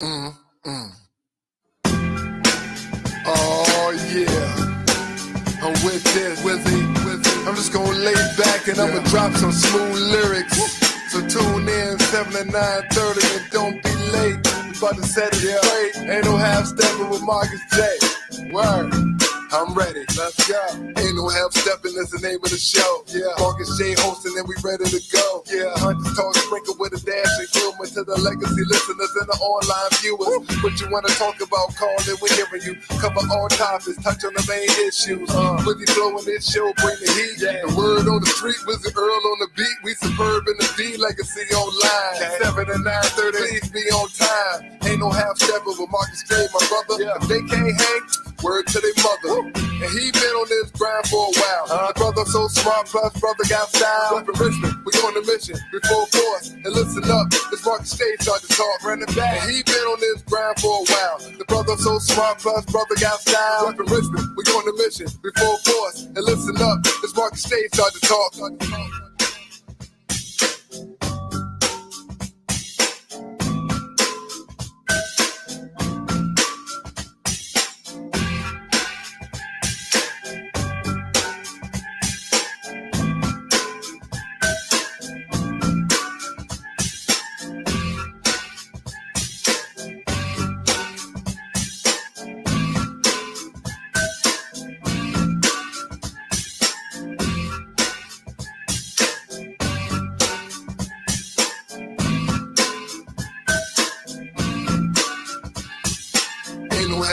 Mm, mm. Oh yeah, I'm with this, I'm just gonna lay back and I'ma drop some smooth lyrics. So tune in 7 to 9:30 and don't be late. We about to set it straight. Ain't no half stepping with Marcus J. Word. I'm ready, let's go. Ain't no half stepping, that's the name of the show. Yeah, Marcus J hosting and we ready to go. Yeah, Hunters Talk sprinkle with a dash of humor to the legacy listeners and the online viewers. What you wanna talk about, call it, we're hearing you. Cover all topics, touch on the main issues. With the flow in this show, bring the heat. The word on the street, Wizard Earl on the beat. We superb in the D, legacy online. 7 to 9:30, please be on time. Ain't no half stepping with Marcus J, my brother. If they can't hang, word to their mother. And he been on this grind for a while. The brother so smart, plus brother got style. Up in Richmond, we on the mission, we full force. And listen up, this Marcus Stage start to talk, running back. And he been on this grind for a while. The brother so smart, plus brother got style. Up in Richmond, we on the mission, we full force. And listen up, this Marcus Stage start to talk.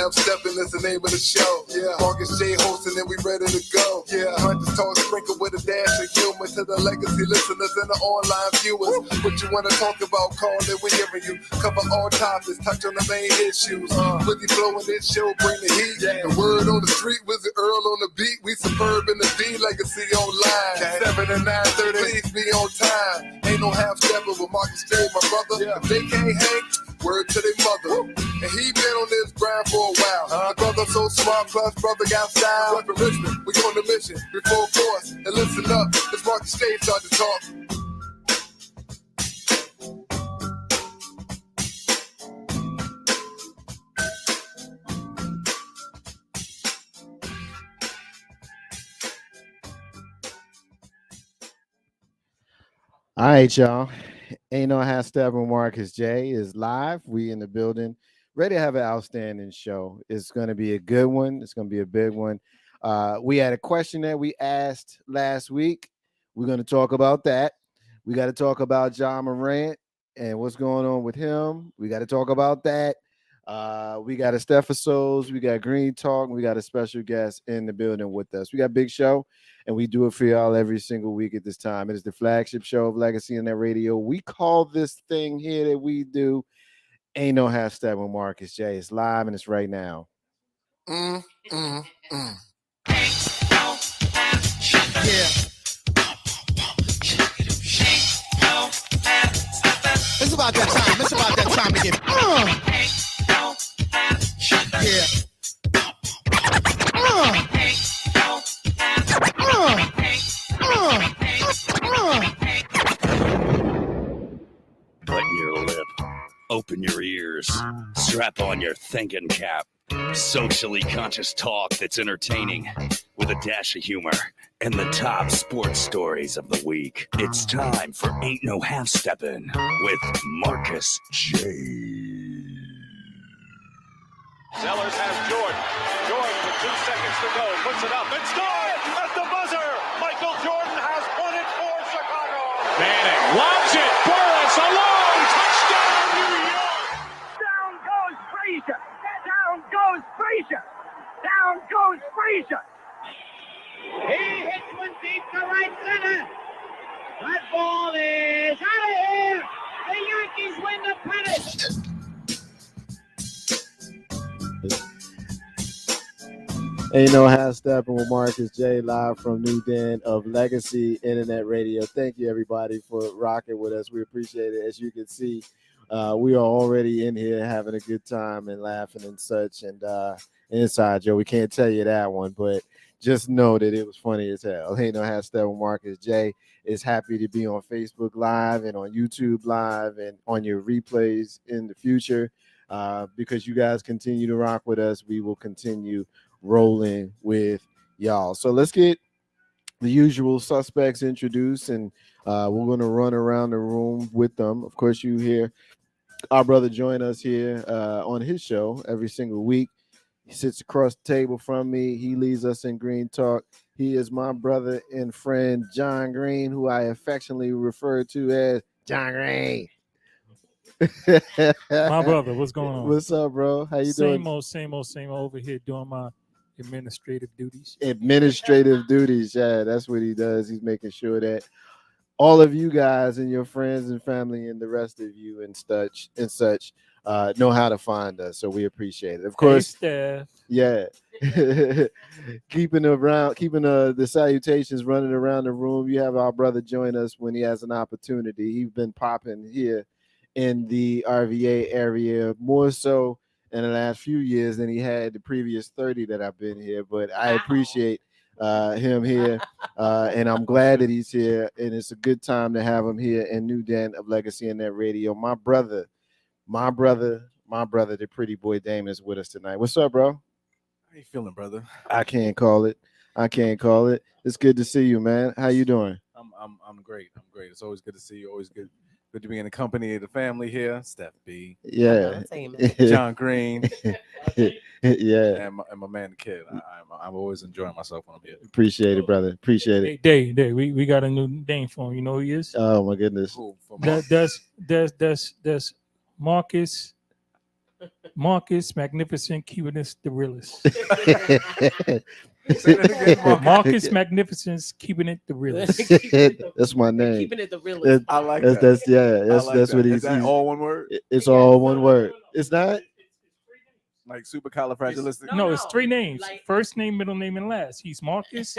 Steppin, that's the name of the show. Yeah, Marcus J hosting and we ready to go. Yeah, Hunters Talk sprinkle with a dash of humor to the legacy listeners and the online viewers. What you wanna talk about, call it, we're hearing you. Cover all topics, touch on the main issues. With the flow in this show, bring the heat. The word on the street, Wizard Earl on the beat. We superb in the D, legacy online. 7 to 9:30, please be on time. Ain't no half stepping with Marcus J, my brother. If they can't hang, word to their mother. And he been on this grind for a while. My brother so smart, plus brother got style. Up in Richmond, we on the mission, we full force. And listen up, this Marcus Stage start to talk. All right, y'all. Ain't no half stepping. Marcus J is live. We in the building, ready to have an outstanding show. It's going to be a good one. It's going to be a big one. We had a question that we asked last week. We're going to talk about that. We got to talk about Ja Morant and what's going on with him. We got to talk about that. We got a Stephasos, we got Green Talk, we got a special guest in the building with us. We got Big Show, and we do it for y'all every single week at this time. It is the flagship show of Legacy Internet Radio. We call this thing here that we do Ain't No Half Step with Marcus J. It's live and it's right now. Yeah. It's about that time. It's about that time to get. Yeah. Button your lip, open your ears, strap on your thinking cap. Socially conscious talk that's entertaining with a dash of humor and the top sports stories of the week. It's time for Ain't No Half Steppin' with Marcus J. Sellers has Jordan. Jordan with 2 seconds to go. Puts it up and scores at the buzzer. Michael Jordan has won it for Chicago. Manning lobs it. Burris alone. Touchdown, New York. Down goes Frazier. Down goes Frazier. Down goes Frazier. He hits one deep to right center. That ball is out of here. The Yankees win the pennant. Ain't No Half Stepping with Marcus J, live from NewDen of Legacy Internet Radio. Thank you, everybody, for rocking with us. We appreciate it. As you can see, we are already in here having a good time and laughing and such. And inside, Joe, we can't tell you that one, but just know that it was funny as hell. Ain't No Half Stepping with Marcus J is happy to be on Facebook Live and on YouTube Live and on your replays in the future. because you guys continue to rock with us. We will continue rolling with y'all. So let's get the usual suspects introduced, and we're going to run around the room with them. Of course, you hear our brother join us here on his show every single week. He sits across the table from me. He leads us in Green Talk. He is my brother and friend, John Green, who I affectionately refer to as John Green. My brother, what's going on? What's up, bro? How you doing? Same old over here doing my administrative duties. Administrative duties. Yeah, that's what he does. He's making sure that all of you guys and your friends and family and the rest of you and such know how to find us. So we appreciate it. Of course, hey, Steph. Yeah. keeping the salutations running around the room. You have our brother join us when he has an opportunity. He's been popping here in the RVA area more so in the last few years than he had the previous 30 that I've been here. But I appreciate him here, and I'm glad that he's here. And it's a good time to have him here in NewDen of Legacy and Net Radio. My brother, the pretty boy Damon is with us tonight. What's up, bro? How you feeling, brother? I can't call it. It's good to see you, man. How you doing? I'm great. It's always good to see you. Always good to be in the company of the family here. Steph B. Yeah. John Green. Yeah. And my man, the kid. I'm always enjoying myself when I'm here. Appreciate it, brother. Appreciate it. Hey, Day. We got a new name for him. You know who he is? Oh my goodness. Cool. That's Marcus Magnificent Cubanist the realest. Marcus Magnificence keeping it the realest. That's my name. Keeping it the realest. I like that. That's what he's. Is that all one word? It's all one word. It's not like supercalifragilistic. No, it's three names: first name, middle name, and last. He's Marcus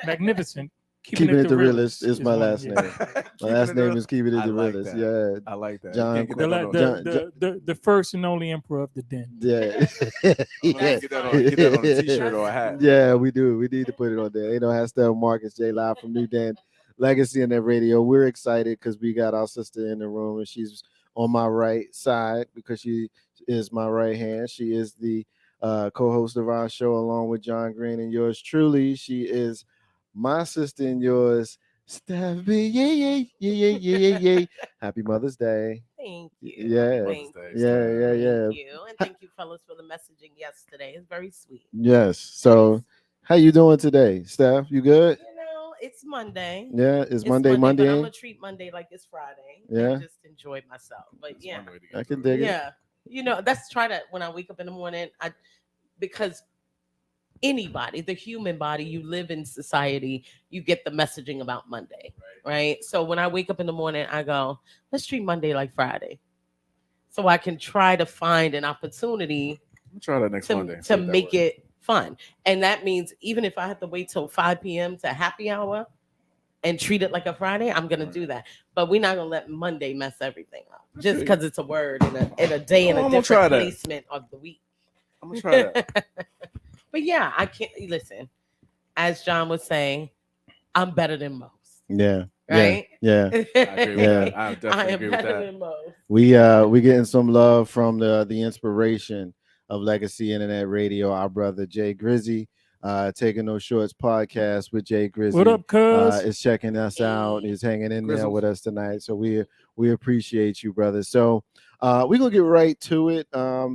Magnificent. Keeping it the realest is my last name. Yeah. My last name is Keeping It the Realest. Yeah, I like that. John, the first and only emperor of the den. Yeah, Get that on a t-shirt or a hat. Yeah, we do. We need to put it on there. Hashtag Marcus J live from NewDen Legacy and Net Radio. We're excited because we got our sister in the room and she's on my right side because she is my right hand. She is the co-host of our show along with John Green and yours truly. She is my sister and yours, Steph B. Yeah. Happy Mother's Day. Thank you. Yeah. Thank you. And thank you, fellas, for the messaging yesterday. It's very sweet. Yes. So, how you doing today, Steph? You good? It's Monday. Yeah, it's Monday. But I'm gonna treat Monday like it's Friday. Yeah. And just enjoy myself. But That's yeah, I can dig it. Yeah. That's try to when I wake up in the morning. Because anybody, the human body, you live in society, you get the messaging about Monday, right? So when I wake up in the morning, I go, let's treat Monday like Friday. So I can try to find an opportunity Try that next Monday to make it fun. And that means even if I have to wait till 5 p.m. to happy hour and treat it like a Friday, I'm going to do that. But we're not going to let Monday mess everything up just because it's a word in a day in a different placement of the week. I'm going to try that. But yeah, I can't listen. As John was saying, I'm better than most. Yeah. Right? Yeah. I agree with that. I definitely I am agree with better that. than most. We getting some love from the inspiration of Legacy Internet Radio, our brother Jay Grizzy, Taking No Shorts podcast with Jay Grizzy. What up, cuz? Is checking us out. He's hanging in there with us tonight. So we appreciate you, brother. So we're gonna get right to it.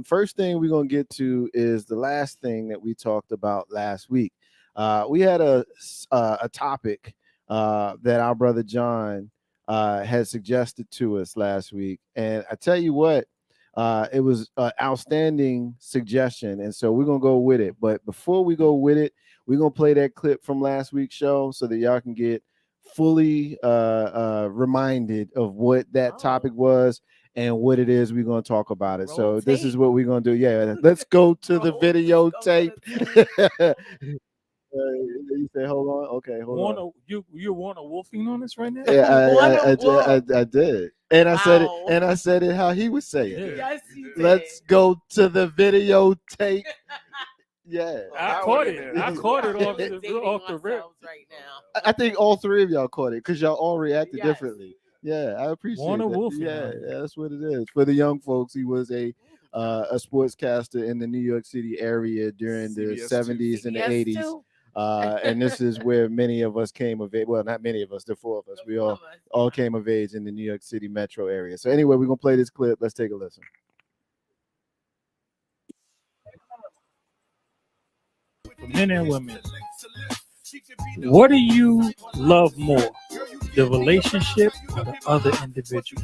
First thing we're gonna get to is the last thing that we talked about last week. We had a topic that our brother John had suggested to us last week, and I tell you what, it was an outstanding suggestion, and so we're gonna go with it. But before we go with it, we're gonna play that clip from last week's show so that y'all can get fully reminded of what that topic was and what it is we're going to talk about it. So this is what we're going to do. Yeah, let's go to the videotape. You say, hold on. Okay, hold on. You're Warner Wolfing on this right now? Yeah, I did. And I said it how he would say it. Yes, you did. Let's go to the videotape. Yeah, I caught it off the rip right now. I think all three of y'all caught it because y'all all reacted differently. Yeah, I appreciate Warner that. Wolf. Yeah, that's what it is. For the young folks, he was a a sportscaster in the New York City area during the CBS 70s and the Yes, 80s. too. And this is where many of us came of age. Well, not many of us, the four of us. We all came of age in the New York City metro area. So anyway, we're gonna play this clip. Let's take a listen. Men and women, what do you love more, the relationship or the other individual?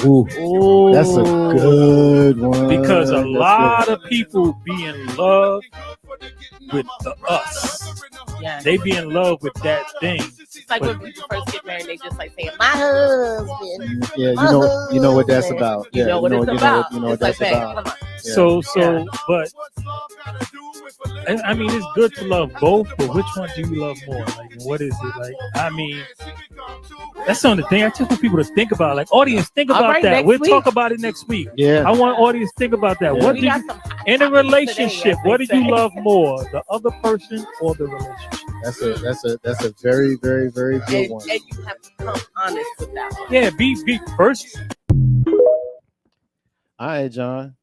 Ooh, that's a good one. Because a That's lot of people be in love with the us. Yeah. They be in love with that thing. It's like when people first get married, they just like saying, "My husband." good. Yeah, you know what that's about. You Yeah, know what it's about. You know what It's that's like, babe, about. come on. So, but I mean, it's good to love both, but which one do you love more? Like, what is it? Like, I mean, that's the only thing. I just want people to think about. Like, audience, think All about right, that. next We'll week. talk about it next week. Yeah. I want audience to think about that. Yeah. What We do got you some hot in a topics today, relationship? as What they do you say. love more, the other person or the relationship? That's a very, very, very good And, one. and you have to come honest with that one. Yeah, be first. All right, John.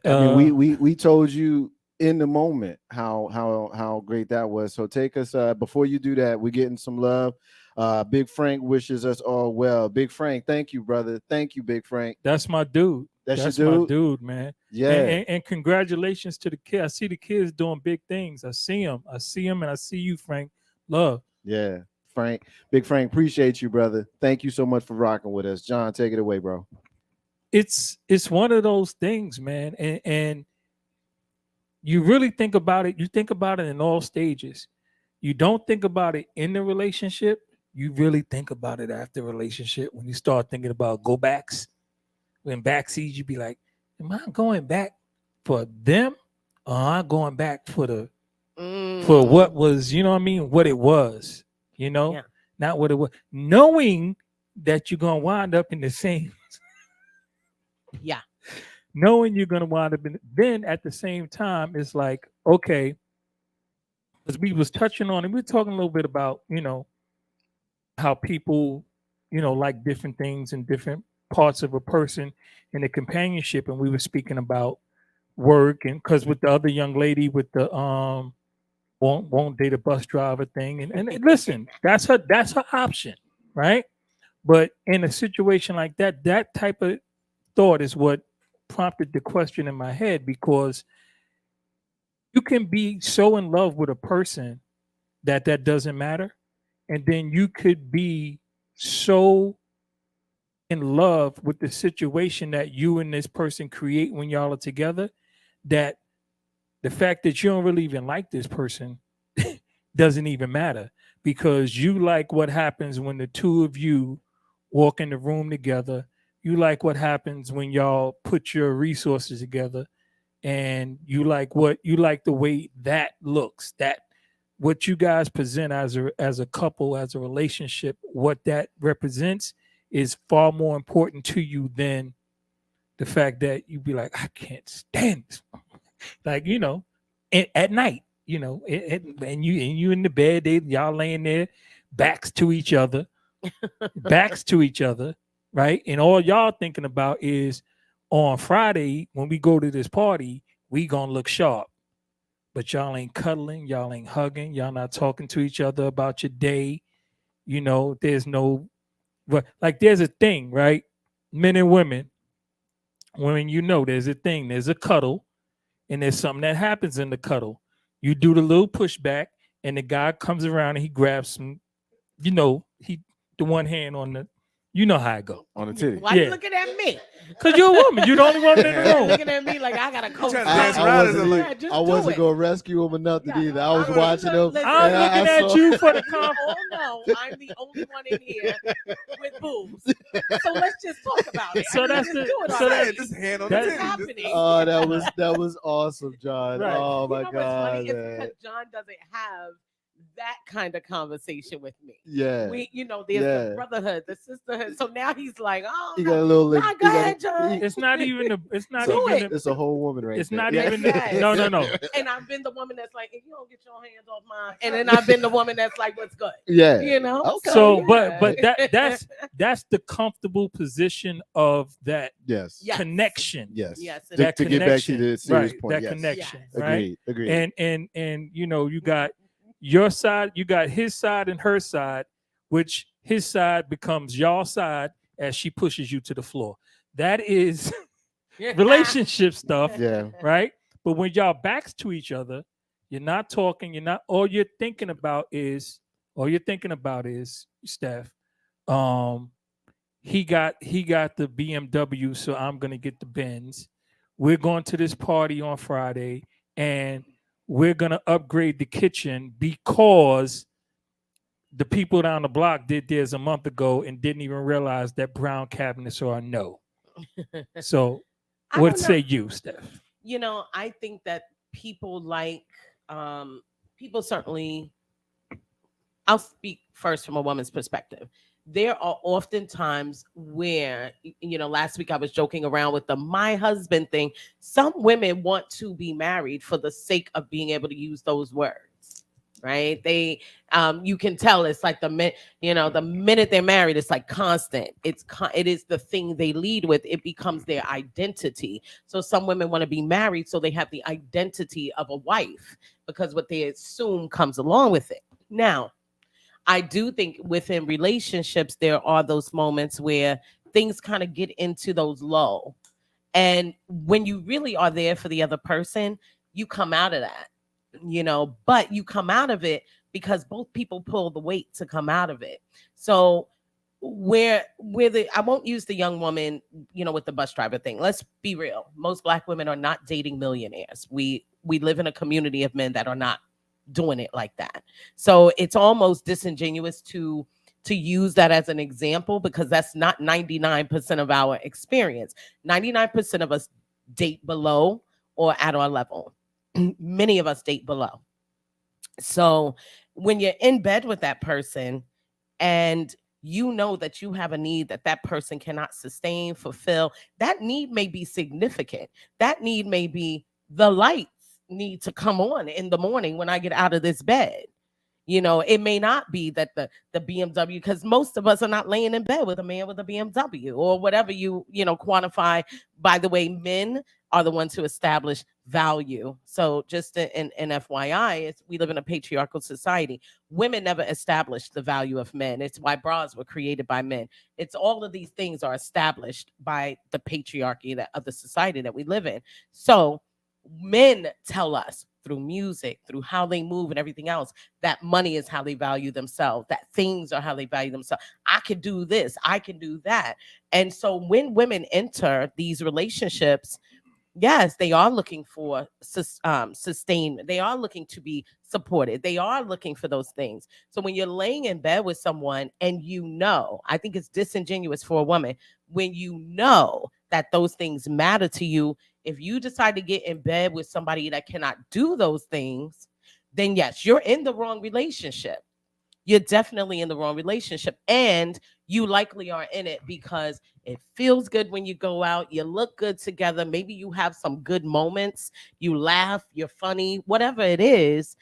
I mean, we told you in the moment how great that was. So take us before you do that, we're getting some love. Big Frank wishes us all well. Big Frank, thank you, brother. Thank you, Big Frank. That's my dude. That's your my dude? dude, man. Yeah. And congratulations to the kid. I see the kids doing big things. I see him, and I see you, Frank. Love. Yeah. Frank, Big Frank, appreciate you, brother. Thank you so much for rocking with us. John, take it away, bro. It's one of those things, man. And you really think about it. You think about it in all stages. You don't think about it in the relationship. You really think about it after relationship. When you start thinking about go backs, when backseas, you be like, am I going back for them? Or am I going back for the for what was, you know what I mean? What it was, you know, Yeah. not what it was. Knowing that you're gonna wind up in the same. Yeah. Knowing you're gonna wind up in, then at the same time, it's like, okay, because we was touching on, and we were talking a little bit about, you know, how people, you know, like different things in different parts of a person in the companionship, and we were speaking about work, and because with the other young lady with the won't date a bus driver thing, and listen, that's her option, right? But in a situation like that, that type of thought is what prompted the question in my head, because you can be so in love with a person that doesn't matter, and then you could be so in love with the situation that you and this person create when y'all are together, that the fact that you don't really even like this person doesn't even matter, because you like what happens when the two of you walk in the room together. You like what happens when y'all put your resources together, and you like the way that looks, that what you guys present as a couple, as a relationship, what that represents is far more important to you than the fact that you be like, I can't stand this. Like, you know, at night, you know, and you in the bed, y'all laying there, backs to each other, right? And all y'all thinking about is on Friday when we go to this party, we gonna look sharp. But y'all ain't cuddling, y'all ain't hugging, y'all not talking to each other about your day. You know, there's no, like, there's a thing, right? Men and women, you know, there's a thing, there's a cuddle, and there's something that happens in the cuddle. You do the little pushback, and the guy comes around and he grabs some, you know, the one hand on the, you know how it go. On the titty. Why you looking at me? Because you're a woman. You're the only woman in the room. Looking at me like I got a coach. I wasn't gonna rescue him or nothing either. I was watching him. I'm looking at you for the compliment. Oh no, I'm the only one in here with boobs. So let's just talk about it. So that's this hand on the What's titty. happening? Oh, that was awesome, John. Right. Oh my You know what's God, funny? It's man. because John doesn't have that kind of conversation with me. Yeah. There's Yeah. the brotherhood, the sisterhood. So now he's like, oh, He got a little. nah, go ahead, John. It's not even a. It's not Do even. it. It's a whole woman right It's there. not Yeah. even. Yes. No. And I've been the woman that's like, if you don't get your hands off mine, and then I've been the woman that's like, what's good? Yeah. Okay. So, yeah. but that's the comfortable position of that Yes. Yes. connection. Yes. Yes, it To, is. to get back to the serious right, point. that Yes. connection, Yes. right? Agreed. And you got your side, you got his side and her side, which his side becomes your side as she pushes you to the floor. That is relationship stuff, Yeah. right? But when y'all backs to each other, you're not talking, you're not, all you're thinking about is Steph, he got the BMW, so I'm gonna get the Benz. We're going to this party on Friday, and we're gonna upgrade the kitchen because the people down the block did theirs a month ago and didn't even realize that brown cabinets are a no. So I what don't know. say you, Steph? I think that people people certainly, I'll speak first from a woman's perspective. There are often times where, last week I was joking around with the my husband thing. Some women want to be married for the sake of being able to use those words, right? They, you can tell it's like the minute they're married, it's like constant. It is the thing they lead with. It becomes their identity. So some women want to be married so they have the identity of a wife because what they assume comes along with it. Now, I do think within relationships, there are those moments where things kind of get into those low. And when you really are there for the other person, you come out of that, but you come out of it because both people pull the weight to come out of it. So I won't use the young woman, with the bus driver thing. Let's be real. Most Black women are not dating millionaires. We live in a community of men that are not doing it like that. So it's almost disingenuous to use that as an example because that's not 99% of our experience. 99% of us date below or at our level. Many of us date below. So when you're in bed with that person and you know that you have a need that person cannot sustain, fulfill, that need may be significant. That need may be the lights need to come on in the morning when I get out of this bed. It may not be that the BMW, because most of us are not laying in bed with a man with a BMW or whatever you quantify. By the way, men are the ones who establish value. So just an FYI, we live in a patriarchal society. Women never established the value of men. It's why bras were created by men. It's all of these things are established by the patriarchy of the society that we live in. So men tell us through music, through how they move and everything else, that money is how they value themselves, that things are how they value themselves. I can do this, I can do that. And so when women enter these relationships, yes, they are looking for sustainment. They are looking to be supported. They are looking for those things. So when you're laying in bed with someone and I think it's disingenuous for a woman when you know that those things matter to you. If you decide to get in bed with somebody that cannot do those things, then yes, you're in the wrong relationship. You're definitely in the wrong relationship. And you likely are in it because it feels good when you go out, you look good together. Maybe you have some good moments, you laugh, you're funny, whatever it is.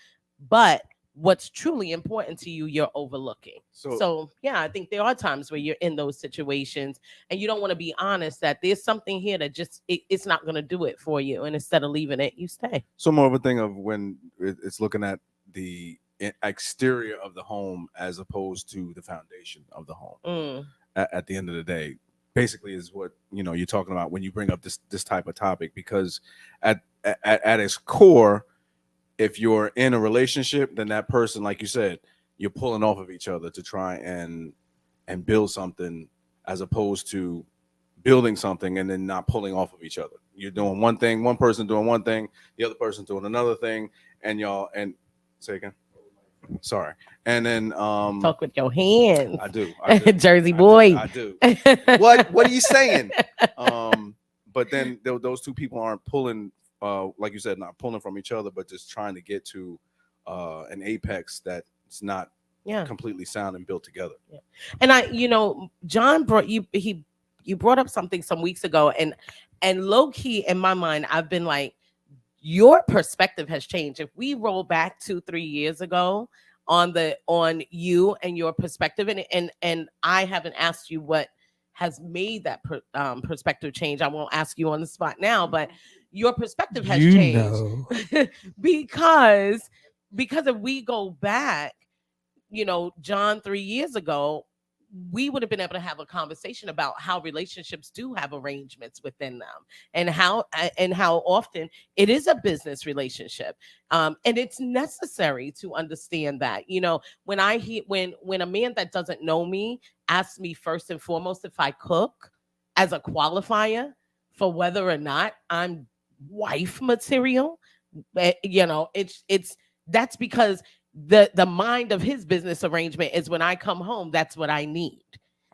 But what's truly important to you, you're overlooking. So yeah, I think there are times where you're in those situations and you don't want to be honest that there's something here that just, it's not going to do it for you. And instead of leaving it, you stay. So more of a thing of when it's looking at the exterior of the home as opposed to the foundation of the home. At the end of the day, basically is what you're talking about when you bring up this type of topic, because at its core, if you're in a relationship, then that person, like you said, you're pulling off of each other to try and build something, as opposed to building something and then not pulling off of each other. You're doing one thing, one person doing one thing, the other person doing another thing, and say again. Sorry. And then talk with your hands. I do. Jersey boy. I do. What are you saying? But then those two people aren't pulling, like you said, not pulling from each other, but just trying to get to an apex that it's not completely sound and built together. Yeah. And John brought you brought up something some weeks ago, and low key in my mind, I've been like, your perspective has changed. If we roll back 2-3 years ago on you and your perspective, and I haven't asked you what has made that perspective change. I won't ask you on the spot now, but your perspective has changed because if we go back, John 3 years ago, we would have been able to have a conversation about how relationships do have arrangements within them, and how often it is a business relationship, and it's necessary to understand that. When I hear when a man that doesn't know me asks me first and foremost if I cook as a qualifier for whether or not I'm wife material, it's that's because the mind of his business arrangement is when I come home, that's what I need.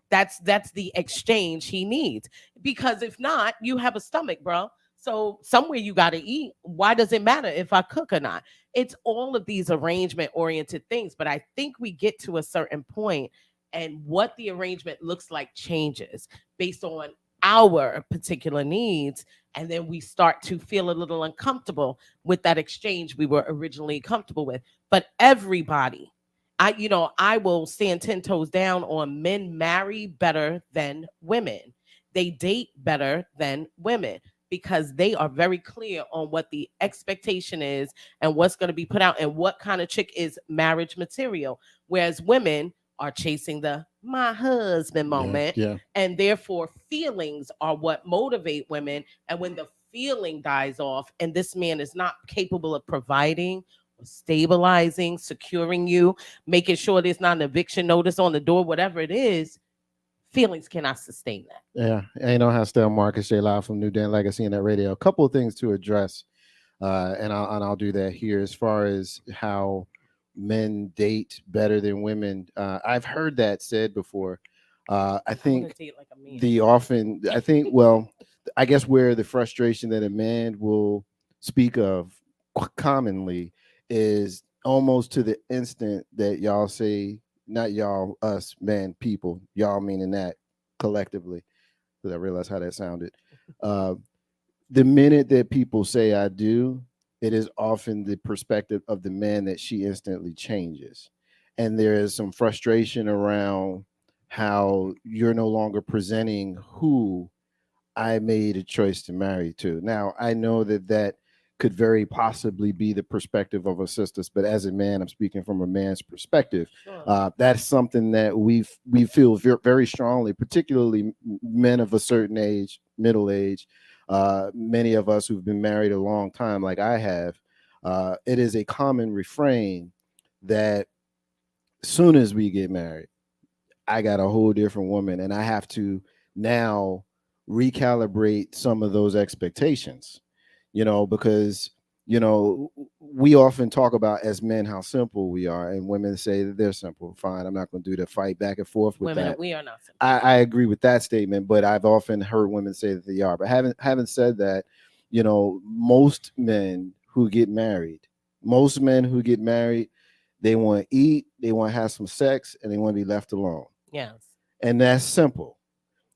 That's the exchange he needs. Because if not, you have a stomach, bro. So somewhere you got to eat. Why does it matter if I cook or not? It's all of these arrangement oriented things. But I think we get to a certain point and what the arrangement looks like changes based on our particular needs. And then we start to feel a little uncomfortable with that exchange we were originally comfortable with. But everybody, I will stand 10 toes down on men marry better than women. They date better than women because they are very clear on what the expectation is and what's going to be put out and what kind of chick is marriage material. Whereas women are chasing the my husband moment. Yeah. And therefore feelings are what motivate women. And when the feeling dies off and this man is not capable of providing, stabilizing, securing you, making sure there's not an eviction notice on the door, whatever it is, feelings cannot sustain that. Yeah. Ain't no how still Marcus J. Live from NewDen Legacy in that radio. A couple of things to address, and I'll do that here as far as how men date better than women. I've heard that said before. I think I guess where the frustration that a man will speak of commonly is almost to the instant that y'all say, not y'all, us, man, people, y'all meaning that collectively, because I realized how that sounded. The minute that people say I do, it is often the perspective of the man that she instantly changes. And there is some frustration around how you're no longer presenting who I made a choice to marry to. Now, I know that could very possibly be the perspective of a sister, but as a man, I'm speaking from a man's perspective. Sure. That's something that we feel very strongly, particularly men of a certain age, middle age. Many of us who've been married a long time, like I have, it is a common refrain that soon as we get married, I got a whole different woman, and I have to now recalibrate some of those expectations, because, we often talk about as men how simple we are, and women say that they're simple. Fine, I'm not going to do the fight back and forth with that. We are not simple. I agree with that statement, but I've often heard women say that they are. But having said that, most men who get married, they want to eat, they want to have some sex, and they want to be left alone. Yes. And that's simple.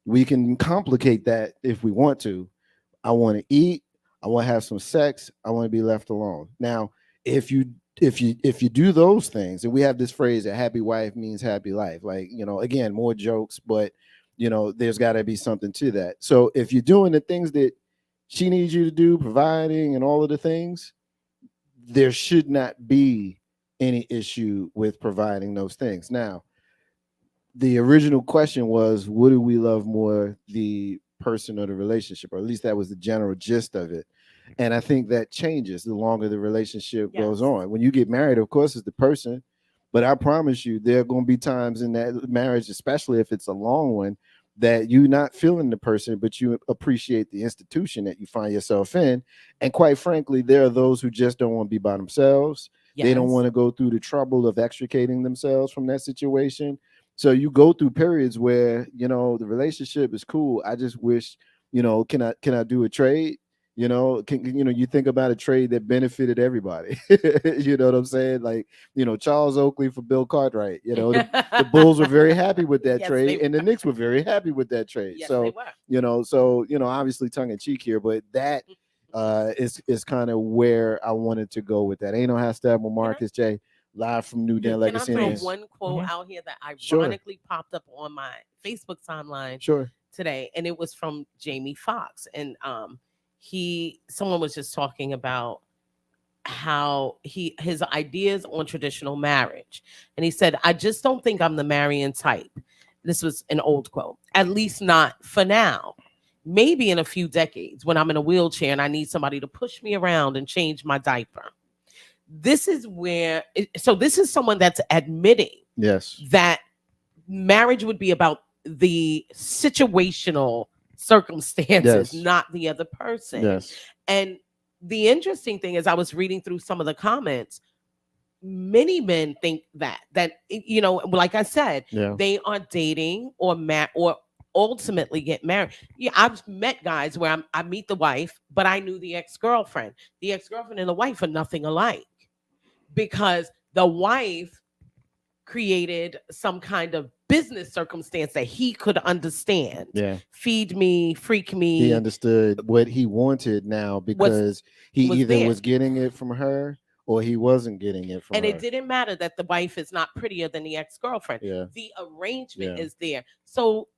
We can complicate that if we want to. I want to eat, I want to have some sex, I want to be left alone. Now, if you do those things, and we have this phrase, a happy wife means happy life. Like, again, more jokes, but there's got to be something to that. So if you're doing the things that she needs you to do, providing and all of the things, there should not be any issue with providing those things. Now, the original question was, what do we love more, the person or the relationship? Or at least that was the general gist of it. And I think that changes the longer the relationship goes on. When you get married, of course, it's the person. But I promise you, there are going to be times in that marriage, especially if it's a long one, that you're not feeling the person, but you appreciate the institution that you find yourself in. And quite frankly, there are those who just don't want to be by themselves. Yes. They don't want to go through the trouble of extricating themselves from that situation. So you go through periods where, the relationship is cool. I just wish, can I do a trade? You think about a trade that benefited everybody. You know what I'm saying? Like, Charles Oakley for Bill Cartwright. The Bulls were very happy with that Yes, trade, they and the Knicks were very happy with that trade. Yes, so, they were. obviously tongue in cheek here, but that is kind of where I wanted to go with that. Ain't no hashtag with Marcus J. Live from NewDen Can I Legacy. throw And- one quote out here that Sure. ironically popped up on my Facebook timeline Sure. today, and it was from Jamie Foxx, and someone was just talking about how his ideas on traditional marriage, and he said, "I just don't think I'm the marrying type." This was an old quote. At least not for now. Maybe in a few decades when I'm in a wheelchair and I need somebody to push me around and change my diaper. This is where, so this is someone that's admitting Yes. that marriage would be about the situational circumstances, Yes. not the other person. Yes. And the interesting thing is, I was reading through some of the comments. Many men think that like I said, Yeah. they are dating or ultimately get married. Yeah, I've met guys where I meet the wife, but I knew the ex-girlfriend. The ex-girlfriend and the wife are nothing alike, because the wife created some kind of business circumstance that he could understand. Yeah. Feed me, freak me. He understood what he wanted now because he was either there. was getting it from her or he wasn't getting it from And her. it didn't matter that the wife is not prettier than the ex-girlfriend. Yeah. The arrangement Yeah. is there. So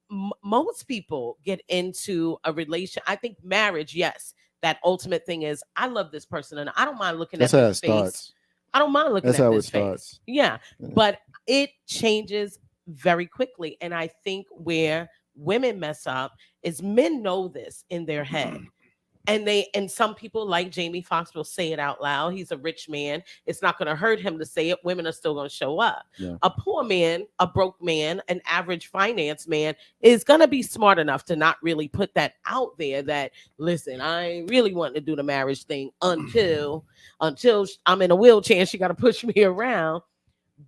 most people get into a relation. I think marriage, yes, that ultimate thing is, I love this person and I don't mind looking That's at how this it face. starts. I don't mind looking That's at how this it face. starts. Yeah. Yeah. But it changes very quickly. And I think where women mess up is men know this in their head. And some people like Jamie Foxx will say it out loud. He's a rich man. It's not going to hurt him to say it. Women are still going to show up. Yeah. A poor man, a broke man, an average finance man is going to be smart enough to not really put that out there that, listen, I ain't really wanting to do the marriage thing until I'm in a wheelchair and she got to push me around.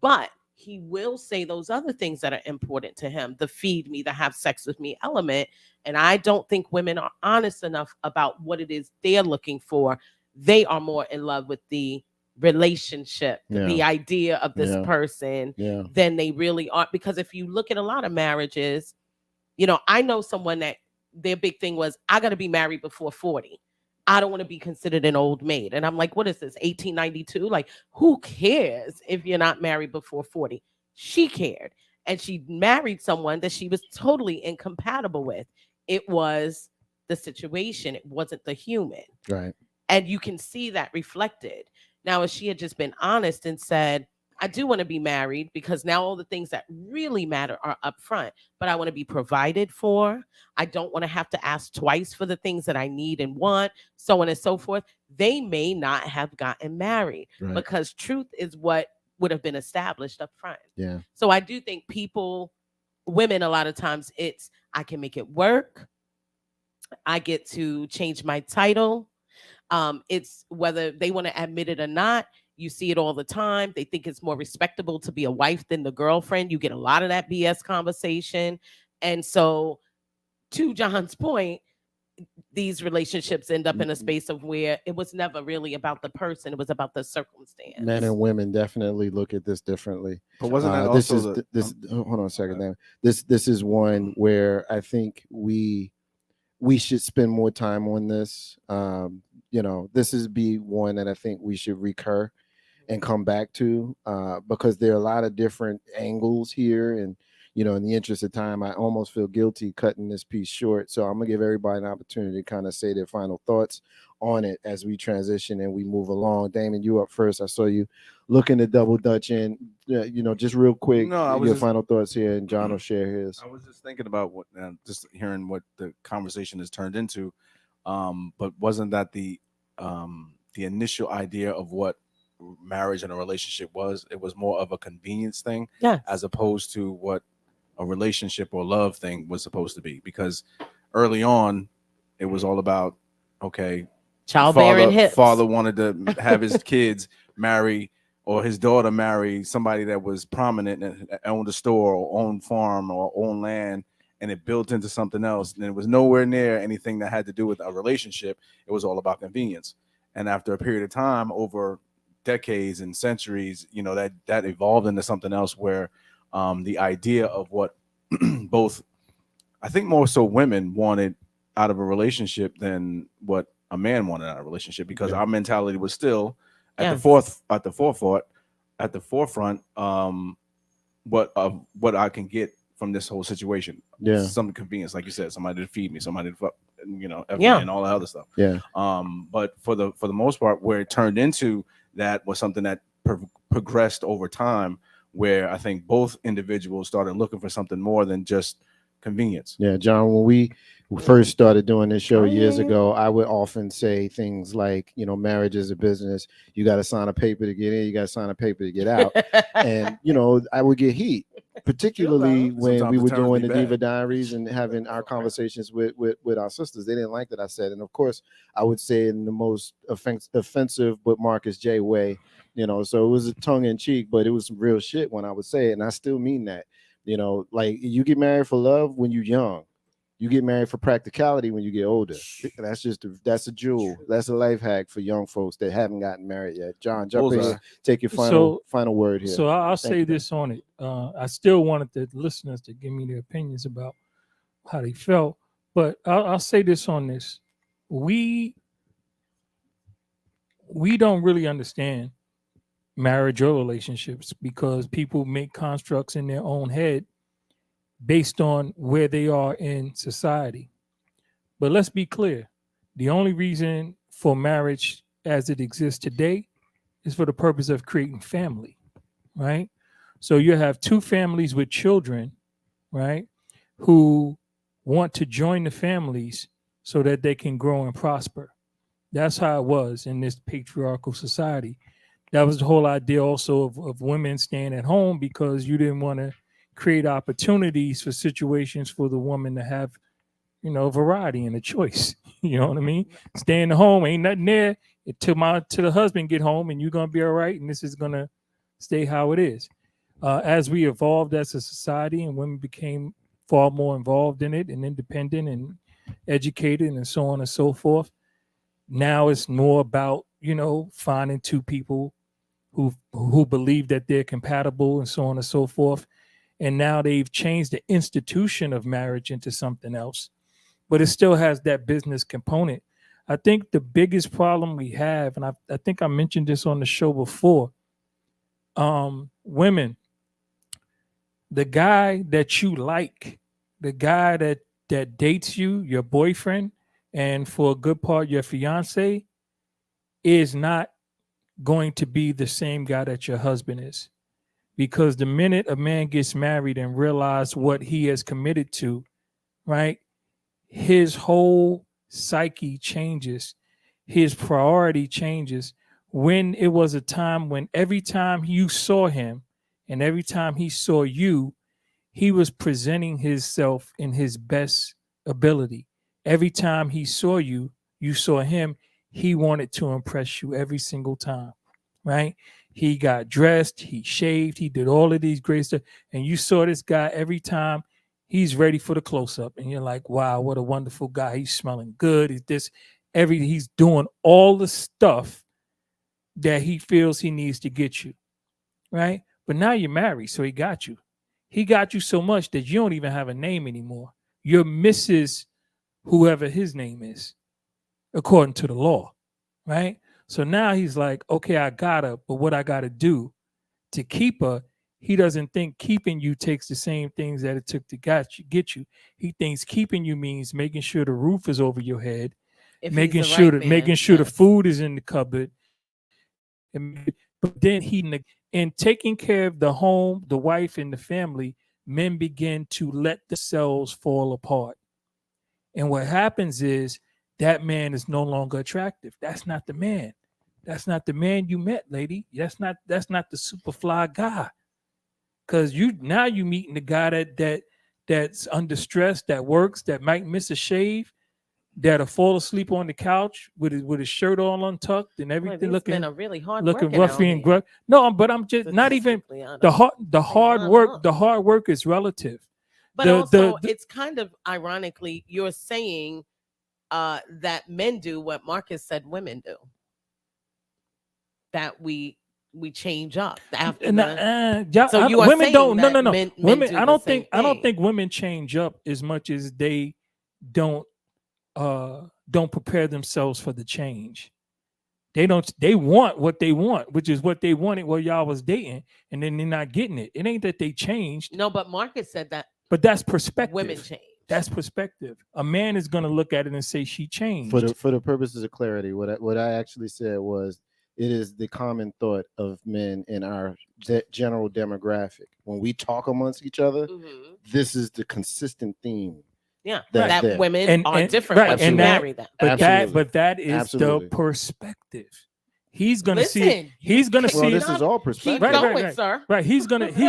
But he will say those other things that are important to him, the feed me, the have sex with me element. And I don't think women are honest enough about what it is they're looking for. They are more in love with the relationship, the idea of this person than they really are. Because if you look at a lot of marriages, I know someone that their big thing was, I got to be married before 40. I don't want to be considered an old maid. And I'm like, what is this, 1892? Like, who cares if you're not married before 40? She cared. And she married someone that she was totally incompatible with. It was the situation. It wasn't the human. Right. And you can see that reflected. Now, if she had just been honest and said, I do want to be married because now all the things that really matter are up front, but I want to be provided for. I don't want to have to ask twice for the things that I need and want, so on and so forth. They may not have gotten married because truth is what would have been established up front. Yeah. So I do think women, a lot of times it's, I can make it work. I get to change my title. It's whether they want to admit it or not. You see it all the time. They think it's more respectable to be a wife than the girlfriend. You get a lot of that BS conversation. And so, to John's point, these relationships end up in a space of where it was never really about the person. It was about the circumstance. Men and women definitely look at this differently. But wasn't that this also is hold on a second now. This is one where I think we should spend more time on this. This is one that I think we should recur and come back to because there are a lot of different angles here. And, in the interest of time, I almost feel guilty cutting this piece short. So I'm going to give everybody an opportunity to kind of say their final thoughts on it as we transition and we move along. Damon, you up first. I saw you looking to double dutch in, just real quick, your final thoughts here, and John will share his. I was just thinking about just hearing what the conversation has turned into. But wasn't that the initial idea of what marriage and a relationship was? It was more of a convenience thing, as opposed to what a relationship or love thing was supposed to be. Because early on, it was all about, childbearing hips. Father wanted to have his kids marry, or his daughter marry somebody that was prominent and owned a store or owned farm or owned land, and it built into something else. And it was nowhere near anything that had to do with a relationship. It was all about convenience. And after a period of time, over decades and centuries, you know, that evolved into something else where the idea of what both, I think more so women wanted out of a relationship than what a man wanted out of a relationship, because our mentality was still at the forefront, what I can get from this whole situation. Yeah. Some convenience, like you said, somebody to feed me, somebody to and all that other stuff. Yeah. But for the most part, where it turned into that was something that progressed over time, where I think both individuals started looking for something more than just convenience. Yeah, John, when we first started doing this show years ago, I would often say things like, you know, marriage is a business. You got to sign a paper to get in, you got to sign a paper to get out. And, you know, I would get heat, particularly when Sometimes we were it's doing the terribly Diva bad. Diaries and having our conversations with our sisters. They didn't like that I said. And of course, I would say in the most offensive but Marcus J way, you know, so it was a tongue in cheek, but it was some real shit when I would say it. And I still mean that. You know, like you get married for love when you're young. You get married for practicality when you get older. That's a jewel. That's a life hack for young folks that haven't gotten married yet. John, jump in here. Take your final word here. So I'll say this on it. I still wanted the listeners to give me their opinions about how they felt, but I'll say this on this. We don't really understand marriage or relationships because people make constructs in their own head based on where they are in society. But let's be clear. The only reason for marriage as it exists today is for the purpose of creating family, right? So you have two families with children, right, who want to join the families so that they can grow and prosper. That's how it was in this patriarchal society. That was the whole idea also of women staying at home, because you didn't want to create opportunities for situations for the woman to have, you know, variety and a choice. You know what I mean? Stay in the home, ain't nothing there till the husband get home, and you're gonna be all right, and this is gonna stay how it is. As we evolved as a society and women became far more involved in it and independent and educated and so on and so forth, now it's more about, you know, finding two people who believe that they're compatible and so on and so forth. And now they've changed the institution of marriage into something else, but it still has that business component. I think the biggest problem we have, and I think I mentioned this on the show before, women, the guy that you like, the guy that dates you, your boyfriend, and for a good part, your fiance, is not going to be the same guy that your husband is. Because the minute a man gets married and realizes what he has committed to, right, his whole psyche changes, his priority changes. When it was a time when every time you saw him and every time he saw you, he was presenting himself in his best ability. Every time he saw you, you saw him, he wanted to impress you every single time, right? He got dressed, he shaved, he did all of these great stuff. And you saw this guy every time he's ready for the close-up. And you're like, wow, what a wonderful guy. He's smelling good. He's doing all the stuff that he feels he needs to get you, right? But now you're married, so he got you. He got you so much that you don't even have a name anymore. You're Mrs. whoever his name is, according to the law, right? So now he's like, okay, I got her, but what I got to do to keep her, he doesn't think keeping you takes the same things that it took to get you. He thinks keeping you means making sure the roof is over your head, making sure the food is in the cupboard, but then in taking care of the home, the wife, and the family, men begin to let themselves fall apart. And what happens is that man is no longer attractive. That's not the man. That's not the man you met, lady. That's not the super fly guy. Because you meeting the guy that's under stress, that works, that might miss a shave, that'll fall asleep on the couch with his shirt all untucked and everything, looking roughy and gruff. No, but I'm just not even the hard work. The hard work is relative. But also, it's kind of ironically, you're saying that men do what Marcus said women do. That we change up after so you are women saying don't that no men women. do I the don't same think I don't thing. think women change up as much as they don't prepare themselves for the change. They want what they want, which is what they wanted while y'all was dating, and then they're not getting it. It ain't that they changed. No, but Marcus said that. But that's perspective. Women change. That's perspective. A man is gonna look at it and say she changed. For the purposes of clarity, what I actually said was it is the common thought of men in our general demographic. When we talk amongst each other, this is the consistent theme. Yeah, that women are different right, once you marry them. But that is the perspective. He's gonna see it. He's gonna see this is all perspective. Keep going, sir. Right. He's gonna see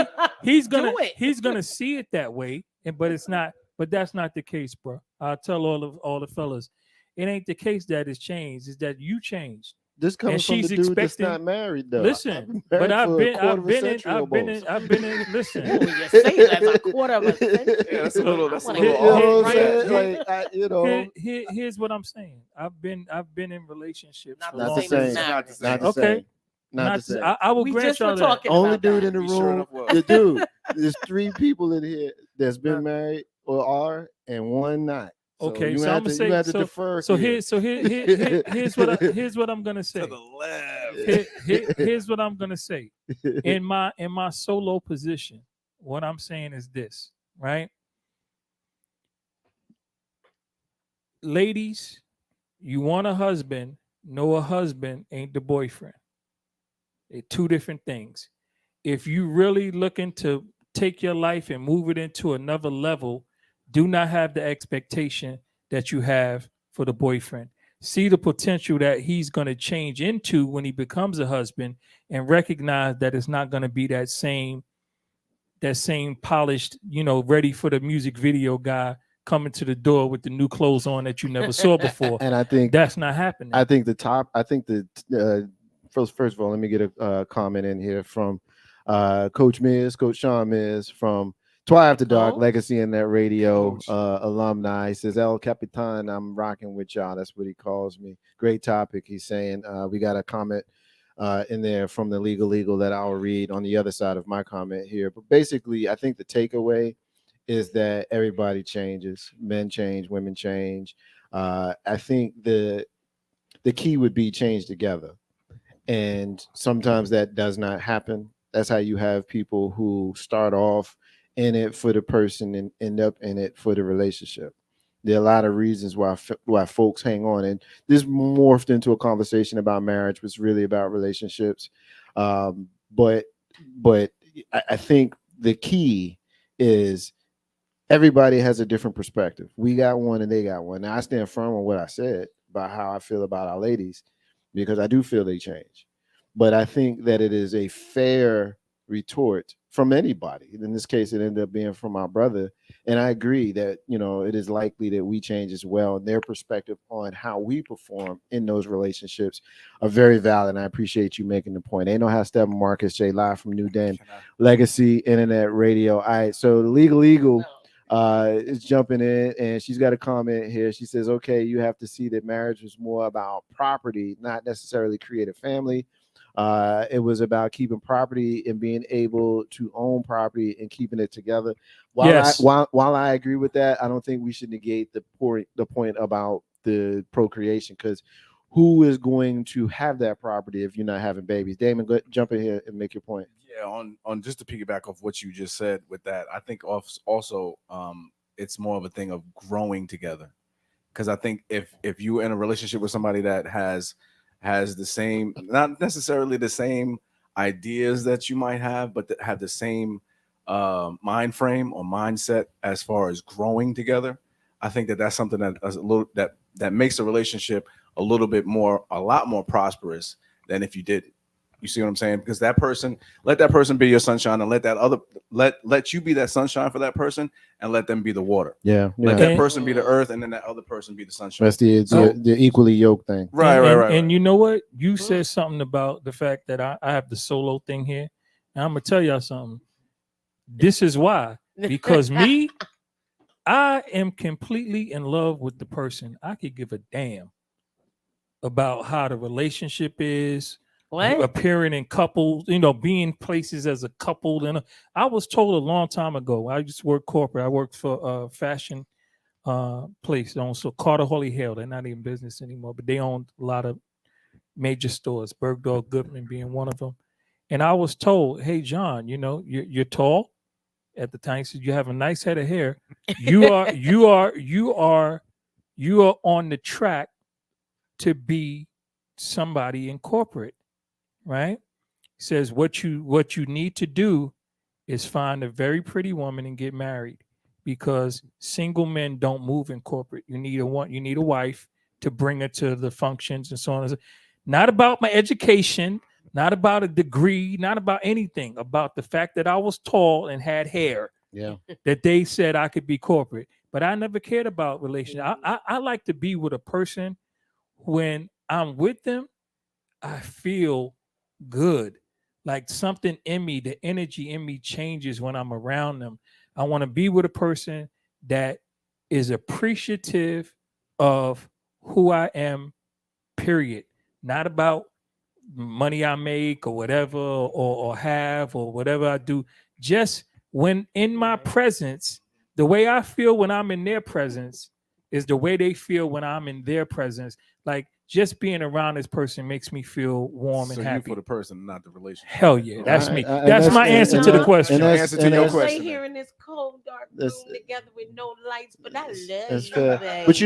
it that way. But it's not. But that's not the case, bro. I'll tell all the fellas, it ain't the case that it's changed. It's that you changed. This comes from the dude that's not married, though. Listen, but I've been in. Listen, you say that's a quarter of a century. Yeah, that's a little. Here's what I'm saying. I've been in relationships. Not the same. Not the same. Not the same. I will grant y'all that. Only dude in the room. The dude. There's 3 people in here that's been married or are, and one not. So okay, you so have I'm gonna to, say you have to so. defer So here. Here's what I'm gonna say. To the left. Here's what I'm gonna say. In my solo position, what I'm saying is this, right? Ladies, you want a husband? No, a husband ain't the boyfriend. They're 2 different things. If you really looking to take your life and move it into another level, do not have the expectation that you have for the boyfriend. See the potential that he's going to change into when he becomes a husband, and recognize that it's not going to be that same polished, ready for the music video guy coming to the door with the new clothes on that you never saw before. And I think that's not happening. First of all, let me get a comment in here from Coach Sean Miz from Twi After Dark, Legacy in that radio alumni. He says, El Capitan, I'm rocking with y'all. That's what he calls me. Great topic. He's saying we got a comment in there from the legal that I'll read on the other side of my comment here. But basically, I think the takeaway is that everybody changes. Men change, women change. I think the key would be change together. And sometimes that does not happen. That's how you have people who start off in it for the person and end up in it for the relationship. There are a lot of reasons why folks hang on, and this morphed into a conversation about marriage, was really about relationships. But I think the key is everybody has a different perspective. We got one and they got one. Now I stand firm on what I said about how I feel about our ladies, because I do feel they change. But I think that it is a fair retort from anybody. In this case, it ended up being from my brother. And I agree that, it is likely that we change as well. And their perspective on how we perform in those relationships are very valid. And I appreciate you making the point. Ain't no how Steppin, Marcus J, live from NewDen, Legacy, Internet Radio. All right, so the Legal is jumping in, and she's got a comment here. She says, okay, you have to see that marriage was more about property, not necessarily create a family. It was about keeping property and being able to own property and keeping it together. While I agree with that, I don't think we should negate the point about the procreation, because who is going to have that property if you're not having babies? Damon, jump in here and make your point. Yeah, on just to piggyback off what you just said with that, I think also it's more of a thing of growing together. Because I think if you're in a relationship with somebody that has the same, not necessarily the same ideas that you might have, but that have the same mind frame or mindset as far as growing together, I think that's something that makes a relationship a lot more prosperous than if you didn't. You see what I'm saying? Because let that person be your sunshine, and let you be that sunshine for that person, and let them be the water. Yeah. Let that person be the earth, and then that other person be the sunshine. That's the equally yoked thing. Right. And you know what? You said something about the fact that I have the solo thing here. And I'm gonna tell y'all something. This is why. Because me I am completely in love with the person, I could give a damn about how the relationship is, What? appearing in couples, being places as a couple. And I was told a long time ago, I used to work corporate. I worked for a fashion place. So Carter Holy Hale, they're not in business anymore, but they owned a lot of major stores, Bergdorf Goodman being one of them. And I was told, hey, John, you're tall. At the time, he said, you have a nice head of hair. You are on the track to be somebody in corporate, right? He says what you need to do is find a very pretty woman and get married, because single men don't move in corporate. You need a wife to bring her to the functions and so on. Not about my education, not about a degree, not about anything, about the fact that I was tall and had hair. Yeah. That they said I could be corporate, but I never cared about relations. I like to be with a person. When I'm with them, I feel good. Like something in me, the energy in me changes when I'm around them. I want to be with a person that is appreciative of who I am, period. Not about money I make or whatever, or have, or whatever I do. Just when in my presence, the way I feel when I'm in their presence is the way they feel when I'm in their presence. Like just being around this person makes me feel warm and So you happy. for the person, not the relationship. Hell yeah, that's me. And That's my answer to the and question. that's- Answer to and your that's- question. Stay here in this cold, dark room That's- together with no lights, but I love That's you, fair. baby. But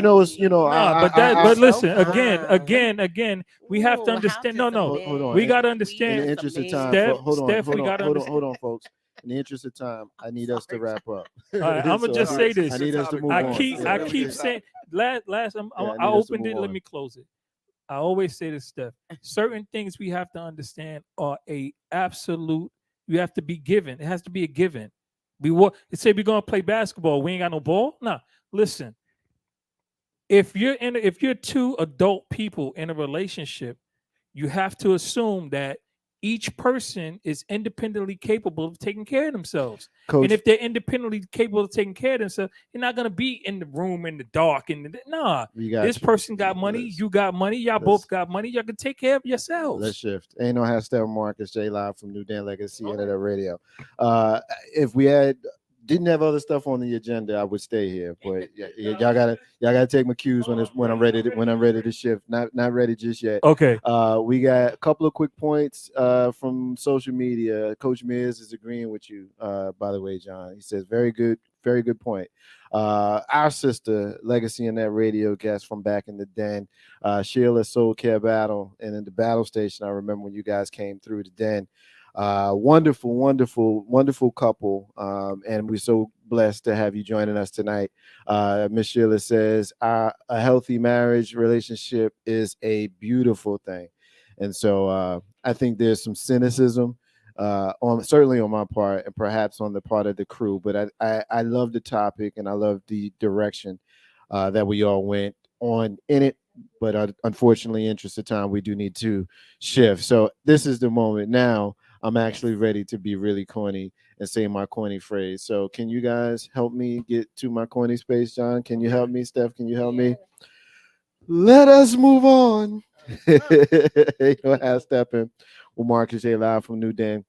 But listen, so again, we have to Ooh, understand. how No, does a hold on. we man got to In understand. the squeeze a interest of man? time, Steph, we gotta understand. hold on, folks. In the interest of time, I need us to wrap up. All right, I'm gonna So just say this. I need us to move I on. keep Yeah. saying last Yeah, I I need us to opened it. move Let on. me close it. I always say this stuff. Certain things we have to understand are a absolute. You have to be given. It has to be a given. Say we're gonna play basketball. We ain't got no ball. Nah, listen. If you're two adult people in a relationship, you have to assume that each person is independently capable of taking care of themselves. Coach, And if they're independently capable of taking care of themselves, you're not gonna be in the room in the dark. Nah, we got this you. person got money, you got money, y'all both got money. Y'all can take care of yourselves. Let's shift. Ain't no hashtag Marcus J live from NewDen Legacy Editor Radio. If we didn't have other stuff on the agenda, I would stay here. But y'all gotta take my cues when I'm ready to shift. Not ready just yet. Okay. We got a couple of quick points from social media. Coach Miz is agreeing with you. By the way, John, he says very good point. Our sister Legacy in that radio guest from back in the den, Sheila Soul Care Battle, and in the battle station. I remember when you guys came through the den. Wonderful couple, and we're so blessed to have you joining us tonight. Miss Sheila says a healthy marriage relationship is a beautiful thing, and so I think there's some cynicism certainly on my part and perhaps on the part of the crew, but I love the topic and I love the direction that we all went on in it. But unfortunately, interest of time, we do need to shift. So this is the moment now. I'm actually ready to be really corny and say my corny phrase. So can you guys help me get to my corny space, John? Can you help me, Steph? Can you help me? Let us move on. Have Steppin with Marcus J live from NewDen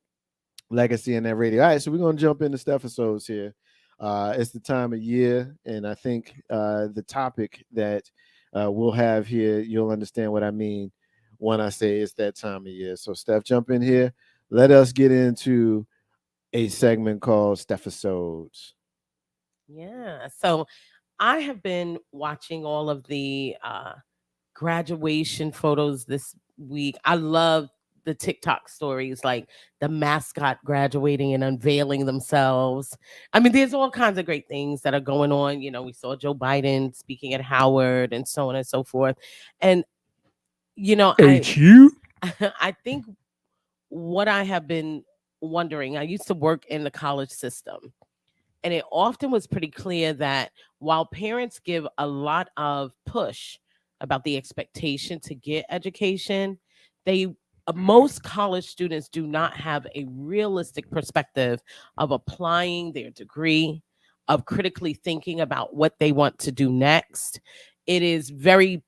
Legacy in that radio. All right, so we're gonna jump into Steph episodes here. It's the time of year, and I think the topic that we'll have here, you'll understand what I mean when I say it's that time of year. So Steph, jump in here. Let us get into a segment called Stephisodes. Yeah. So I have been watching all of the graduation photos this week. I love the TikTok stories, like the mascot graduating and unveiling themselves. I mean, there's all kinds of great things that are going on. We saw Joe Biden speaking at Howard and so on and so forth. And, I think what I have been wondering, I used to work in the college system, and it often was pretty clear that while parents give a lot of push about the expectation to get education, most college students do not have a realistic perspective of applying their degree, of critically thinking about what they want to do next. It is very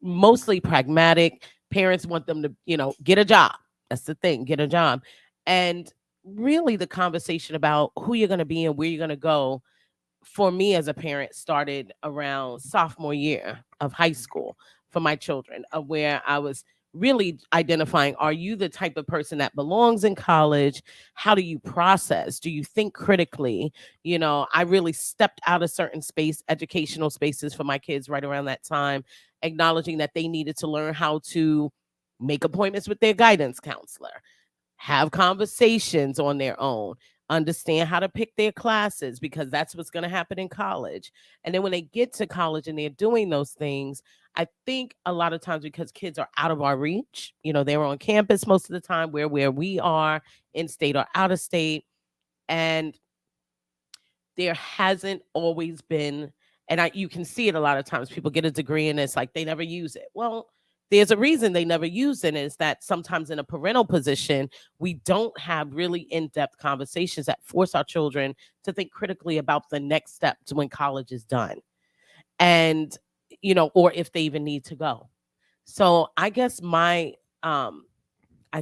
mostly pragmatic. Parents want them to, get a job. That's the thing, get a job. And really the conversation about who you're going to be and where you're going to go for me as a parent started around sophomore year of high school for my children, where I was really identifying, are you the type of person that belongs in college? How do you process? Do you think critically? I really stepped out of certain educational spaces for my kids right around that time, acknowledging that they needed to learn how to make appointments with their guidance counselor, have conversations on their own, understand how to pick their classes, because that's what's going to happen in college. And then when they get to college and they're doing those things, I think a lot of times because kids are out of our reach, they're on campus most of the time, where we are, in state or out of state. And there hasn't always been, and you can see it a lot of times, people get a degree and it's like they never use it. Well, there's a reason they never use it, is that sometimes in a parental position, we don't have really in-depth conversations that force our children to think critically about the next steps when college is done. And, or if they even need to go. So I guess I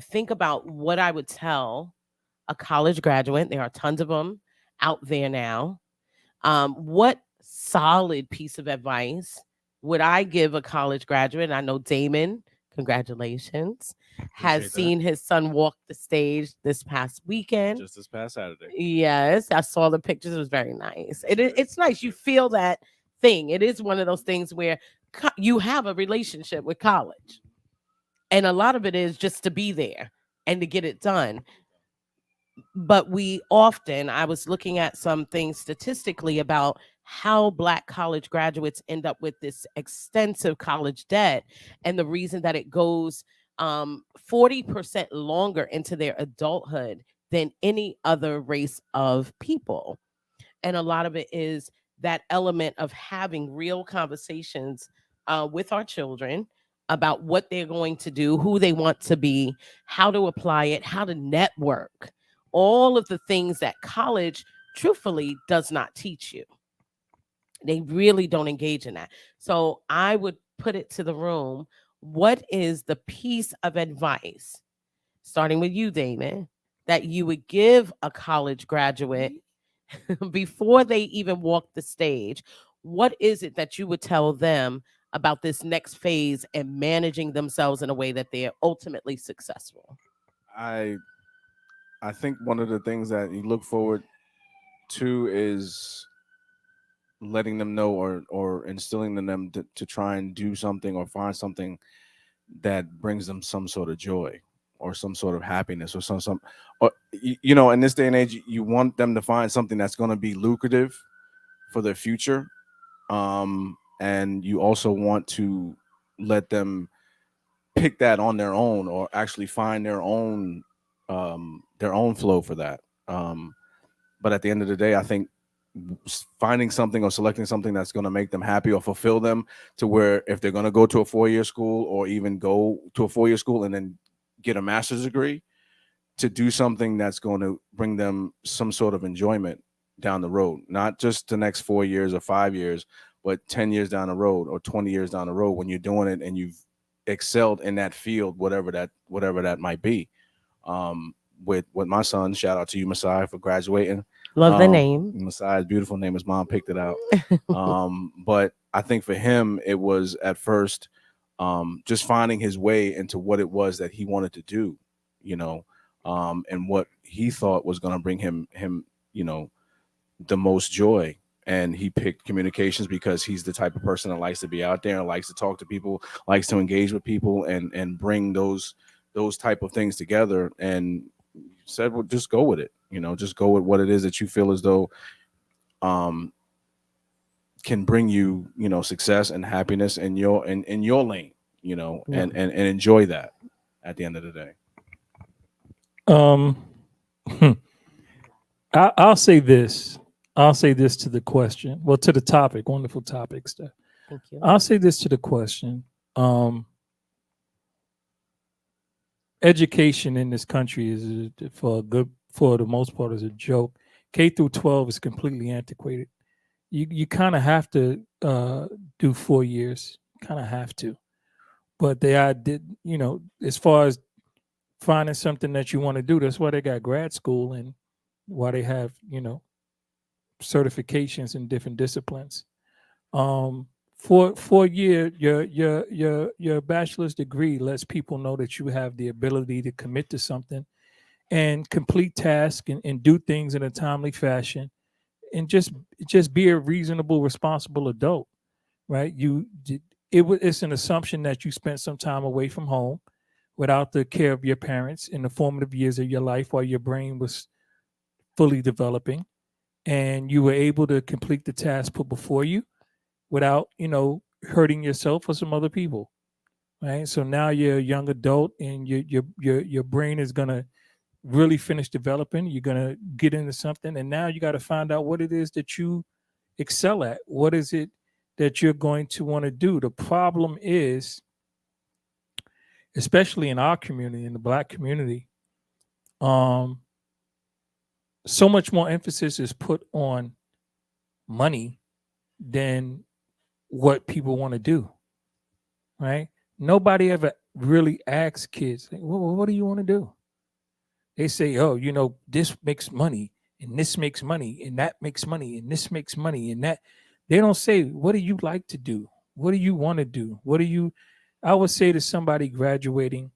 think about what I would tell a college graduate. There are tons of them out there now. What solid piece of advice would I give a college graduate? And I know Damon, congratulations, has seen his son walk the stage this past weekend. Just this past Saturday. Yes, I saw the pictures. It was very nice. It's nice. You feel that thing. It is one of those things where you have a relationship with college. And a lot of it is just to be there and to get it done. But I was looking at some things statistically about how Black college graduates end up with this extensive college debt. And the reason that it goes 40% longer into their adulthood than any other race of people. And a lot of it is that element of having real conversations with our children about what they're going to do, who they want to be, how to apply it, how to network. All of the things that college truthfully does not teach you. They really don't engage in that. So I would put it to the room. What is the piece of advice, starting with you, Damon, that you would give a college graduate before they even walk the stage? What is it that you would tell them about this next phase and managing themselves in a way that they're ultimately successful? I think one of the things that you look forward to is letting them know or instilling in them to try and do something or find something that brings them some sort of joy or some sort of happiness or some or in this day and age, you want them to find something that's going to be lucrative for their future, and you also want to let them pick that on their own or actually find their own flow for that. But at the end of the day, I think finding something or selecting something that's going to make them happy or fulfill them, to where if they're going to go to a 4-year school or even go to a 4-year school and then get a master's degree, to do something that's going to bring them some sort of enjoyment down the road, not just the next 4 years or 5 years, but 10 years down the road or 20 years down the road, when you're doing it and you've excelled in that field, whatever that might be. With my son, shout out to you, Masai, for graduating. Love the name. Masai's beautiful name. His mom picked it out. But I think for him, it was at first just finding his way into what it was that he wanted to do, and what he thought was going to bring him, the most joy. And he picked communications because he's the type of person that likes to be out there and likes to talk to people, likes to engage with people, and bring those type of things together. And said, well, just go with it. Just go with what it is that you feel as though can bring you, success and happiness in your lane, and enjoy that at the end of the day. I'll say this. I'll say this to the question. Well, to the topic. Wonderful topic, Steph. Thank you. I'll say this to the question. Education in this country is, for the most part, is a joke. K through 12 is completely antiquated. You kind of have to do 4 years, kind of have to. But they did, as far as finding something that you want to do, that's why they got grad school and why they have, certifications in different disciplines. For a year, your bachelor's degree lets people know that you have the ability to commit to something and complete tasks and do things in a timely fashion and just be a reasonable, responsible adult, right? It's an assumption that you spent some time away from home without the care of your parents in the formative years of your life while your brain was fully developing, and you were able to complete the task put before you without, hurting yourself or some other people, right? So now you're a young adult, and your brain is gonna really finish developing. You're gonna get into something, and now you got to find out what it is that you excel at. What is it that you're going to want to do? The problem is, especially in our community, in the Black community, so much more emphasis is put on money than what people want to do, right? Nobody ever really asks kids, like, what do you want to do? They say, oh, this makes money, and this makes money, and that makes money, and this makes money, and that. They don't say, what do you like to do? What do you want to do? I would say to somebody graduating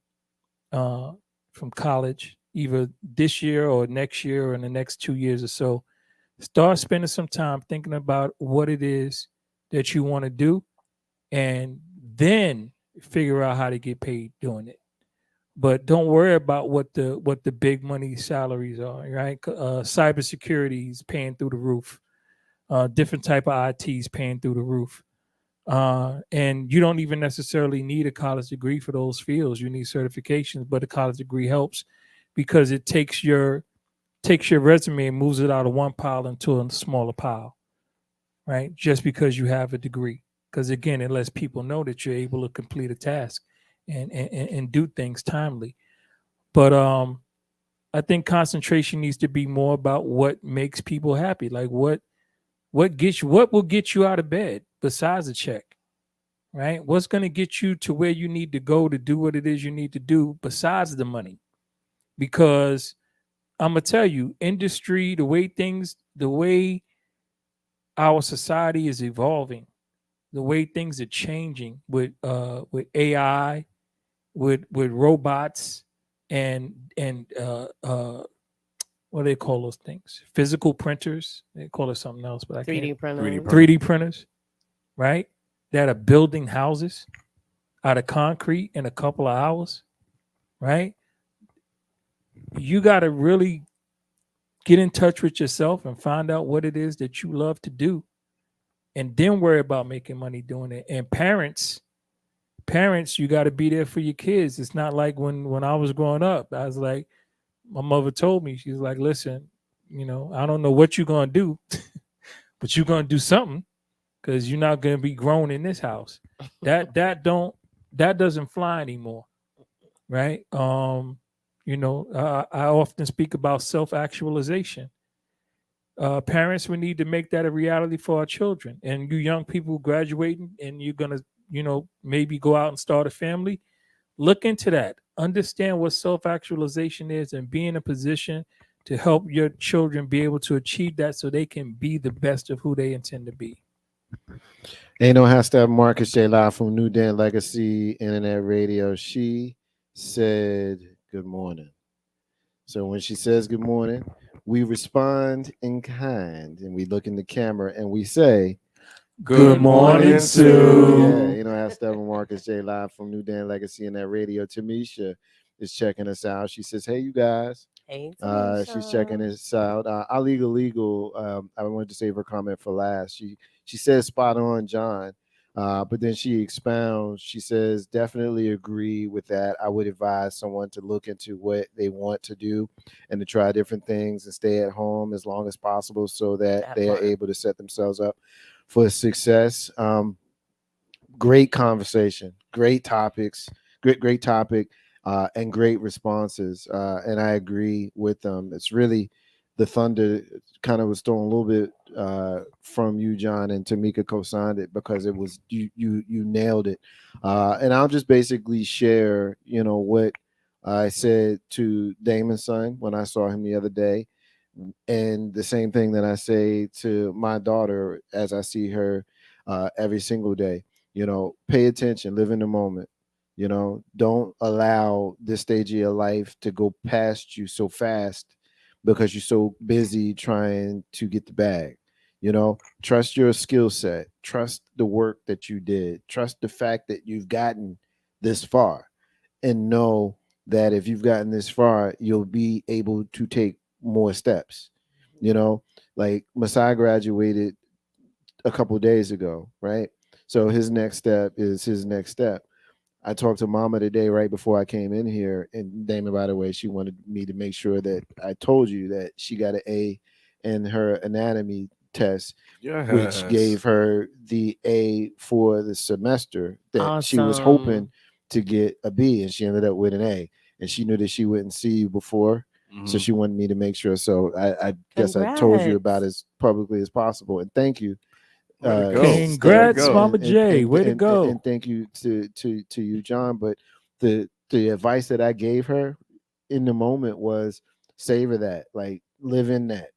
from college, either this year or next year or in the next 2 years or so, start spending some time thinking about what it is that you want to do, and then figure out how to get paid doing it. But don't worry about what the big money salaries are, right? Cybersecurity is paying through the roof. Different type of ITs paying through the roof. And you don't even necessarily need a college degree for those fields. You need certifications, but a college degree helps because it takes your resume and moves it out of one pile into a smaller pile, right? Just because you have a degree. Because again, it lets people know that you're able to complete a task and do things timely. But I think concentration needs to be more about what makes people happy. Like what will get you out of bed besides a check, right? What's going to get you to where you need to go to do what it is you need to do besides the money? Because I'm gonna tell you, industry, the way our society is evolving, the way things are changing with AI, with robots, and what do they call those things? Physical printers. They call it something else, but I 3D can't. printers. 3D printers, right? That are building houses out of concrete in a couple of hours, right? You got to really get in touch with yourself and find out what it is that you love to do, and then worry about making money doing it. And parents, you got to be there for your kids. It's not like when I was growing up. I was like, my mother told me, she's like, listen, I don't know what you're gonna do, but you're gonna do something, because you're not gonna be grown in this house. That doesn't fly anymore, right? I often speak about self-actualization. Parents, we need to make that a reality for our children. And you young people graduating and you're gonna, maybe go out and start a family, look into that. Understand what self-actualization is and be in a position to help your children be able to achieve that so they can be the best of who they intend to be. Ain't no hashtag Marcus J live from NewDen Legacy Internet Radio. She said good morning. So when she says good morning, we respond in kind and we look in the camera and we say, Good morning, Sue. Yeah, hashtag Marcus J live from NewDen Legacy Internet Radio. Tamisha is checking us out. She says, hey, you guys. Hey, she's checking us out. Legal. I wanted to save her comment for last. She says spot on, John. But then she expounds. She says, definitely agree with that. I would advise someone to look into what they want to do and to try different things and stay at home as long as possible so that they are able to set themselves up for success. Great conversation, great topics, great topic. And great responses. And I agree with them. It's really the thunder kind of was stolen a little bit from you, John, and Tamika co-signed it because it was you nailed it. And I'll just basically share, what I said to Damon's son when I saw him the other day, and the same thing that I say to my daughter as I see her every single day. Pay attention, live in the moment. Don't allow this stage of your life to go past you so fast because you're so busy trying to get the bag. Trust your skill set, trust the work that you did, trust the fact that you've gotten this far, and know that if you've gotten this far, you'll be able to take more steps. Like Masai graduated a couple days ago, right? So his next step is his next step. I talked to Mama today right before I came in here, and Damon, by the way, she wanted me to make sure that I told you that she got an A in her anatomy test, which gave her the A for the semester that she was hoping to get a B, and she ended up with an A. And she knew that she wouldn't see you before, so she wanted me to make sure. So I guess I told you about as publicly as possible, and thank you. Congrats, Mama J. Way to go. And thank you to you, John. But the advice that I gave her in the moment was savor that, like live in that.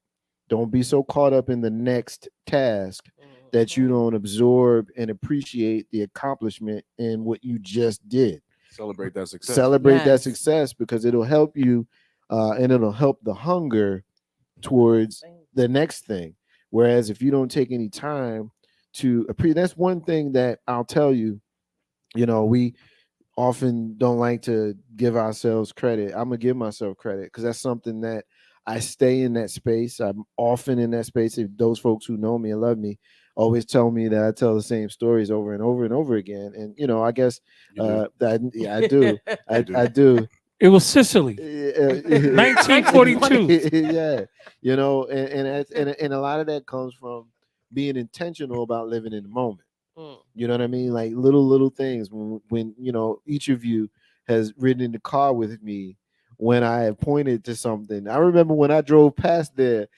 Don't be so caught up in the next task that you don't absorb and appreciate the accomplishment in what you just did. Celebrate that success. That success, because it'll help you and it'll help the hunger towards the next thing. Whereas if you don't take any time to appreciate, that's one thing that I'll tell you, we often don't like to give ourselves credit. I'm going to give myself credit because that's something that I stay in that space. I'm often in that space. If those folks who know me and love me always tell me that I tell the same stories over and over and over again. And, I guess I do. I do. It was Sicily, 1942. Yeah, and a lot of that comes from being intentional about living in the moment. You know what I mean? Like little things. When each of you has ridden in the car with me when I have pointed to something. I remember when I drove past there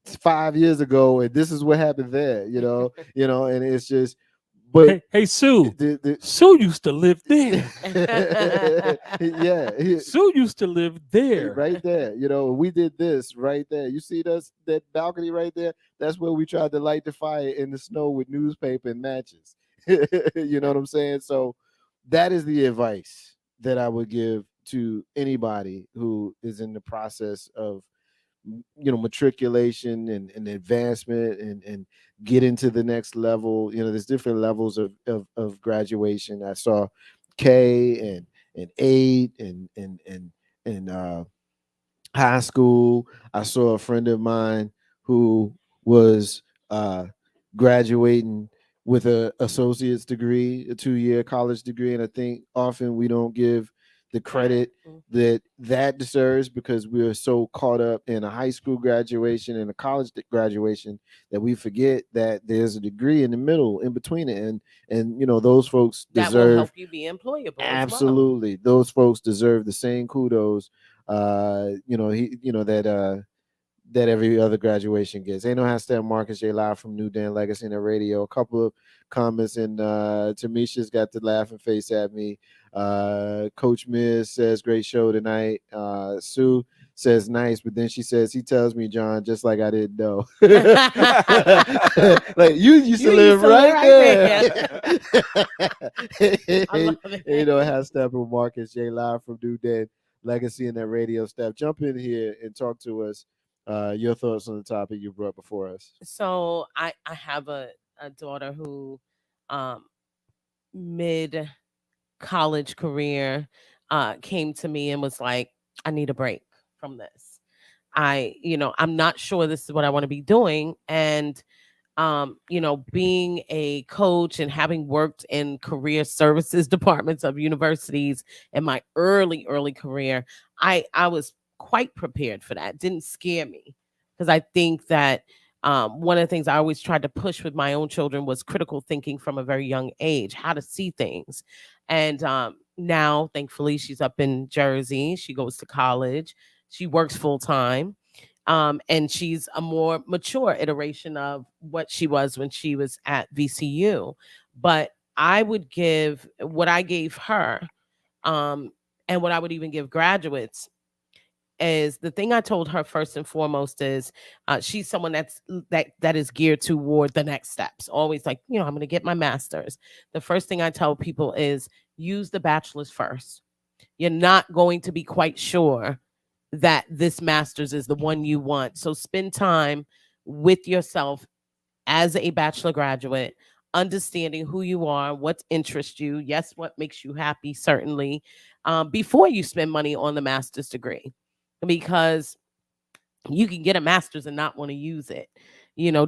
5 years ago, and this is what happened there. And it's just. But hey Sue, Sue used to live there. Yeah, Sue used to live there, right there. We did this right there. You see that balcony right there? That's where we tried to light the fire in the snow with newspaper and matches. You know what I'm saying? So that is the advice that I would give to anybody who is in the process of matriculation and advancement and get into the next level. There's different levels of graduation. I saw K and Aint and high school. I saw a friend of mine who was graduating with a associate's degree, a 2-year college degree, and I think often we don't give the credit that deserves because we are so caught up in a high school graduation and a college graduation that we forget that there's a degree in the middle, in between it, and those folks deserve, that will help you be employable. Absolutely, those folks deserve the same kudos. That every other graduation gets. Ain't no hashtag Marcus J live from NewDen Legacy and Radio. A couple of comments, and Tamisha's got the laughing face at me. Coach Miz says great show tonight. Sue says nice, but then she says he tells me, John, just like I didn't know. Like you used to live right there. Hashtag Marcus J live from NewDen Legacy and that radio staff. Jump in here and talk to us. Your thoughts on the topic you brought before us. So I have a daughter who mid college career came to me and was like, I need a break from this. I'm not sure this is what I want to be doing. And being a coach and having worked in career services departments of universities in my early career, I was quite prepared for that. It didn't scare me because I think that one of the things I always tried to push with my own children was critical thinking from a very young age, how to see things. And now, thankfully, she's up in Jersey. She goes to college. She works full time. And she's a more mature iteration of what she was when she was at VCU. But I would give what I gave her, and what I would even give graduates, is the thing I told her first and foremost is she's someone that is geared toward the next steps. Always like, I'm going to get my master's. The first thing I tell people is use the bachelor's first. You're not going to be quite sure that this master's is the one you want. So spend time with yourself as a bachelor graduate, understanding who you are, what interests you, yes, what makes you happy, certainly, before you spend money on the master's degree. Because you can get a master's and not want to use it,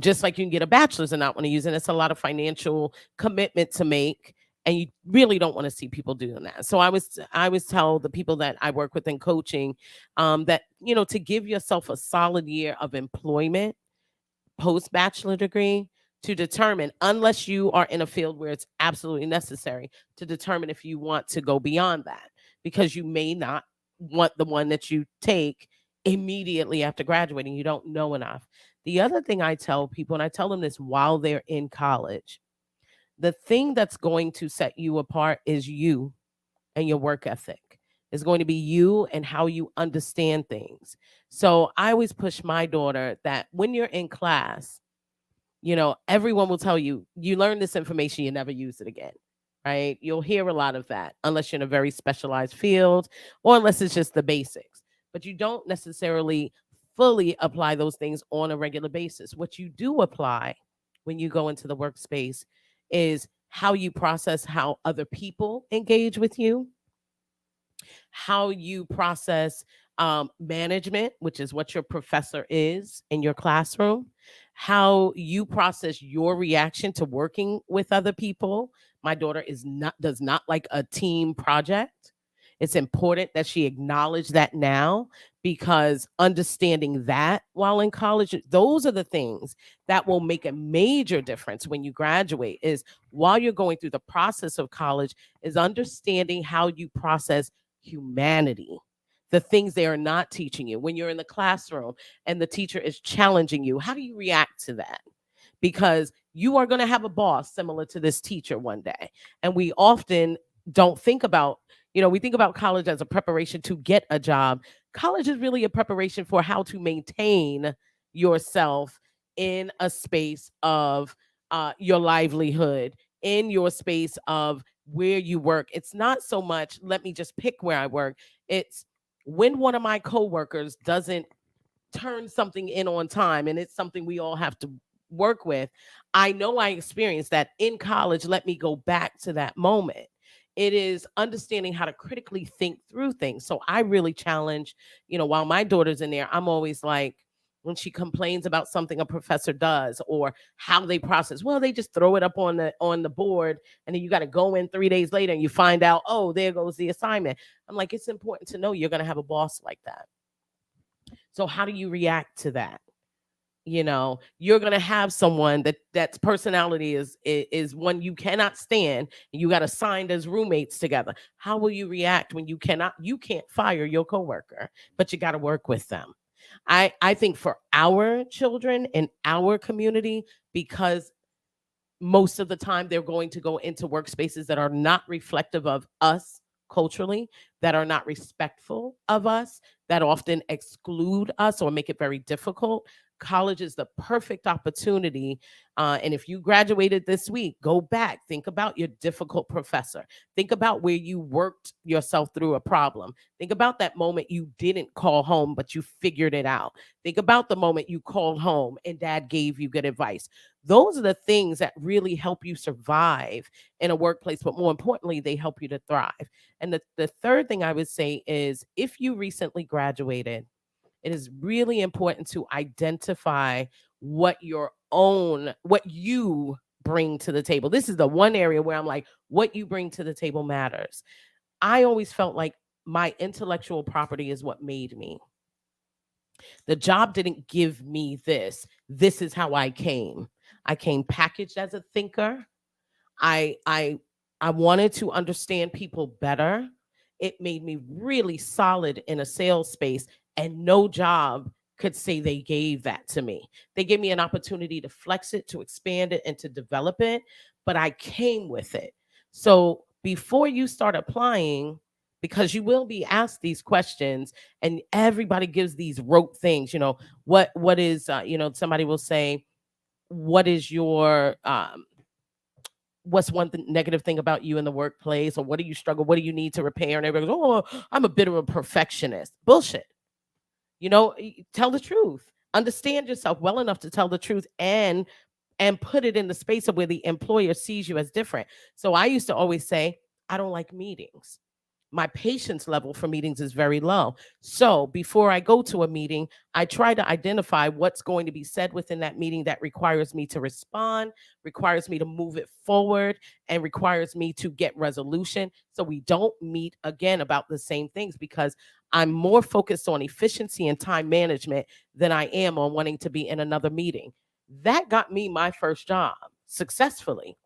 just like you can get a bachelor's and not want to use it. It's a lot of financial commitment to make, and you really don't want to see people doing that. So I was tell the people that I work with in coaching that to give yourself a solid year of employment post bachelor degree to determine, unless you are in a field where it's absolutely necessary, to determine if you want to go beyond that, because you may not want the one that you take immediately after graduating. You don't know enough. The other thing I tell people, and I tell them this while they're in college, the thing that's going to set you apart is you and your work ethic. It's going to be you and how you understand things. So I always push my daughter that when you're in class, everyone will tell you, you learn this information, you never use it again, right? You'll hear a lot of that unless you're in a very specialized field or unless it's just the basics. But you don't necessarily fully apply those things on a regular basis. What you do apply when you go into the workspace is how you process how other people engage with you, how you process management, which is what your professor is in your classroom, how you process your reaction to working with other people. My daughter does not like a team project. It's important that she acknowledge that now, because understanding that while in college, those are the things that will make a major difference when you graduate. Is while you're going through the process of college, is understanding how you process humanity, the things they are not teaching you. When you're in the classroom and the teacher is challenging you, how do you react to that? Because you are going to have a boss similar to this teacher one day. And we often don't think about, we think about college as a preparation to get a job. College is really a preparation for how to maintain yourself in a space of your livelihood, in your space of where you work. It's not so much, let me just pick where I work. It's when one of my coworkers doesn't turn something in on time, and it's something we all have to work with. I know I experienced that in college. Let me go back to that moment. It is understanding how to critically think through things. So I really challenge, while my daughter's in there, I'm always like, when she complains about something a professor does or how they process, well, they just throw it up on the board, and then you got to go in 3 days later and you find out, oh, there goes the assignment. I'm like, it's important to know you're going to have a boss like that. So how do you react to that? You're going to have someone that's personality is one you cannot stand, and you got assigned as roommates together. How will you react when you can't fire your coworker, but you got to work with them? I think for our children in our community, because most of the time they're going to go into workspaces that are not reflective of us culturally, that are not respectful of us, that often exclude us or make it very difficult. College is the perfect opportunity. And if you graduated this week, go back, think about your difficult professor. Think about where you worked yourself through a problem. Think about that moment you didn't call home, but you figured it out. Think about the moment you called home and dad gave you good advice. Those are the things that really help you survive in a workplace, but more importantly, they help you to thrive. And the third thing I would say is, if you recently graduated, it is really important to identify what you bring to the table. This is the one area where I'm like, what you bring to the table matters. I always felt like my intellectual property is what made me. The job didn't give me this. This is how I came. I came packaged as a thinker. I wanted to understand people better. It made me really solid in a sales space, and no job could say they gave that to me. They gave me an opportunity to flex it, to expand it, and to develop it, but I came with it. So before you start applying, because you will be asked these questions, and everybody gives these rote things, what is, somebody will say, what is your, what's one negative thing about you in the workplace, or what do you struggle, what do you need to repair? And everybody goes, oh, I'm a bit of a perfectionist. Bullshit. Tell the truth. Understand yourself well enough to tell the truth, and put it in the space of where the employer sees you as different. So I used to always say, I don't like meetings. My patience level for meetings is very low. So before I go to a meeting, I try to identify what's going to be said within that meeting that requires me to respond, requires me to move it forward, and requires me to get resolution. So we don't meet again about the same things, because I'm more focused on efficiency and time management than I am on wanting to be in another meeting. That got me my first job successfully.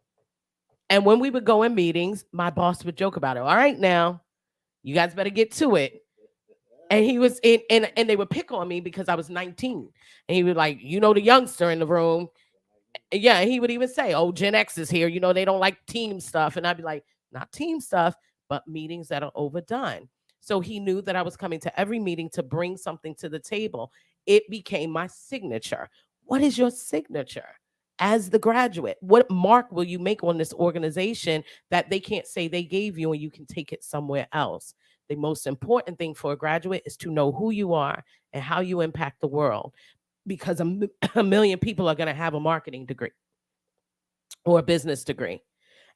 And when we would go in meetings, my boss would joke about it. All right, now, you guys better get to it. And he was in, and they would pick on me because I was 19. And he was like, the youngster in the room. Yeah, he would even say, oh, Gen X is here. They don't like team stuff. And I'd be like, not team stuff, but meetings that are overdone. So he knew that I was coming to every meeting to bring something to the table. It became my signature. What is your signature? As the graduate, what mark will you make on this organization that they can't say they gave you and you can take it somewhere else? The most important thing for a graduate is to know who you are and how you impact the world, because a million people are going to have a marketing degree or a business degree,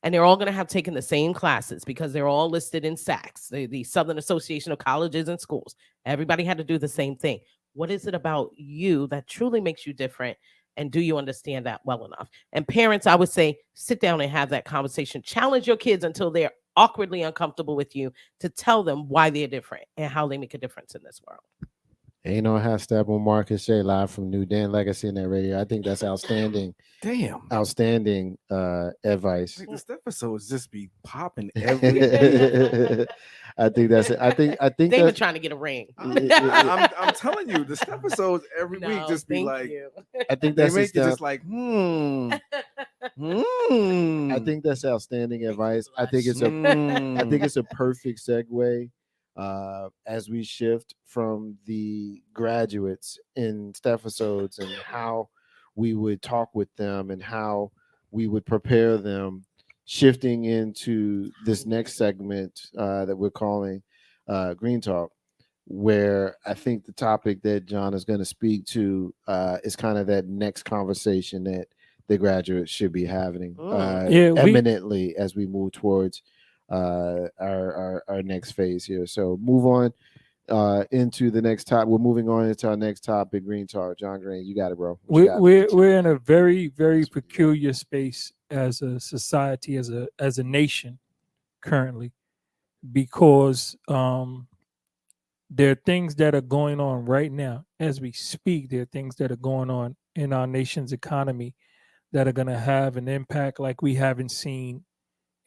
and they're all going to have taken the same classes because they're all listed in SACS, the Southern Association of Colleges and Schools. Everybody had to do the same thing. What is it about you that truly makes you different? And do you understand that well enough? And parents, I would say, sit down and have that conversation. Challenge your kids until they're awkwardly uncomfortable with you, to tell them why they're different and how they make a difference in this world. Ain't no half step on Marcus J live from NewDen Legacy in that radio. I think that's outstanding. Damn. Outstanding advice. Like, this episodes just be popping every week. I think David trying to get a ring. I'm telling you, this episodes every week just be like, I think that's they make it just like, I think that's outstanding advice. I think it's a perfect segue as we shift from the graduates in Stephisodes and how we would talk with them and how we would prepare them, shifting into this next segment that we're calling Green Talk, where I think the topic that John is going to speak to is kind of that next conversation that the graduates should be having eminently as we move towards our next phase here. So move on into the next topic. We're moving on into our next topic, Green Talk. John Green, you got it, bro. We're in a very, very peculiar space as a society, as a nation currently, because there are things that are going on right now as we speak. There are things that are going on in our nation's economy that are going to have an impact like we haven't seen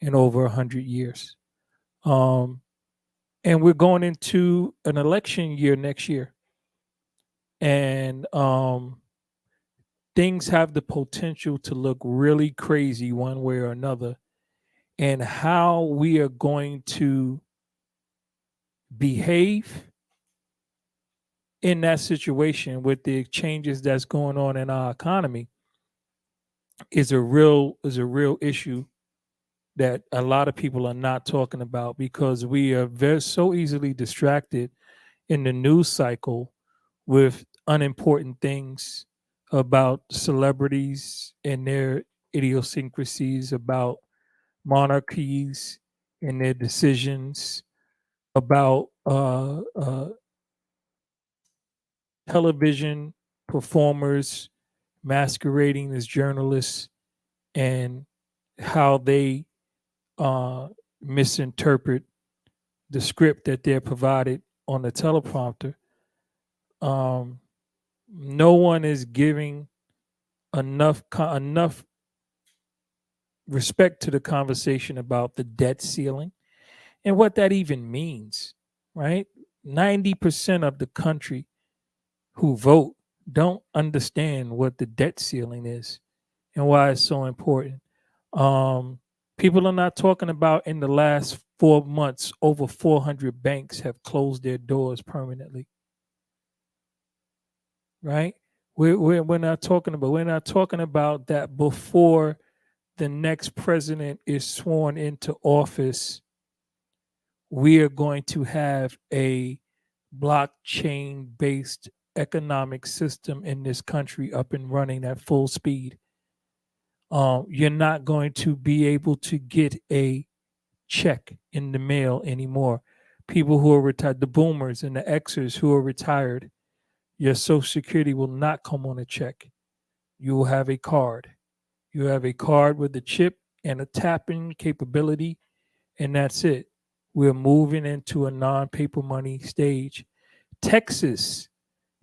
in over 100 years. And we're going into an election year next year. And things have the potential to look really crazy one way or another. And how we are going to behave in that situation with the changes that's going on in our economy is a real issue that a lot of people are not talking about, because we are so easily distracted in the news cycle with unimportant things about celebrities and their idiosyncrasies, about monarchies and their decisions, about television performers masquerading as journalists and how they misinterpret the script that they're provided on the teleprompter. No one is giving enough respect to the conversation about the debt ceiling and what that even means, right? 90% of the country who vote don't understand what the debt ceiling is and why it's so important. People are not talking about in the last 4 months, over 400 banks have closed their doors permanently. Right? We're not talking about that before the next president is sworn into office. We are going to have a blockchain based economic system in this country up and running at full speed. You're not going to be able to get a check in the mail anymore. People who are retired, the boomers and the Xers who are retired, your Social Security will not come on a check. You will have a card. You have a card with a chip and a tapping capability, and that's it. We're moving into a non paper money stage. Texas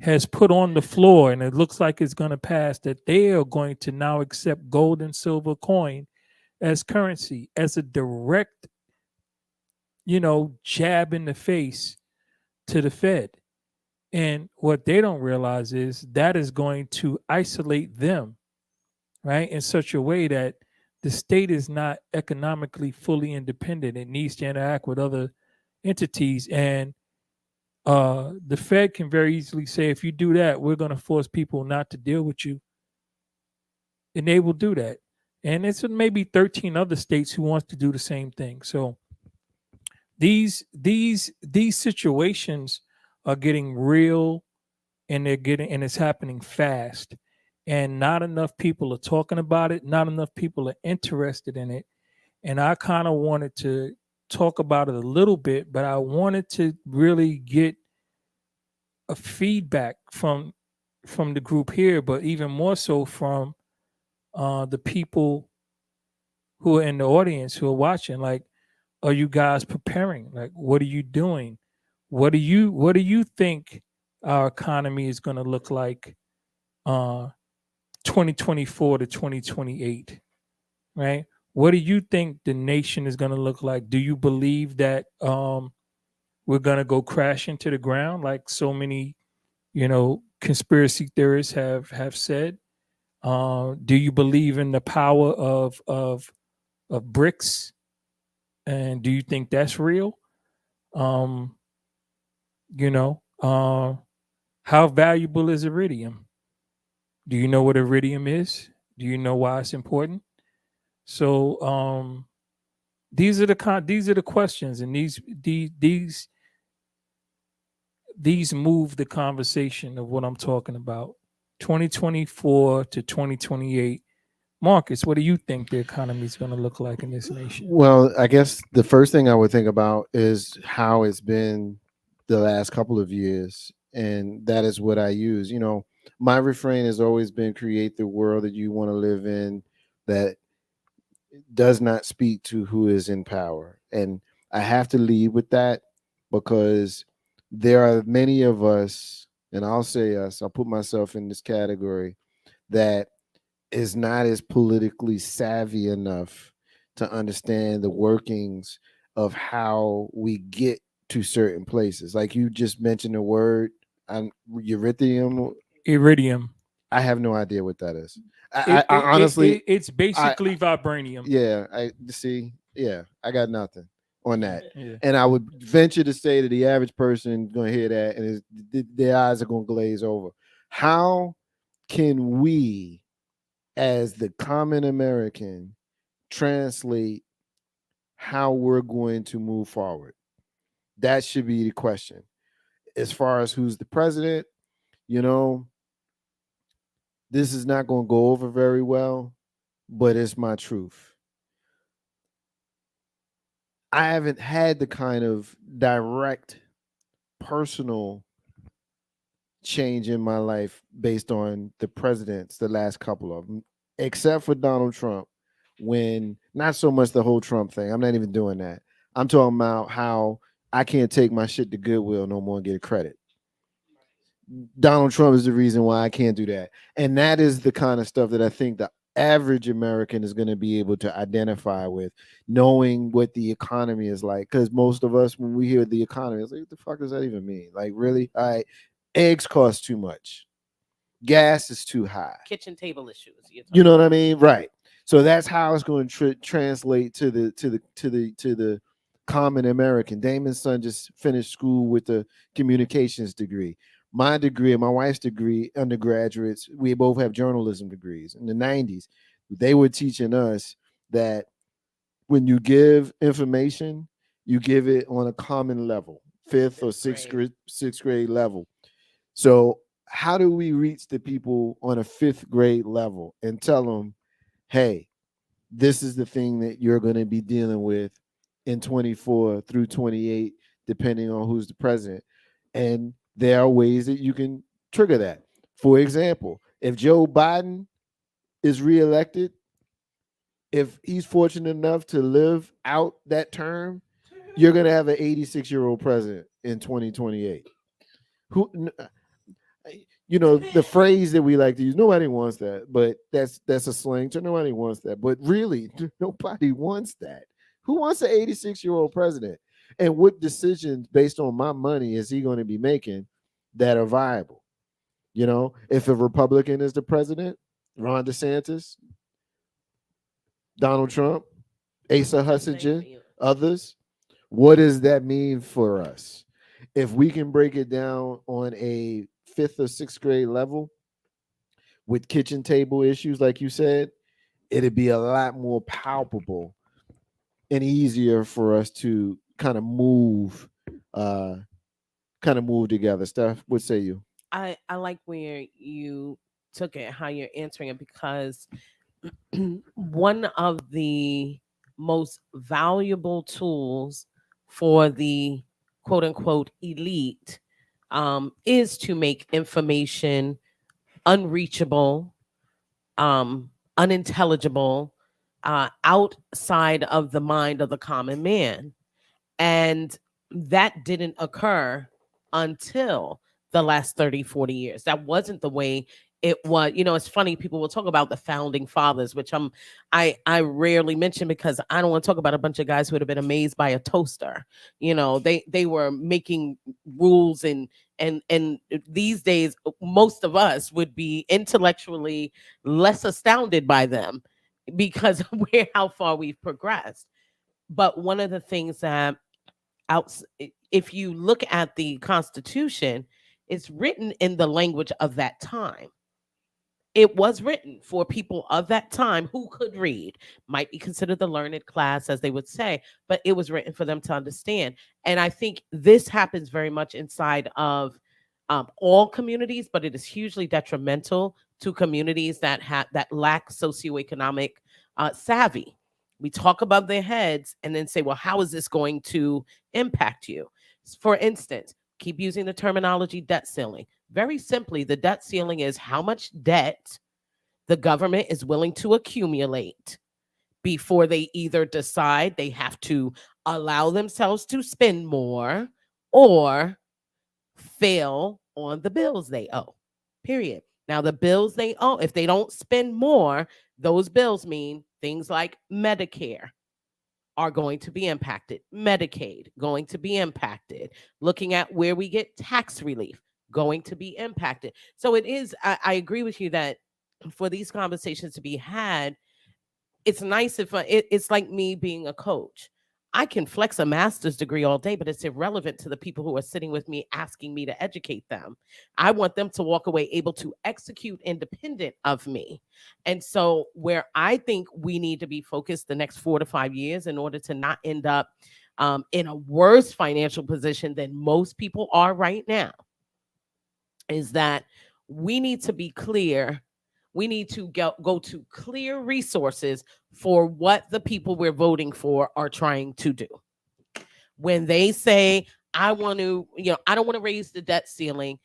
has put on the floor, and it looks like it's going to pass, that they are going to now accept gold and silver coin as currency, as a direct, jab in the face to the Fed. And what they don't realize is that is going to isolate them, right, in such a way that the state is not economically fully independent. It needs to interact with other entities. And the Fed can very easily say, if you do that, we're going to force people not to deal with you. And they will do that. And it's maybe 13 other states who wants to do the same thing. So these situations are getting real, and it's happening fast. And not enough people are talking about it. Not enough people are interested in it. And I kind of wanted to talk about it a little bit, but I wanted to really get a feedback from the group here, but even more so from the people who are in the audience who are watching. Like, are you guys preparing? Like, what are you doing? What do you think our economy is going to look like 2024 to 2028, right? What do you think the nation is going to look like? Do you believe that we're going to go crash into the ground like so many, conspiracy theorists have said? Do you believe in the power of BRICS? And do you think that's real? Um, how valuable is iridium? Do you know what iridium is? Do you know why it's important? So these are the questions, and these move the conversation of what I'm talking about. 2024 to 2028. Marcus, what do you think the economy is going to look like in this nation? Well, I guess the first thing I would think about is how it's been the last couple of years, and that is what I use. My refrain has always been create the world that you want to live in that does not speak to who is in power. And I have to lead with that because there are many of us, and I'll say us, I'll put myself in this category, that is not as politically savvy enough to understand the workings of how we get to certain places. Like you just mentioned the word iridium. Iridium. I have no idea what that is. I honestly, it's basically vibranium. Yeah, I got nothing on that. Yeah. And I would venture to say that the average person going to hear that and their eyes are going to glaze over. How can we, as the common American, translate how we're going to move forward? That should be the question. As far as who's the president, this is not going to go over very well, but it's my truth. I haven't had the kind of direct personal change in my life based on the presidents, the last couple of them, except for Donald Trump, when not so much the whole Trump thing. I'm not even doing that. I'm talking about how I can't take my shit to Goodwill no more and get credit. Donald Trump is the reason why I can't do that. And that is the kind of stuff that I think the average American is going to be able to identify with, knowing what the economy is like. Because most of us, when we hear the economy, it's like, what the fuck does that even mean? Like, really? All right, Eggs cost too much. Gas is too high. Kitchen table issues. You know what I mean? Right. So that's how it's going to translate to the common American. Damon's son just finished school with a communications degree. My degree and my wife's degree, undergraduates, we both have journalism degrees. In the 90s, they were teaching us that when you give information, you give it on a common level, fifth or sixth grade level. So how do we reach the people on a fifth grade level and tell them, hey, this is the thing that you're going to be dealing with in 24 through 28, depending on who's the president. And there are ways that you can trigger that. For example, if Joe Biden is reelected, if he's fortunate enough to live out that term, you're going to have an 86-year-old president in 2028. Who, you know, the phrase that we like to use, nobody wants that, but that's a slang term. Nobody wants that, but really, nobody wants that. Who wants an 86-year-old president? And what decisions based on my money is he going to be making that are viable? You know, if a Republican is the president, Ron DeSantis, Donald Trump, Asa Hutchinson, others, what does that mean for us? If we can break it down on a fifth or sixth grade level with kitchen table issues, like you said, it'd be a lot more palpable and easier for us to kind of move together. Steph, what say you? I like where you took it, how you're answering it, because one of the most valuable tools for the quote unquote elite is to make information unreachable, unintelligible, outside of the mind of the common man. And that didn't occur until the last 30, 40 years. That wasn't the way it was. You know, it's funny, people will talk about the founding fathers, which I rarely mention because I don't want to talk about a bunch of guys who would have been amazed by a toaster. You know, they were making rules, and these days most of us would be intellectually less astounded by them because of how far we've progressed. But one of the things that if you look at the Constitution, it's written in the language of that time. It was written for people of that time who could read, might be considered the learned class, as they would say, but it was written for them to understand. And I think this happens very much inside of all communities, but it is hugely detrimental to communities that lack socioeconomic savvy. We talk above their heads and then say, well, how is this going to impact you? For instance, keep using the terminology debt ceiling. Very simply, the debt ceiling is how much debt the government is willing to accumulate before they either decide they have to allow themselves to spend more or fail on the bills they owe. Period. Now, the bills they owe, if they don't spend more, those bills mean things like Medicare are going to be impacted, Medicaid going to be impacted, looking at where we get tax relief going to be impacted. So it is, I agree with you that for these conversations to be had, it's nice if it's like me being a coach. I can flex a master's degree all day, but it's irrelevant to the people who are sitting with me asking me to educate them. I want them to walk away able to execute independent of me. And so where I think we need to be focused the next 4 to 5 years in order to not end up in a worse financial position than most people are right now is that we need to be clear. We need to go to clear resources for what the people we're voting for are trying to do. When they say, I don't want to raise the debt ceiling,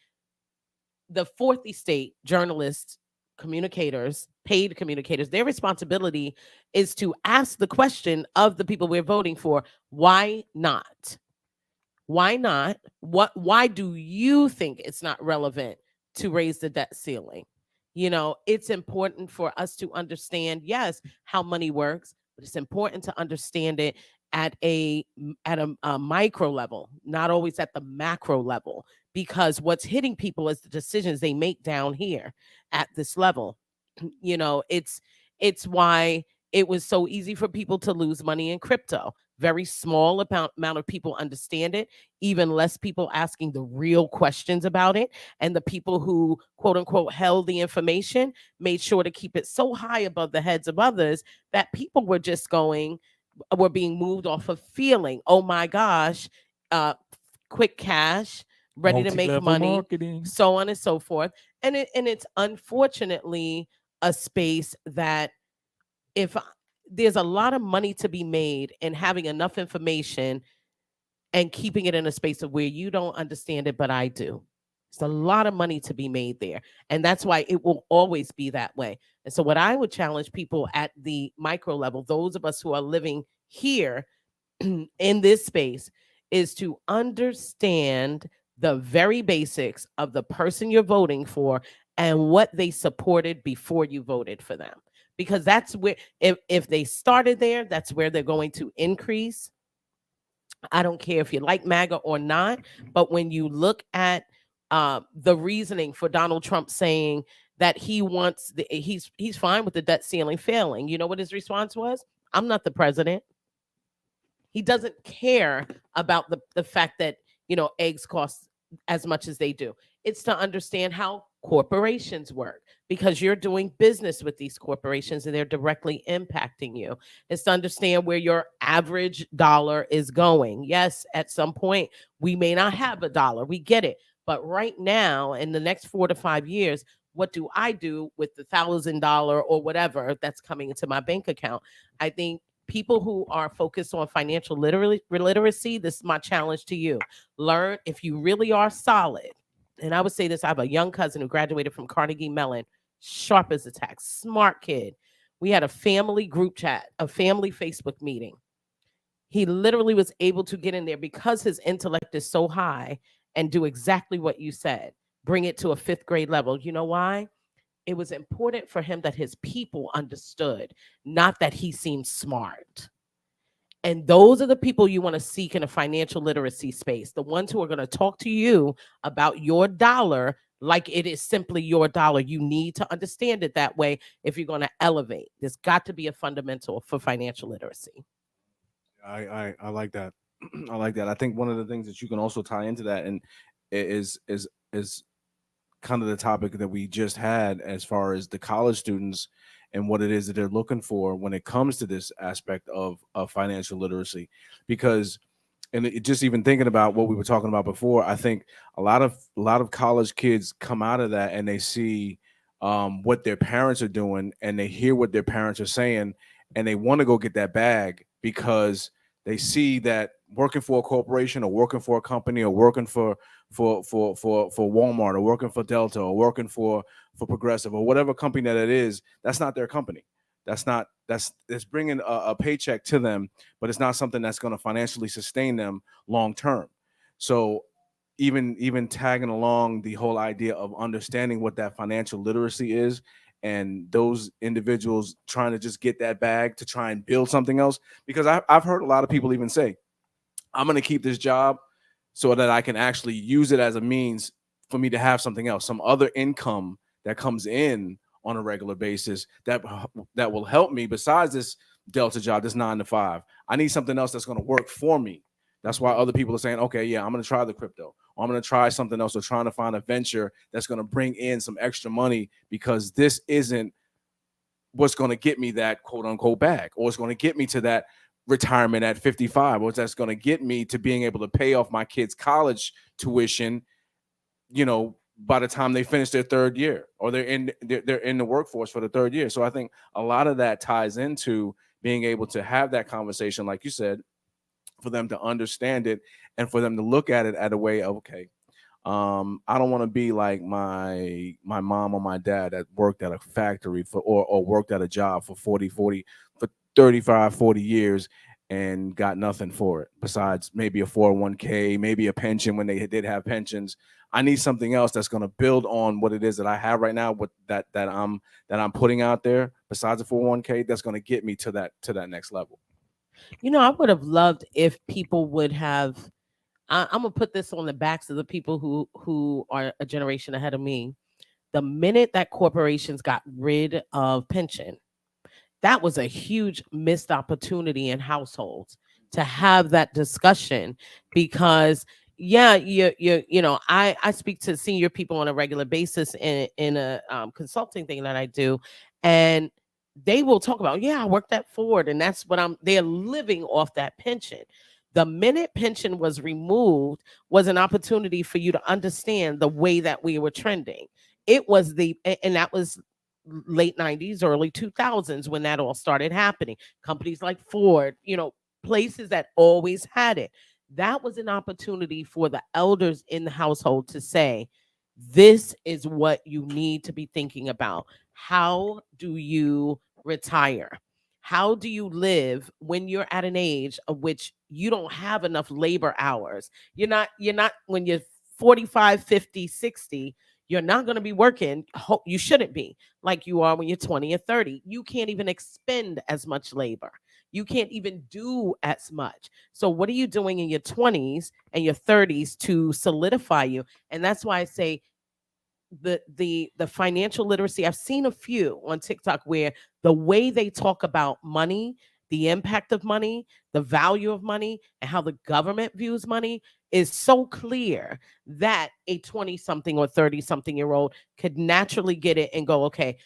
the fourth estate journalists, communicators, paid communicators, their responsibility is to ask the question of the people we're voting for, why not? Why not? Why do you think it's not relevant to raise the debt ceiling? You know, it's important for us to understand, yes, how money works, but it's important to understand it at a micro level, not always at the macro level, because what's hitting people is the decisions they make down here at this level. You know, it's why it was so easy for people to lose money in crypto. Very small amount of people understand it, even less people asking the real questions about it. And the people who, quote unquote, held the information made sure to keep it so high above the heads of others that people were just were being moved off of feeling, oh my gosh, quick cash, ready to make Multi-level money, marketing. so on and so forth. And it's unfortunately a space that if there's a lot of money to be made in having enough information and keeping it in a space of where you don't understand it, but I do. It's a lot of money to be made there. And that's why it will always be that way. And so what I would challenge people at the micro level, those of us who are living here in this space, is to understand the very basics of the person you're voting for and what they supported before you voted for them. Because that's where, if they started there, that's where they're going to increase. I don't care if you like MAGA or not, but when you look at the reasoning for Donald Trump saying that he wants, he's fine with the debt ceiling failing, you know what his response was? I'm not the president. He doesn't care about the fact that, you know, eggs cost as much as they do. It's to understand how corporations work, because you're doing business with these corporations and they're directly impacting you. It's to understand where your average dollar is going. Yes, at some point we may not have a dollar. We get it. But right now, in the next 4 to 5 years, what do I do with the $1,000 or whatever that's coming into my bank account? I think people who are focused on financial literacy, this is my challenge to you. Learn, if you really are solid. And I would say this, I have a young cousin who graduated from Carnegie Mellon, sharp as a tack, smart kid. We had a family group chat, a family Facebook meeting. He literally was able to get in there because his intellect is so high and do exactly what you said, bring it to a 5th grade level. You know why? It was important for him that his people understood, not that he seemed smart. And those are the people you want to seek in a financial literacy space, the ones who are going to talk to you about your dollar like it is simply your dollar. You need to understand it that way if you're going to elevate. There's got to be a fundamental for financial literacy. I like that. I like that. I think one of the things that you can also tie into that and is kind of the topic that we just had as far as the college students and what it is that they're looking for when it comes to this aspect of financial literacy. Because, and just even thinking about what we were talking about before, I think a lot of college kids come out of that and they see what their parents are doing and they hear what their parents are saying and they want to go get that bag because they see that working for a corporation or working for a company or working for Walmart or working for Delta or working for Progressive or whatever company that it is, that's not their company. That's bringing a paycheck to them, but it's not something that's going to financially sustain them long term. So even tagging along the whole idea of understanding what that financial literacy is, and those individuals trying to just get that bag to try and build something else, because I've heard a lot of people even say, I'm going to keep this job so that I can actually use it as a means for me to have something else, some other income that comes in on a regular basis that will help me besides this Delta job, this 9 to 5. I need something else that's going to work for me. That's why other people are saying, okay, yeah, I'm going to try the crypto. Or I'm going to try something else, or trying to find a venture that's going to bring in some extra money, because this isn't what's going to get me that quote unquote bag, or it's going to get me to that retirement at 55, or that's going to get me to being able to pay off my kids' college tuition, you know, by the time they finish their 3rd year, or they're in the workforce for the 3rd year. So I think a lot of that ties into being able to have that conversation, like you said, for them to understand it and for them to look at it at a way of, okay, I don't want to be like my mom or my dad that worked at a factory or worked at a job for 35, 40 years and got nothing for it besides maybe a 401k, maybe a pension when they did have pensions. I need something else that's going to build on what it is that I have right now, what that I'm putting out there besides a 401k, that's going to get me to that next level. You know, I would have loved if people would have I'm gonna put this on the backs of the people who are a generation ahead of me. The minute that corporations got rid of pension, that was a huge missed opportunity in households to have that discussion, because I speak to senior people on a regular basis in a consulting thing that I do, and they will talk about, I worked at Ford, and that's what they're living off that pension. The minute pension was removed was an opportunity for you to understand the way that we were trending. It was and that was late 90s, early 2000s when that all started happening. Companies like Ford, places that always had it. That was an opportunity for the elders in the household to say, this is what you need to be thinking about. How do you retire? How do you live when you're at an age of which you don't have enough labor hours? You're not when you're 45, 50, 60, you're not going to be working. You shouldn't be like you are when you're 20 or 30. You can't even expend as much labor. You can't even do as much. So what are you doing in your 20s and your 30s to solidify you? And that's why I say the financial literacy. I've seen a few on TikTok where the way they talk about money, the impact of money, the value of money, and how the government views money is so clear that a 20-something or 30-something-year-old could naturally get it and go, okay,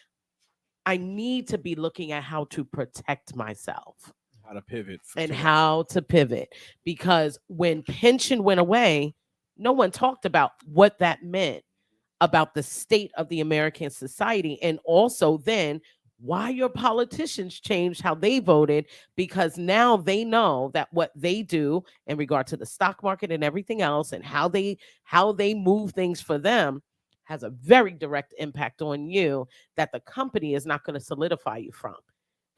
I need to be looking at how to protect myself. How to pivot. How to pivot. Because when pension went away, no one talked about what that meant about the state of the American society, and also then why your politicians changed how they voted, because now they know that what they do in regard to the stock market and everything else and how they move things for them has a very direct impact on you that the company is not going to solidify you from.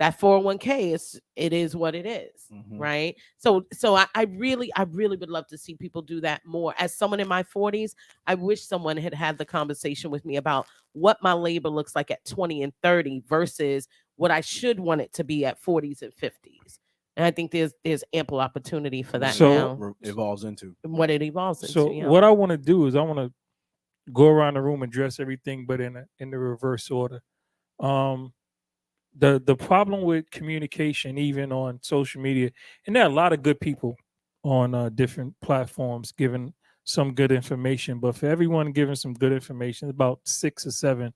That 401k is what it is, right? So I really would love to see people do that more. As someone in my 40s, I wish someone had the conversation with me about what my labor looks like at 20 and 30 versus what I should want it to be at 40s and 50s. And I think there's ample opportunity for that now. Evolves into what it evolves into. So what I want to do is I want to go around the room and address everything, but in the reverse order. The problem with communication, even on social media, and there are a lot of good people on different platforms giving some good information, but for everyone giving some good information, about 6 or 7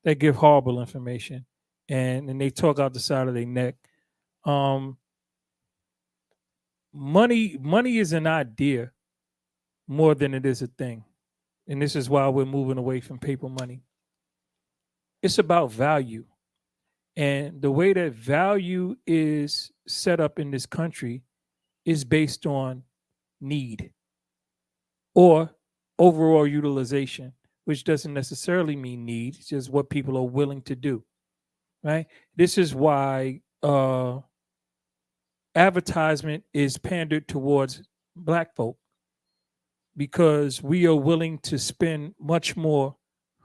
that give horrible information, and they talk out the side of their neck. Money is an idea more than it is a thing, and this is why we're moving away from paper money. It's about value. And the way that value is set up in this country is based on need or overall utilization, which doesn't necessarily mean need. It's just what people are willing to do, right? This is why advertisement is pandered towards Black folk, because we are willing to spend much more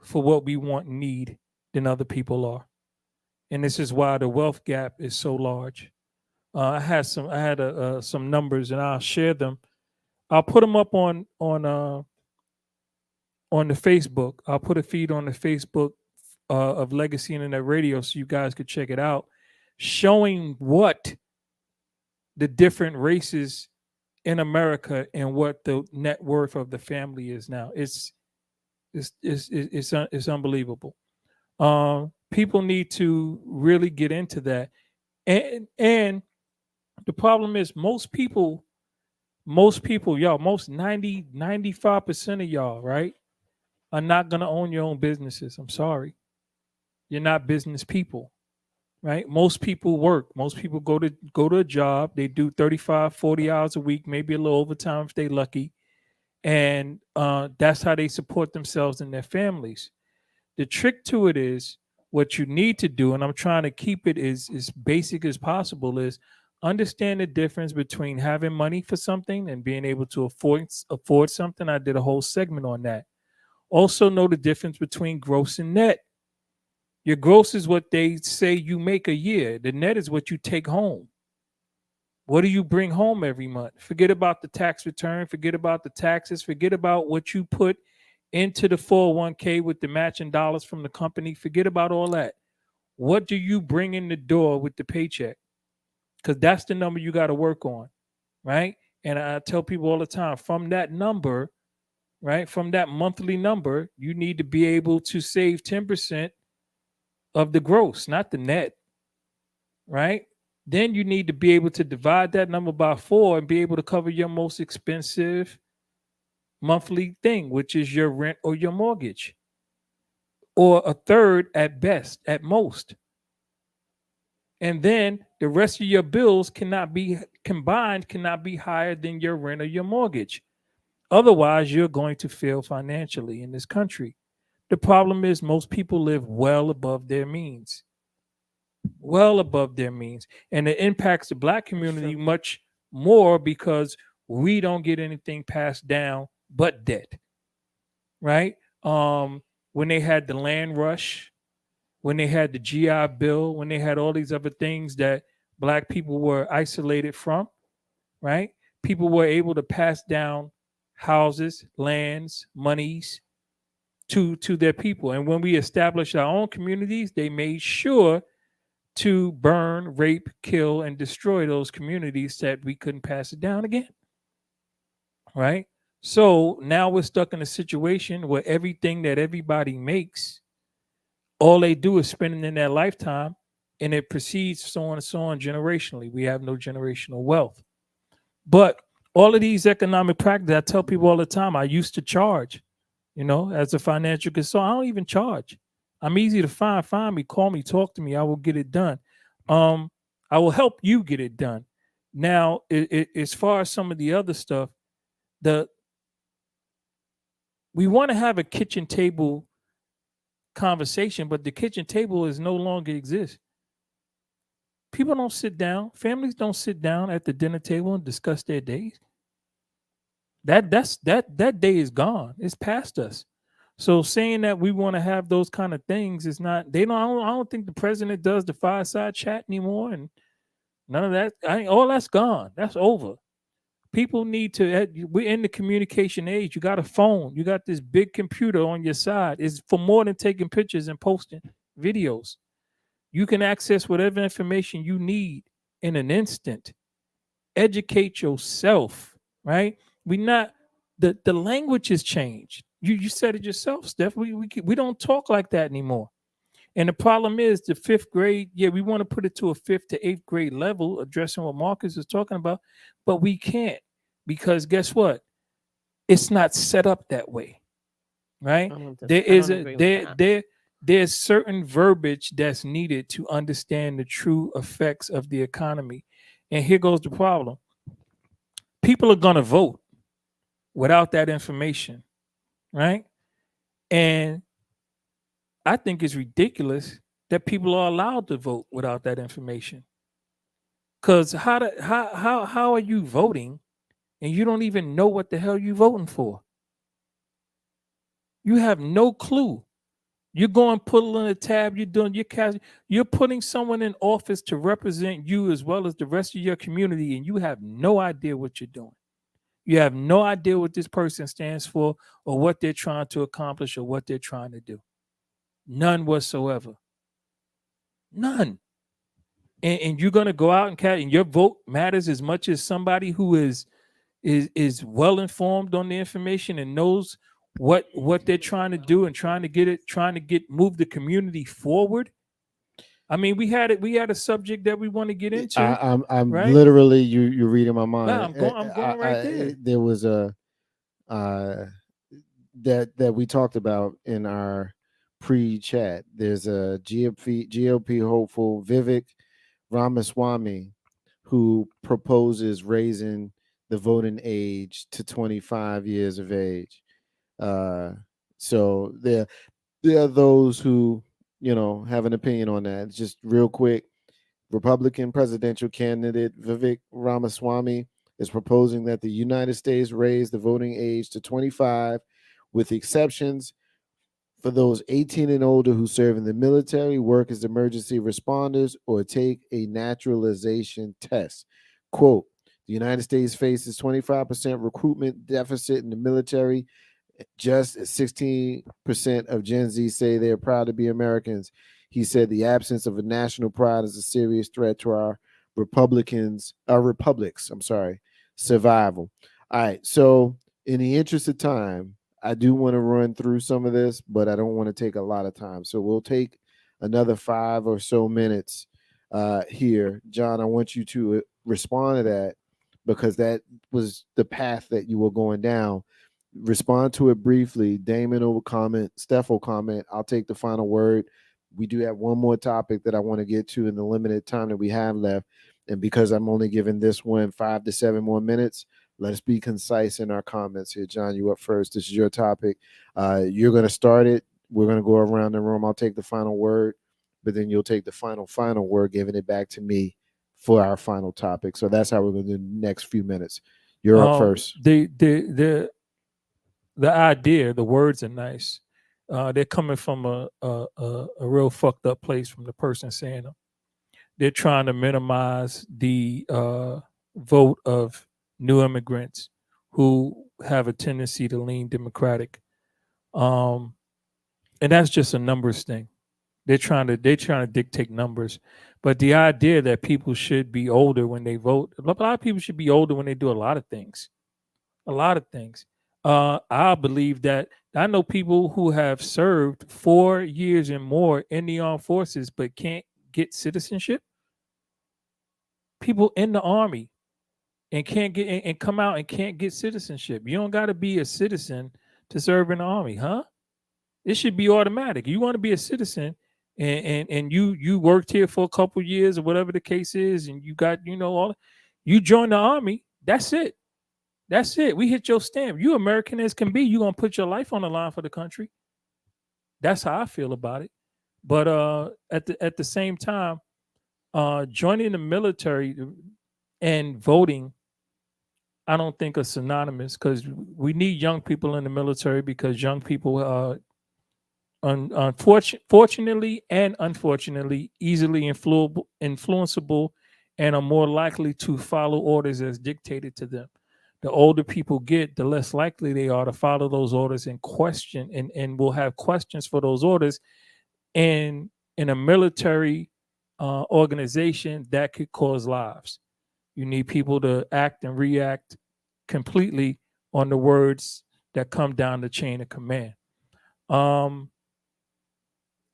for what we want and need than other people are. And this is why the wealth gap is so large. I had some numbers, and I'll share them. I'll put them up on the Facebook. I'll put a feed on the Facebook of Legacy Internet Radio, so you guys could check it out, showing what the different races in America and what the net worth of the family is now. It's unbelievable. People need to really get into that. And the problem is most people, y'all, most 95% of y'all, right, are not going to own your own businesses. I'm sorry. You're not business people, right? Most people work. Most people go to a job. They do 35, 40 hours a week, maybe a little overtime if they're lucky. And that's how they support themselves and their families. The trick to it is, what you need to do, and I'm trying to keep it as basic as possible, is understand the difference between having money for something and being able to afford something. I did a whole segment on that. Also know the difference between gross and net. Your gross is what they say you make a year. The net is what you take home. What do you bring home every month? Forget about the tax return. Forget about the taxes. Forget about what you put into the 401k with the matching dollars from the company. Forget about all that. What do you bring in the door with the paycheck? Because that's the number you got to work on, right? And I tell people all the time, from that number, right, from that monthly number, you need to be able to save 10% of the gross, not the net, right? Then you need to be able to divide that number by 4 and be able to cover your most expensive monthly thing, which is your rent or your mortgage, or a third at best, at most. And then the rest of your bills cannot be combined, cannot be higher than your rent or your mortgage. Otherwise, you're going to fail financially in this country. The problem is most people live well above their means. Well above their means. And it impacts the black community much more because we don't get anything passed down but debt. Right? When they had the land rush, when they had the GI Bill, when they had all these other things that black people were isolated from, right? People were able to pass down houses, lands, monies to their people. And when we established our own communities, they made sure to burn, rape, kill, and destroy those communities that we couldn't pass it down again. Right? So now we're stuck in a situation where everything that everybody makes, all they do is spend it in their lifetime, and it proceeds so on and so on generationally. We have no generational wealth. But all of these economic practices, I tell people all the time, I used to charge, as a financial consultant. I don't even charge. I'm easy to find. Find me, call me, talk to me. I will get it done. I will help you get it done. Now, as far as some of the other stuff, we want to have a kitchen table conversation, but the kitchen table is no longer exist. People don't sit down. Families don't sit down at the dinner table and discuss their days. That day is gone. It's past us. So saying that we want to have those kind of things is not. I don't think the president does the fireside chat anymore, and none of that. All that's gone. That's over. People need to. We're in the communication age. You got a phone. You got this big computer on your side. It's for more than taking pictures and posting videos. You can access whatever information you need in an instant. Educate yourself, right? The language has changed. You said it yourself, Steph. We don't talk like that anymore. And the problem is the 5th grade. Yeah, we want to put it to a 5th to 8th grade level, addressing what Marcus is talking about, but we can't, because guess what? It's not set up that way, right? There's certain verbiage that's needed to understand the true effects of the economy. And here goes the problem. People are going to vote without that information, right? And I think it's ridiculous that people are allowed to vote without that information. Because how are you voting and you don't even know what the hell you're voting for? You have no clue. You're going pulling a tab. You're putting someone in office to represent you as well as the rest of your community, and you have no idea what you're doing. You have no idea what this person stands for or what they're trying to accomplish or what they're trying to do. None whatsoever. None. And you're going to go out and cast, and your vote matters as much as somebody who is well informed on the information and knows what they're trying to do and trying to move the community forward. I mean, we had a subject that we want to get into. I'm right? literally you're reading my mind. No, I'm going right there. There was a that we talked about in our pre-chat. There's a GOP hopeful, Vivek Ramaswamy, who proposes raising the voting age to 25 years of age. So there are those who have an opinion on that. Just real quick, Republican presidential candidate Vivek Ramaswamy is proposing that the United States raise the voting age to 25, with exceptions for those 18 and older who serve in the military, work as emergency responders, or take a naturalization test. Quote, the United States faces 25% recruitment deficit in the military. Just as 16% of Gen Z say they're proud to be Americans. He said the absence of a national pride is a serious threat to our republics, survival. All right. So in the interest of time, I do want to run through some of this, but I don't want to take a lot of time. So we'll take another 5 or so minutes here. John, I want you to respond to that because that was the path that you were going down. Respond to it briefly. Damon will comment, Steph will comment. I'll take the final word. We do have one more topic that I want to get to in the limited time that we have left. And because I'm only giving this one 5 to 7 more minutes, let's be concise in our comments here. John, you up first. This is your topic. You're going to start it. We're going to go around the room. I'll take the final word, but then you'll take the final word, giving it back to me for our final topic. So that's how we're going to do the next few minutes. You're up first. The idea, the words are nice. They're coming from a real fucked up place from the person saying them. They're trying to minimize the vote of new immigrants who have a tendency to lean Democratic, and that's just a numbers thing. They're trying to dictate numbers, but the idea that people should be older when they vote, a lot of people should be older when they do a lot of things. I believe that I know people who have served 4 years and more in the armed forces but can't get citizenship. People in the army and can't get and come out and can't get citizenship. You don't got to be a citizen to serve in the army, huh? It should be automatic. You want to be a citizen and you worked here for a couple years or whatever the case is, and you got all. You join the army. That's it. That's it. We hit your stamp. You American as can be. You're going to put your life on the line for the country. That's how I feel about it. But at the same time, joining the military and voting, I don't think are synonymous, because we need young people in the military, because young people fortunately and unfortunately easily influenceable and are more likely to follow orders as dictated to them. The older people get, the less likely they are to follow those orders and question and will have questions for those orders. And in a military organization, that could cause lives. You need people to act and react completely on the words that come down the chain of command.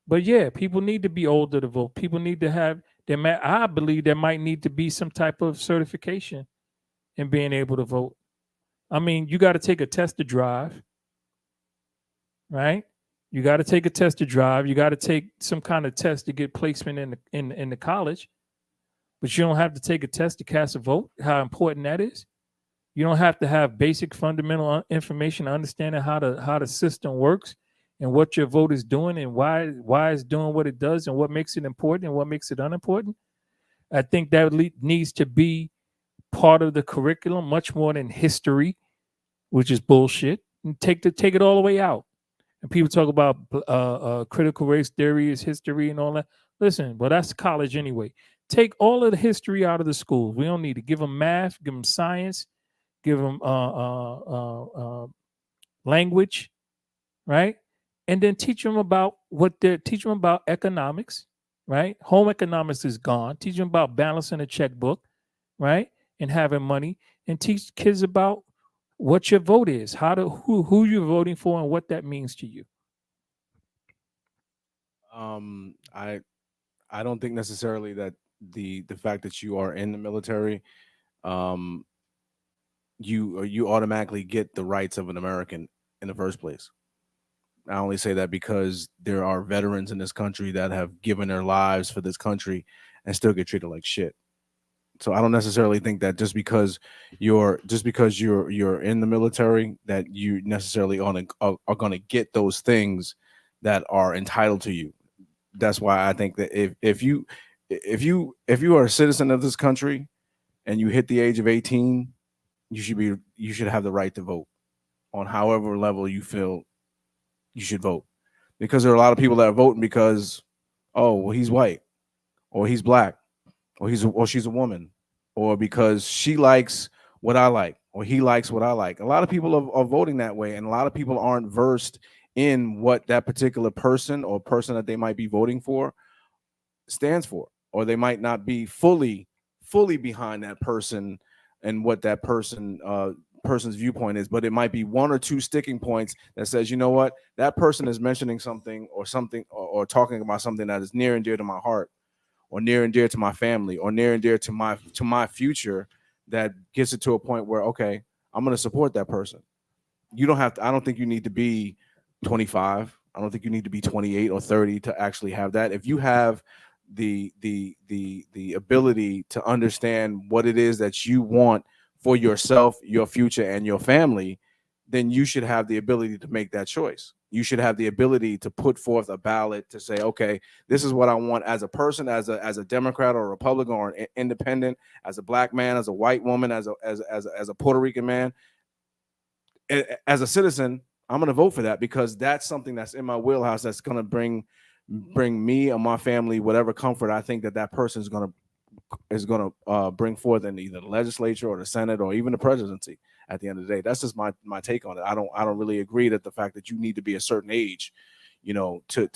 But yeah, people need to be older to vote. People need to have I believe there might need to be some type of certification in being able to vote. I mean, you got to take a test to drive, right? You got to take a test to drive. You got to take some kind of test to get placement in the college, but you don't have to take a test to cast a vote. How important that is. You don't have to have basic fundamental information, understanding how the system works and what your vote is doing and why it's doing what it does and what makes it important and what makes it unimportant. I think that needs to be part of the curriculum much more than history, which is bullshit. And take it all the way out. And people talk about critical race theory is history and all that. Listen, well, that's college anyway. Take all of the history out of the schools. We don't need to give them math, give them science, give them language, right? And then teach them about economics, right? Home economics is gone. Teach them about balancing a checkbook, right? And having money, and teach kids about what your vote is, who you're voting for, and what that means to you. I don't think necessarily that the fact that you are in the military, you automatically get the rights of an American in the first place. I only say that because there are veterans in this country that have given their lives for this country and still get treated like shit. So I don't necessarily think that just because you're in the military that you necessarily are going to get those things that are entitled to you. That's why I think that if you are a citizen of this country and you hit the age of 18, you should have the right to vote on however level you feel you should vote. Because there are a lot of people that are voting because, oh, well, he's white, or he's black, or she's a woman, or because she likes what I like, or he likes what I like. A lot of people are voting that way, and a lot of people aren't versed in what that particular person or person that they might be voting for stands for, or they might not be fully behind that person and what that person's viewpoint is, but it might be one or two sticking points that says, you know what, that person is mentioning something or talking about something that is near and dear to my heart, or near and dear to my family, or near and dear to my future, that gets it to a point where, okay, I'm going to support that person. You don't have to, I don't think you need to be 25. I don't think you need to be 28 or 30 to actually have that. If you have the ability to understand what it is that you want for yourself, your future, and your family, then you should have the ability to make that choice. You should have the ability to put forth a ballot to say, okay, this is what I want as a person, as a Democrat or a Republican or an independent, as a black man, as a white woman, as a Puerto Rican man, as a citizen. I'm going to vote for that because that's something that's in my wheelhouse, that's going to bring me and my family whatever comfort I think that person is going to bring forth in either the legislature or the Senate or even the presidency. At the end of the day, that's just my take on it. I don't really agree that the fact that you need to be a certain age, you know, to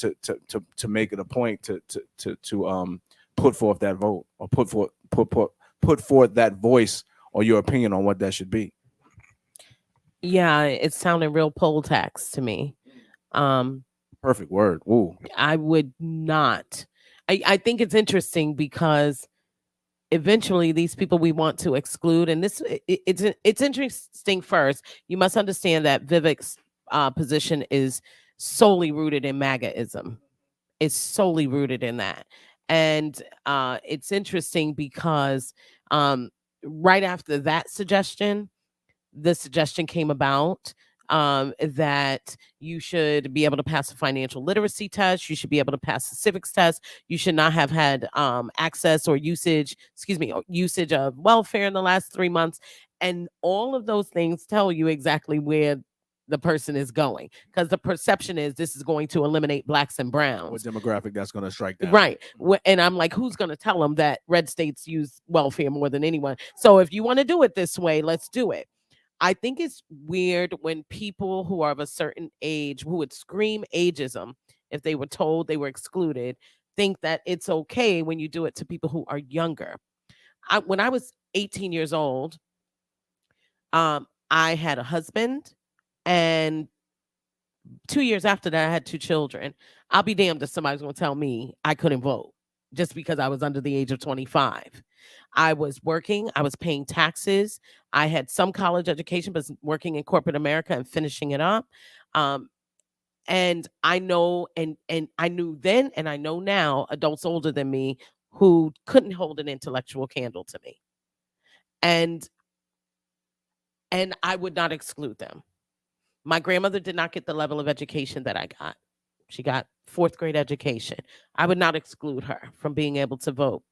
make it a point to put forth that vote, or put forth that voice or your opinion on what that should be. Yeah, it sounded real poll tax to me. Perfect word. Ooh. I would not. I think it's interesting because eventually these people we want to exclude, and it's interesting. First, you must understand that Vivek's position is solely rooted in MAGAism. It's solely rooted in that. And it's interesting because right after that suggestion, the suggestion came about that you should be able to pass a financial literacy test. You should be able to pass a civics test. You should not have had access or usage of welfare in the last 3 months. And all of those things tell you exactly where the person is going, because the perception is this is going to eliminate blacks and browns. What demographic that's going to strike down. Right. And I'm like, who's going to tell them that red states use welfare more than anyone? So if you want to do it this way, let's do it. I think it's weird when people who are of a certain age, who would scream ageism if they were told they were excluded, think that it's okay when you do it to people who are younger. When I was 18 years old, I had a husband, and 2 years after that, I had 2 children. I'll be damned if somebody's going to tell me I couldn't vote just because I was under the age of 25. I was working, I was paying taxes. I had some college education, but working in corporate America and finishing it up. And I know, and I knew then, and I know now, adults older than me who couldn't hold an intellectual candle to me. And I would not exclude them. My grandmother did not get the level of education that I got. She got 4th grade education. I would not exclude her from being able to vote.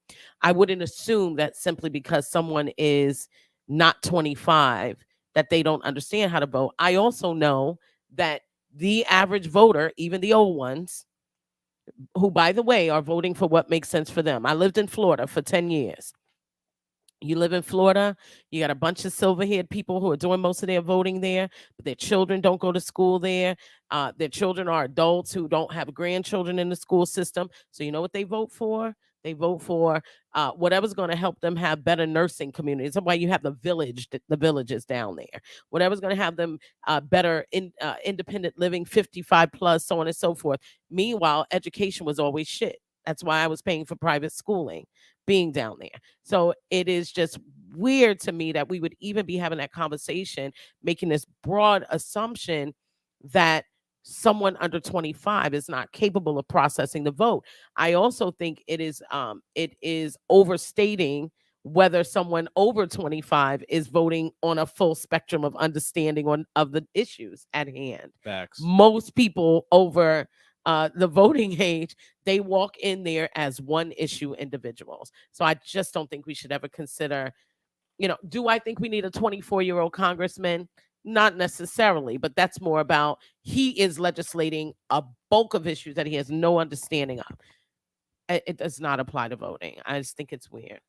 I wouldn't assume that simply because someone is not 25 that they don't understand how to vote. I also know that the average voter, even the old ones, who, by the way, are voting for what makes sense for them. I lived in Florida for 10 years. You live in Florida, you got a bunch of silver-haired people who are doing most of their voting there, but their children don't go to school there. Their children are adults who don't have grandchildren in the school system. So you know what they vote for? They vote for whatever's going to help them have better nursing communities. That's why you have the villages down there. Whatever's going to have them better independent living, 55 plus, so on and so forth. Meanwhile, education was always shit. That's why I was paying for private schooling, being down there. So it is just weird to me that we would even be having that conversation, making this broad assumption that someone under 25 is not capable of processing the vote. I also think it is overstating whether someone over 25 is voting on a full spectrum of understanding of the issues at hand. Facts. Most people over the voting age, they walk in there as one issue individuals. So I just don't think we should ever consider, do I think we need a 24-year-old congressman? Not necessarily, but that's more about he is legislating a bulk of issues that he has no understanding of. It does not apply to voting. I just think it's weird.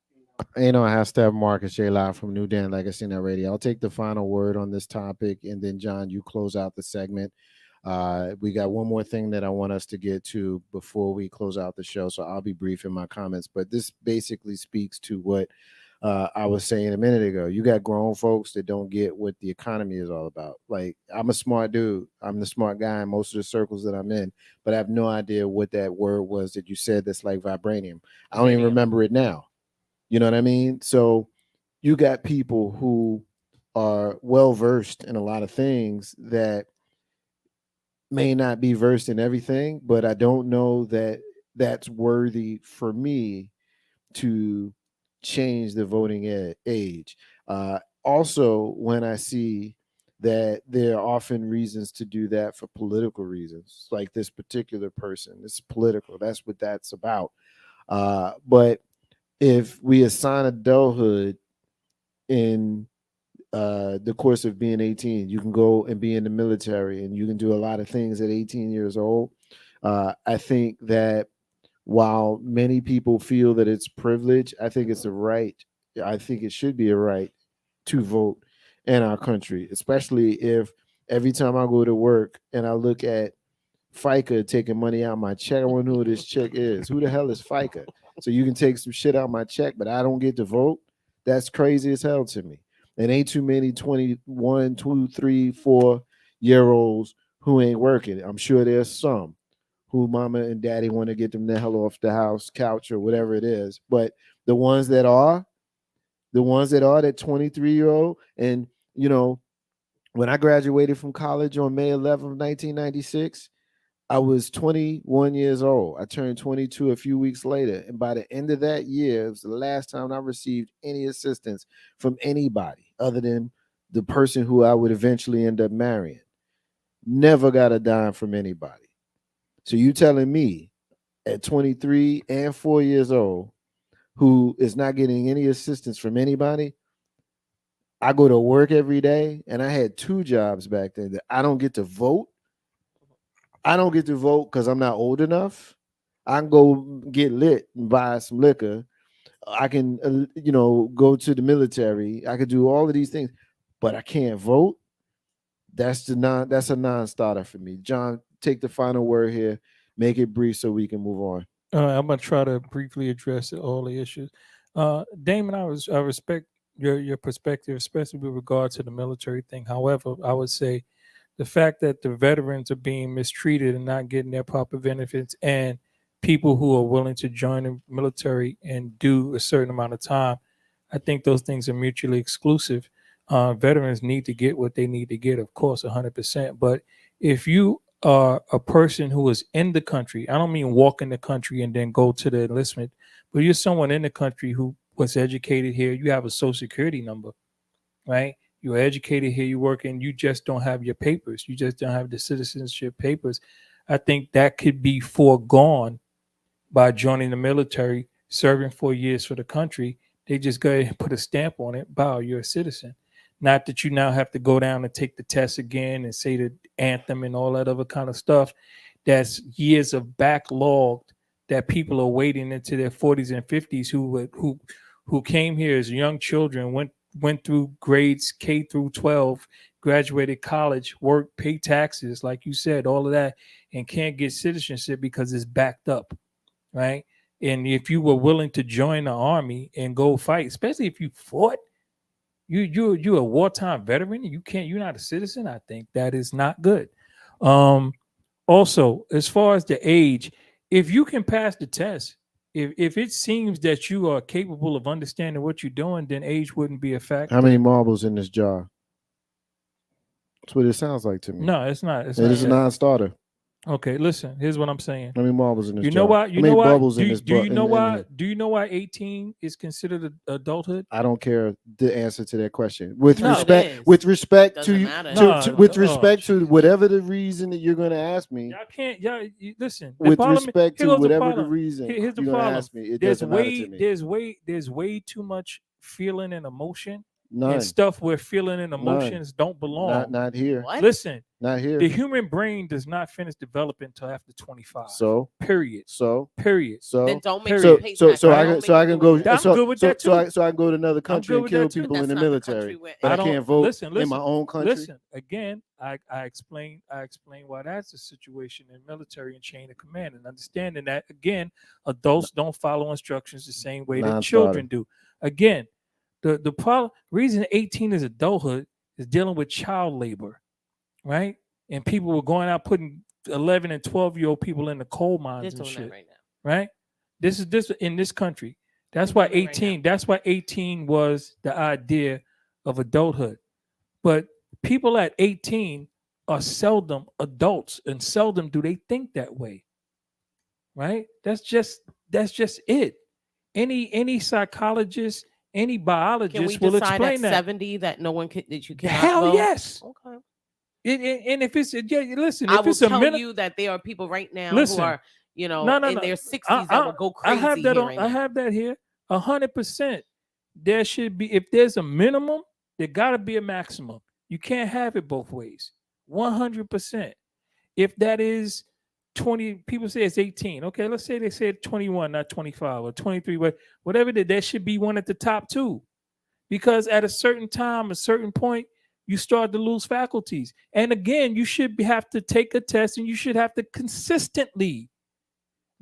You know, I have Steph Marcus J live from NewDen Legacy Net Radio. I'll take the final word on this topic, and then John, you close out the segment. We got one more thing that I want us to get to before we close out the show, so I'll be brief in my comments. But this basically speaks to what I was saying a minute ago. You got grown folks that don't get what the economy is all about. Like, I'm a smart dude. I'm the smart guy in most of the circles that I'm in, but I have no idea what that word was that you said that's like vibranium. I don't even remember it now. You know what I mean? So you got people who are well versed in a lot of things that may not be versed in everything, but I don't know that that's worthy for me to change the voting age. Also, when I see that there are often reasons to do that for political reasons, like this particular person, it's political. That's what that's about. But if we assign adulthood in the course of being 18, you can go and be in the military and you can do a lot of things at 18 years old. I think that while many people feel that it's privilege, I think it's a right. I think it should be a right to vote in our country, especially if every time I go to work and I look at FICA taking money out my check. I want to know who this check is. Who the hell is FICA? So you can take some shit out my check, but I don't get to vote. That's crazy as hell to me. And ain't too many 21, 2, 3, 4-year-olds who ain't working. I'm sure there's some who mama and daddy want to get them the hell off the house, couch, or whatever it is. But the ones that are, that 23-year-old, and you know, when I graduated from college on May 11th, 1996, I was 21 years old. I turned 22 a few weeks later. And by the end of that year, it was the last time I received any assistance from anybody other than the person who I would eventually end up marrying. Never got a dime from anybody. So you telling me at 23 and 4 years old, who is not getting any assistance from anybody, I go to work every day, and I had 2 jobs back then, that I don't get to vote. I don't get to vote because I'm not old enough. I can go get lit and buy some liquor. I can, go to the military. I could do all of these things, but I can't vote. That's a non-starter for me. John, take the final word here. Make it brief so we can move on. I'm gonna try to briefly address all the issues. Damon, I respect your perspective, especially with regard to the military thing. However, I would say the fact that the veterans are being mistreated and not getting their proper benefits, and people who are willing to join the military and do a certain amount of time, I think those things are mutually exclusive. Veterans need to get what they need to get, of course, 100%. But if you are a person who is in the country, I don't mean walk in the country and then go to the enlistment, but you're someone in the country who was educated here, you have a social security number, right? You're educated here, you work, and you just don't have your papers. You just don't have the citizenship papers. I think that could be foregone by joining the military, serving 4 years for the country. They just go ahead and put a stamp on it. Wow, you're a citizen. Not that you now have to go down and take the test again and say the anthem and all that other kind of stuff. That's years of backlogged that people are waiting into their 40s and 50s who came here as young children, went through grades K through 12, graduated college, worked, paid taxes, like you said, all of that, and can't get citizenship because it's backed up, right? And if you were willing to join the army and go fight, especially if you fought, you're a wartime veteran, you're not a citizen, I think that is not good. Also, as far as the age, if you can pass the test, if it seems that you are capable of understanding what you're doing, then age wouldn't be a factor. How many marbles in this jar? That's what it sounds like to me. No, it's not. It is a non-starter. Okay, listen. Here's what I'm saying. How many marbles in this You know jar? why? You How many know why? bubbles Do, in this do you know why? here? Do you know why 18 is considered adulthood? I don't care the answer to that question. With No, respect, it is. with respect Doesn't to, matter. with No, respect to whatever the reason that you're going to ask me. Y'all can't. Listen. With problem- respect here to goes the whatever the problem. reason Here's the you're going to problem. ask me, it doesn't matter to me. There's way too much feeling and emotion None. and stuff where feeling and emotions don't belong. Not here. What? Listen, Not here. The human brain does not finish developing until after 25. So period. So period. So Then don't make period. me pay so tax. so I Don't can so make I me can do go it. I'm so good with so that so I too. so I can go to another country good and with kill that too. people But in the that's not the military, country we're but I don't- can't vote listen, in my own country. Listen, again, I explain why that's the situation in military and chain of command, and understanding that again, adults don't follow instructions the same way that Non-starter. children do. Again, the problem reason 18 is adulthood is dealing with child labor, right? And people were going out putting 11 and 12-year-old people in the coal They're mines and doing shit, that right now. right? This is in this country. That's They're why doing it right 18. That's why 18 was the idea of adulthood. But people at 18 are seldom adults, and seldom do they think that way, right? That's just it. Any psychologist, any Can we biologist will decide at explain that. 70 that no one can that you cannot Hell vote? yes. Okay. And if it's listen, I if will it's a tell minute, you that there are people right now Listen. who are, you know, No, in their 60s that will go I crazy have that hearing I that. have that here. 100%. There should be, if there's a minimum, there got to be a maximum. You can't have it both ways. 100%. If that is 20, people say it's 18. Okay, let's say they said 21, not 25 or 23, whatever. There should be one at the top too, because at a certain time, a certain point, you start to lose faculties. And again, you should have to take a test, and you should have to consistently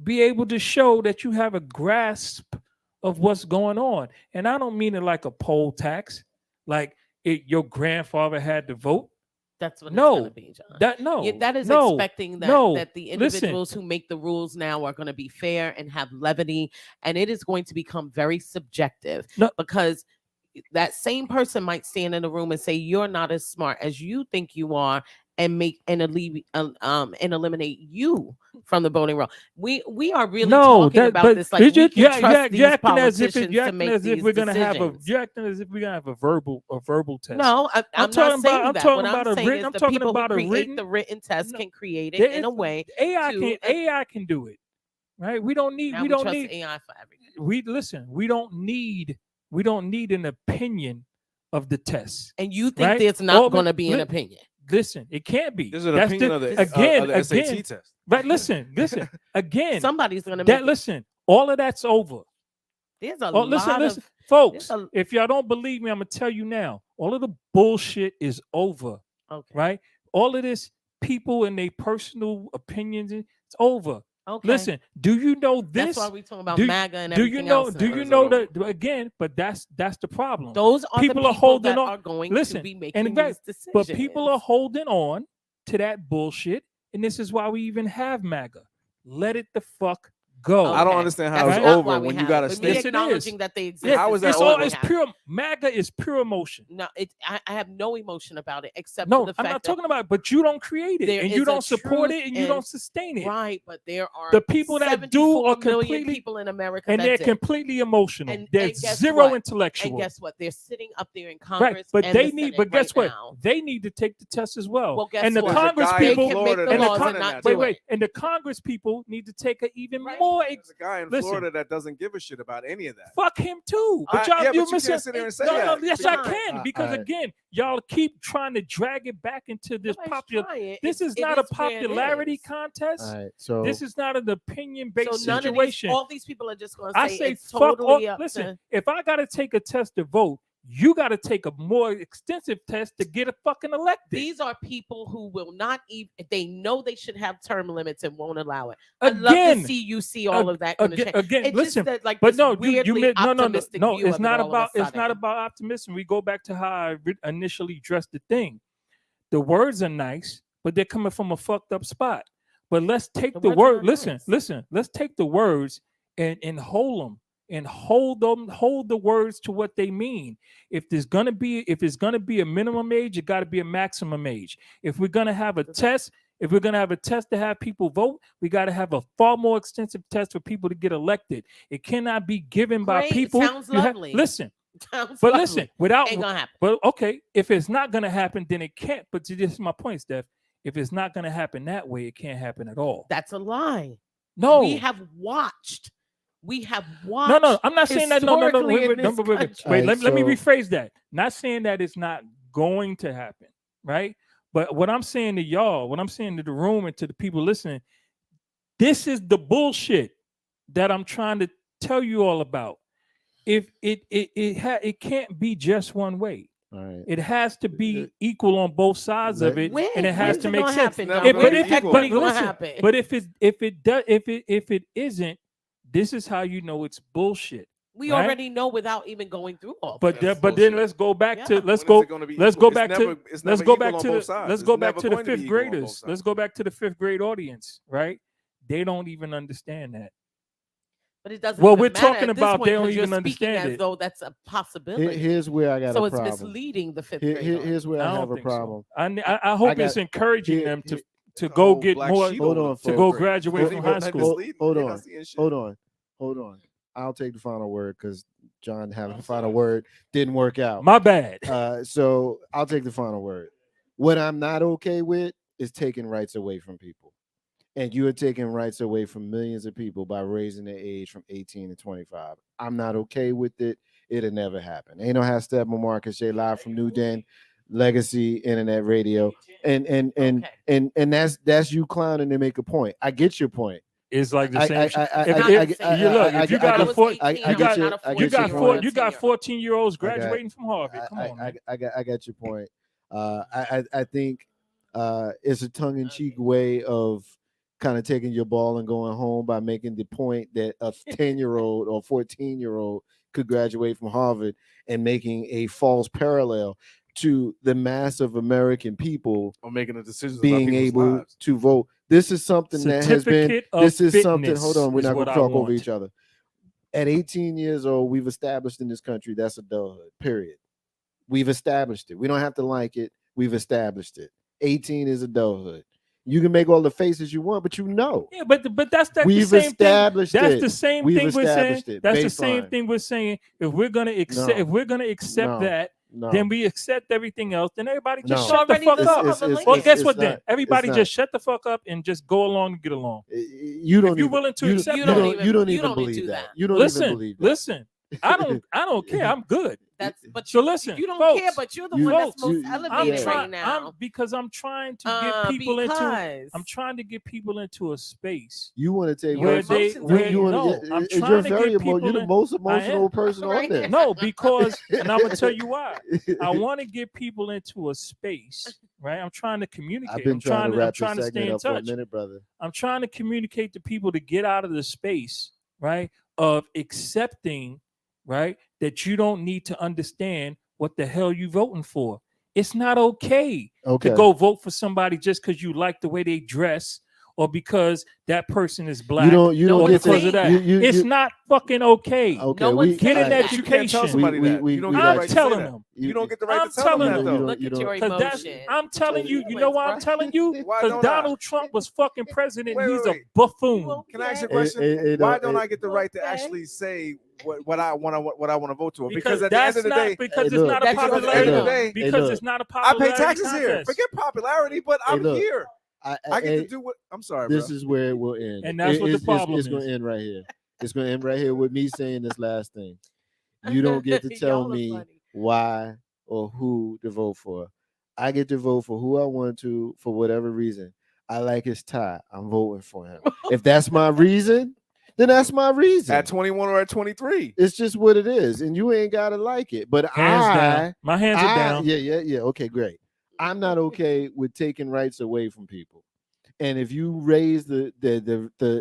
be able to show that you have a grasp of what's going on. And I don't mean it like a poll tax, like your grandfather had to vote. That's what No, it's going to be, John. That is no, expecting that, no. that the Listen. individuals who make the rules now are going to be fair and have levity. And it is going to become very subjective No. because that same person might stand in the room and say, you're not as smart as you think you are, and eliminate you from the voting roll. We are really talking about this like we can trust these politicians to make these decisions. You're acting as if we're gonna have a verbal test. No, I'm not saying that. What I'm saying is I'm the talking people about who a create written. the written test can create it There in a is- way. AI can do it, right? We don't need Now we don't trust need AI for everything. we don't need an opinion of the test. And you think right? there's not going to be an opinion? Listen, it can't be. There's an That's opinion of the SAT test. Right, listen, again. Somebody's going to that. make Listen, all of that's over. There's a listen, lot of folks. If y'all don't believe me, I'm gonna tell you now. All of the bullshit is over. Okay. Right? All of this people and their personal opinions, it's over. Okay. Listen, do you know this? That's why we talking about MAGA and do everything you know? else. Do you know that again? But that's the problem. Those are people the are holding that on. are going Listen, to be making and these decisions. but people are holding on to that bullshit, and this is why we even have MAGA. Let it the fuck go. I don't understand how That's it's not over why when we you have got it. to But me state. acknowledging that they exist. How is that It's over? all it's pure MAGA is pure emotion. No, I have no emotion about it except No, for the fact I'm not that talking about it, but you don't create it there and is you a don't support truth it and you in- don't sustain it. right, but there are The people that do 74 are million completely people in America, and they're that's it. completely emotional. And There's guess zero what? intellectual. And guess what? They're sitting up there in Congress. Right, but and they the need. Senate But guess right what? now. They need to take the test as well. Well, guess and the what? Congress There's a guy in people They can make Florida the that's laws running and not that do wait, it. and the Congress people need to take an even Right. more. There's a guy in Listen. Florida that doesn't give a shit about any of that. Fuck him too. But Yeah, y'all, but you're you missing. can't sit there and say no, that. yes, I John. can because Alright. again, y'all keep trying to drag it back into this Nobody's popular. trying. This is It not a where it popularity is. contest. All right. So This is not an opinion-based So none situation. of these, all these people are just going to I say, say it's fuck totally all. up Listen, to. if I got to take a test to vote, you got to take a more extensive test to get a fucking elected. These are people who will not even. They know they should have term limits and won't allow it. I'd love Again, to see you see all of that. Gonna change. again, It's listen. just that, like, But this no, you weirdly made no. optimistic view It's of not it all of a about. It's not sudden. about optimism. We go back to how I initially addressed the thing. The words are nice, but they're coming from a fucked up spot. But let's take The the words are word. not nice. Listen. Let's take the words and hold them and hold the words to what they mean. If it's gonna be a minimum age, it got to be a maximum age. If we're gonna have a test. If we're going to have a test to have people vote, we got to have a far more extensive test for people to get elected. It cannot be given by Great. people. Sounds lovely. Listen, Sounds but lovely. listen, without, Ain't gonna happen. but okay, if it's not going to happen, then it can't. But this is my point, Steph. If it's not going to happen that way, it can't happen at all. That's a lie. No, We have watched. No, I'm not saying that. No. historically Wait, in wait, this wait, country. wait, let me So- rephrase that. Not saying that it's not going to happen, right? But what I'm saying to y'all, what I'm saying to the room and to the people listening, this is the bullshit that I'm trying to tell you all about. If it can't be just one way. All right. It has to be equal on both sides of it, When? and it has When's to it make gonna sense. happen, Never John? gonna But be if it, equal. but When's it gonna listen, happen? but if it isn't, this is how you know it's bullshit. We right? already know without even going through all. But this. but then let's go back to Yeah. let's When is go it gonna be let's equal? go back It's to never- it's let's never go equal back on to both the sides. let's It's go back never to the going to be fifth equal on both graders. Let's sides. go back to the fifth grade audience, right? They don't even understand that. But it doesn't. Well, even we're matter talking at this about point they don't 'cause you're even speaking understand as it. though that's a possibility. Here's where I got so a it's problem. misleading the fifth grade. Here's where I I have don't a think problem. so. I hope it's got- encouraging here- them to here- The go whole get black more sheet Hold over on, the to folks. go fifth grade. graduate They from ain't high gonna school. mislead- Hold they not on. seeing shit. Hold on. I'll take the final word because John having the final word didn't work out. My bad. So I'll take the final word. What I'm not okay with is taking rights away from people. And you are taking rights away from millions of people by raising the age from 18 to 25. I'm not okay with it. It'll never happen. Ain't no half step Marcus J live from NewDen, Legacy Internet Radio. And that's you clowning to make a point. I get your point. It's like the same. If you got a 14-year-olds graduating from Harvard. Come on, man. I got your point. I think it's a tongue-in-cheek way of kind of taking your ball and going home by making the point that a 10-year-old or 14-year-old could graduate from Harvard and making a false parallel to the mass of American people or making a decision being able to vote. This is something that has been. This is something. Hold on, we're not going to talk over each other. At 18 years old, we've established in this country that's adulthood. Period. We've established it. We don't have to like it. We've established it. 18 is adulthood. You can make all the faces you want, but you know. Yeah, but that's we've the same established thing. it. That's the same we've thing we're saying. It. That's Baseline. the same thing we're saying. If we're gonna accept, that, then we accept everything else. Then everybody just shut the fuck up. Well, guess what? Then everybody just shut the fuck up and just go along and get along. You don't. If you're willing to accept, you don't even believe that. You don't even believe that. Listen. I don't care. I'm good. But so listen. You don't folks, care, but you're the one that's most elevated right now. Because I'm trying to get people I'm trying to get people into a space. You want to take where I'm trying to get people. You're the most emotional person on there. No, because and I'm gonna tell you why. I want to get people into a space. Right, I'm trying to communicate. I've been trying to stay in touch. For a minute, brother. I'm trying to communicate to people to get out of the space, right, of accepting, right, that you don't need to understand what the hell you voting for. It's not okay to go vote for somebody just because you like the way they dress or because that person is black. You don't get because of that. It's not fucking okay. Okay, get an education. You can't tell somebody that. You don't get the right to say that. You don't get the right to tell them that, though. Look at your emotion. I'm telling you. You know why I'm telling you? Because Donald Trump was fucking president. He's a buffoon. Can I ask you a question? Why don't I get the right to actually say what I want to vote for? Because at the end of the day, because it's not a popularity. Because it's not a popularity. I pay taxes here. Forget popularity, but I'm here. I get to do what I'm sorry. This is where it will end. And that's what the problem is. It's going to end right here. It's going to end right here with me saying this last thing. You don't get to tell me why or who to vote for. I get to vote for who I want to for whatever reason. I like his tie. I'm voting for him. If that's my reason, then that's my reason. At 21 or at 23. It's just what it is. And you ain't got to like it. But my hands are down. Yeah. Okay, great. I'm not okay with taking rights away from people. And if you raise the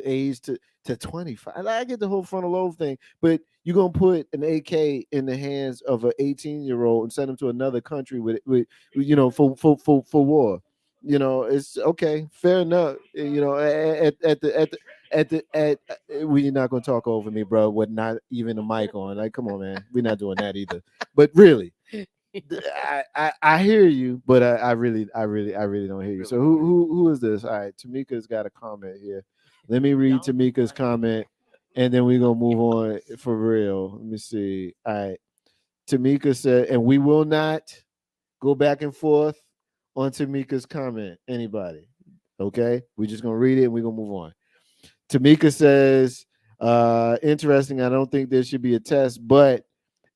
age to 25, I get the whole frontal lobe thing, but you're gonna put an AK in the hands of an 18-year-old and send him to another country with for war. It's okay, fair enough. We're not gonna talk over me, bro, with not even a mic on. Like, come on, man, we're not doing that either. But really. I hear you, but I really don't hear you. So who is this? All right, Tamika's got a comment here. Let me read Tamika's comment, and then we're gonna move on for real. Let me see. All right, Tamika said, and we will not go back and forth on Tamika's comment. Anybody? Okay, we're just gonna read it and we're gonna move on. Tamika says, interesting. I don't think there should be a test, but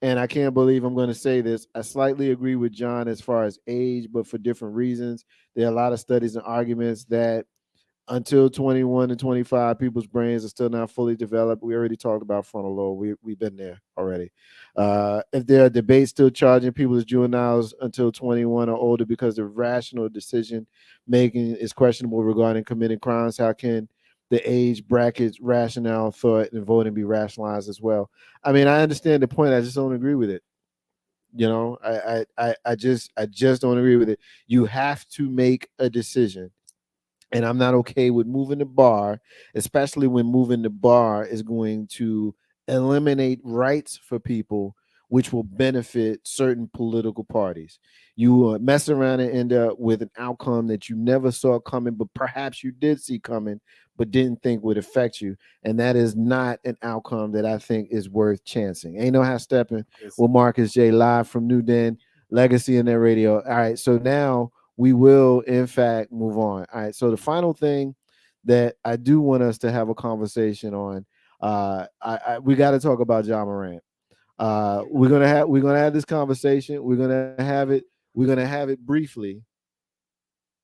and I can't believe I'm going to say this. I slightly agree with John as far as age, but for different reasons. There are a lot of studies and arguments that until 21 and 25, people's brains are still not fully developed. We already talked about frontal lobe. We've been there already. If there are debates still charging people as juveniles until 21 or older because the rational decision making is questionable regarding committing crimes, how can the age brackets, rationale, thought, and voting be rationalized as well? I mean, I understand the point. I just don't agree with it. You know, I just don't agree with it. You have to make a decision, and I'm not okay with moving the bar, especially when moving the bar is going to eliminate rights for people, which will benefit certain political parties. You mess around and end up with an outcome that you never saw coming, but perhaps you did see coming, but didn't think would affect you. And that is not an outcome that I think is worth chancing. Ain't no half stepping with Marcus J live from NewDen, Legacy in their radio. All right, so now we will in fact move on. All right. So the final thing that I do want us to have a conversation on, we got to talk about John Morant. We're gonna have this conversation. We're gonna have it briefly,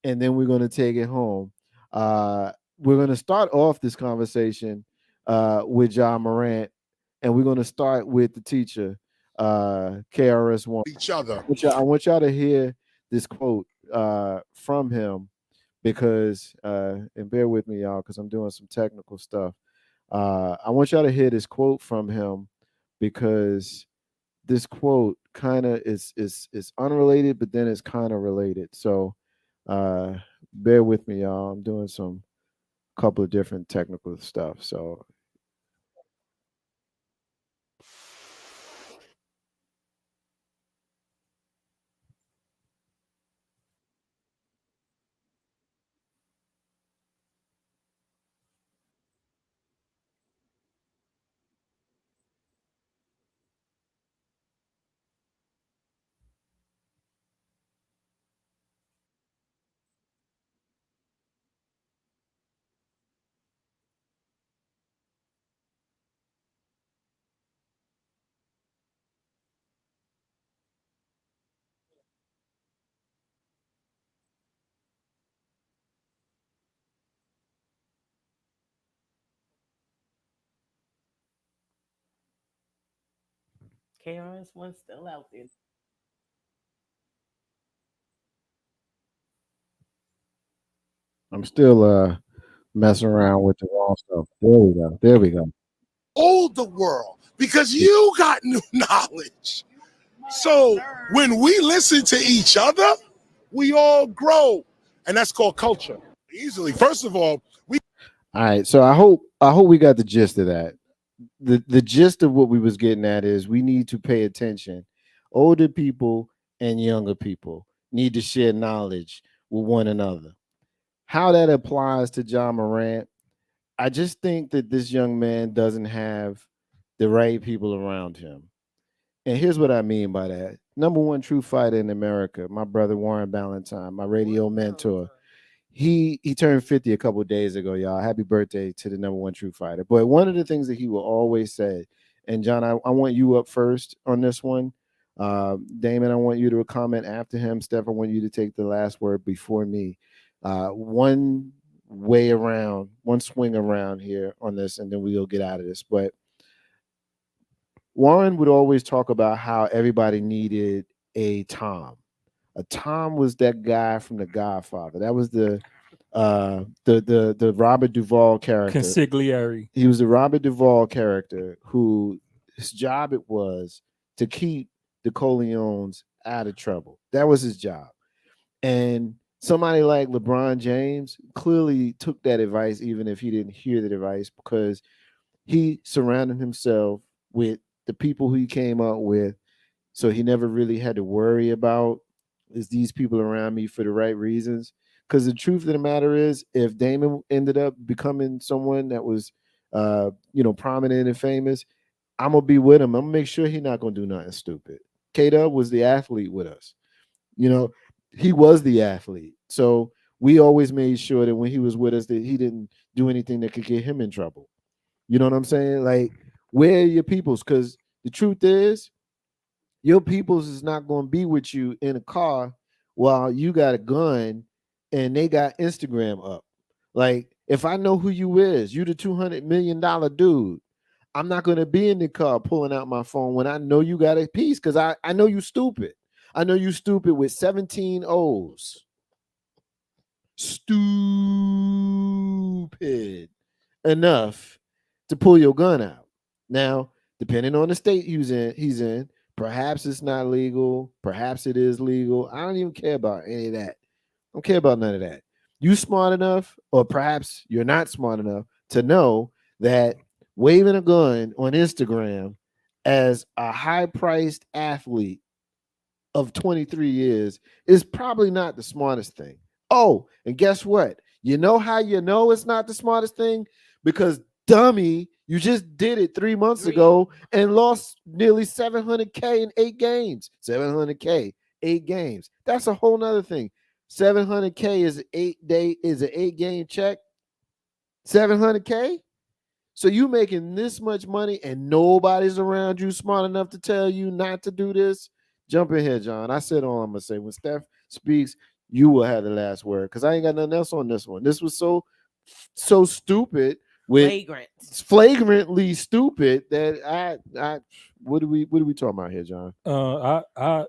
and then we're gonna take it home. We're gonna start off this conversation with John Morant, and we're gonna start with the teacher, KRS1. Each other. I want y'all to hear this quote from him because, and bear with me, y'all, because I'm doing some technical stuff. I want y'all to hear this quote from him because this quote kind of is unrelated, but then it's kind of related. So bear with me, y'all. I'm doing some couple of different technical stuff. So KRS One still out there. I'm still messing around with the wrong stuff. There we go. There we go. Old the world because you got new knowledge. So when we listen to each other, we all grow, and that's called culture. Easily. First of all, All right. So I hope we got the gist of that. The gist of what we was getting at is we need to pay attention. Older people and younger people need to share knowledge with one another. How that applies to John Morant, I just think that this young man doesn't have the right people around him. And here's what I mean by that. Number one true fighter in America, my brother Warren Ballantyne, my radio mentor. He turned 50 a couple of days ago, y'all. Happy birthday to the number one true fighter. But one of the things that he will always say, and John, I want you up first on this one. Damon, I want you to comment after him. Steph, I want you to take the last word before me. One way around, one swing around here on this, and then we'll get out of this. But Warren would always talk about how everybody needed a Tom. A Tom was that guy from The Godfather. That was the Robert Duvall character. Consigliere. He was the Robert Duvall character who his job it was to keep the Corleones out of trouble. That was his job. And somebody like LeBron James clearly took that advice, even if he didn't hear the advice, because he surrounded himself with the people who he came up with. So he never really had to worry about, is these people around me for the right reasons? Because the truth of the matter is, if Damon ended up becoming someone that was, prominent and famous, I'm gonna be with him. I'm gonna make sure he's not gonna do nothing stupid. K-Dub was the athlete with us. You know, he was the athlete. So we always made sure that when he was with us, that he didn't do anything that could get him in trouble. You know what I'm saying? Like, where are your peoples? Because the truth is, Your peoples is not going to be with you in a car while you got a gun and they got Instagram up. Like, if I know who you is, you the $200 million dude. I'm not going to be in the car pulling out my phone when I know you got a piece, because I know you stupid. I know you stupid with 17 O's. Stupid enough to pull your gun out. Now, depending on the state he's in, perhaps it's not legal, perhaps it is legal. I don't even care about any of that. I don't care about none of that. You smart enough, or perhaps you're not smart enough to know that waving a gun on Instagram as a high-priced athlete of 23 years is probably not the smartest thing. Oh, and guess what? You know how you know it's not the smartest thing? Because, dummy, you just did it 3 months ago and lost nearly $700K in 8 games. $700K, 8 games. That's a whole nother thing. $700K is an 8-game check. $700K. So you making this much money and nobody's around you smart enough to tell you not to do this? Jump in here, John. I said all I'm gonna say. When Steph speaks, you will have the last word, because I ain't got nothing else on this one. This was so stupid, with flagrantly stupid, that I what are we talking about here, John? I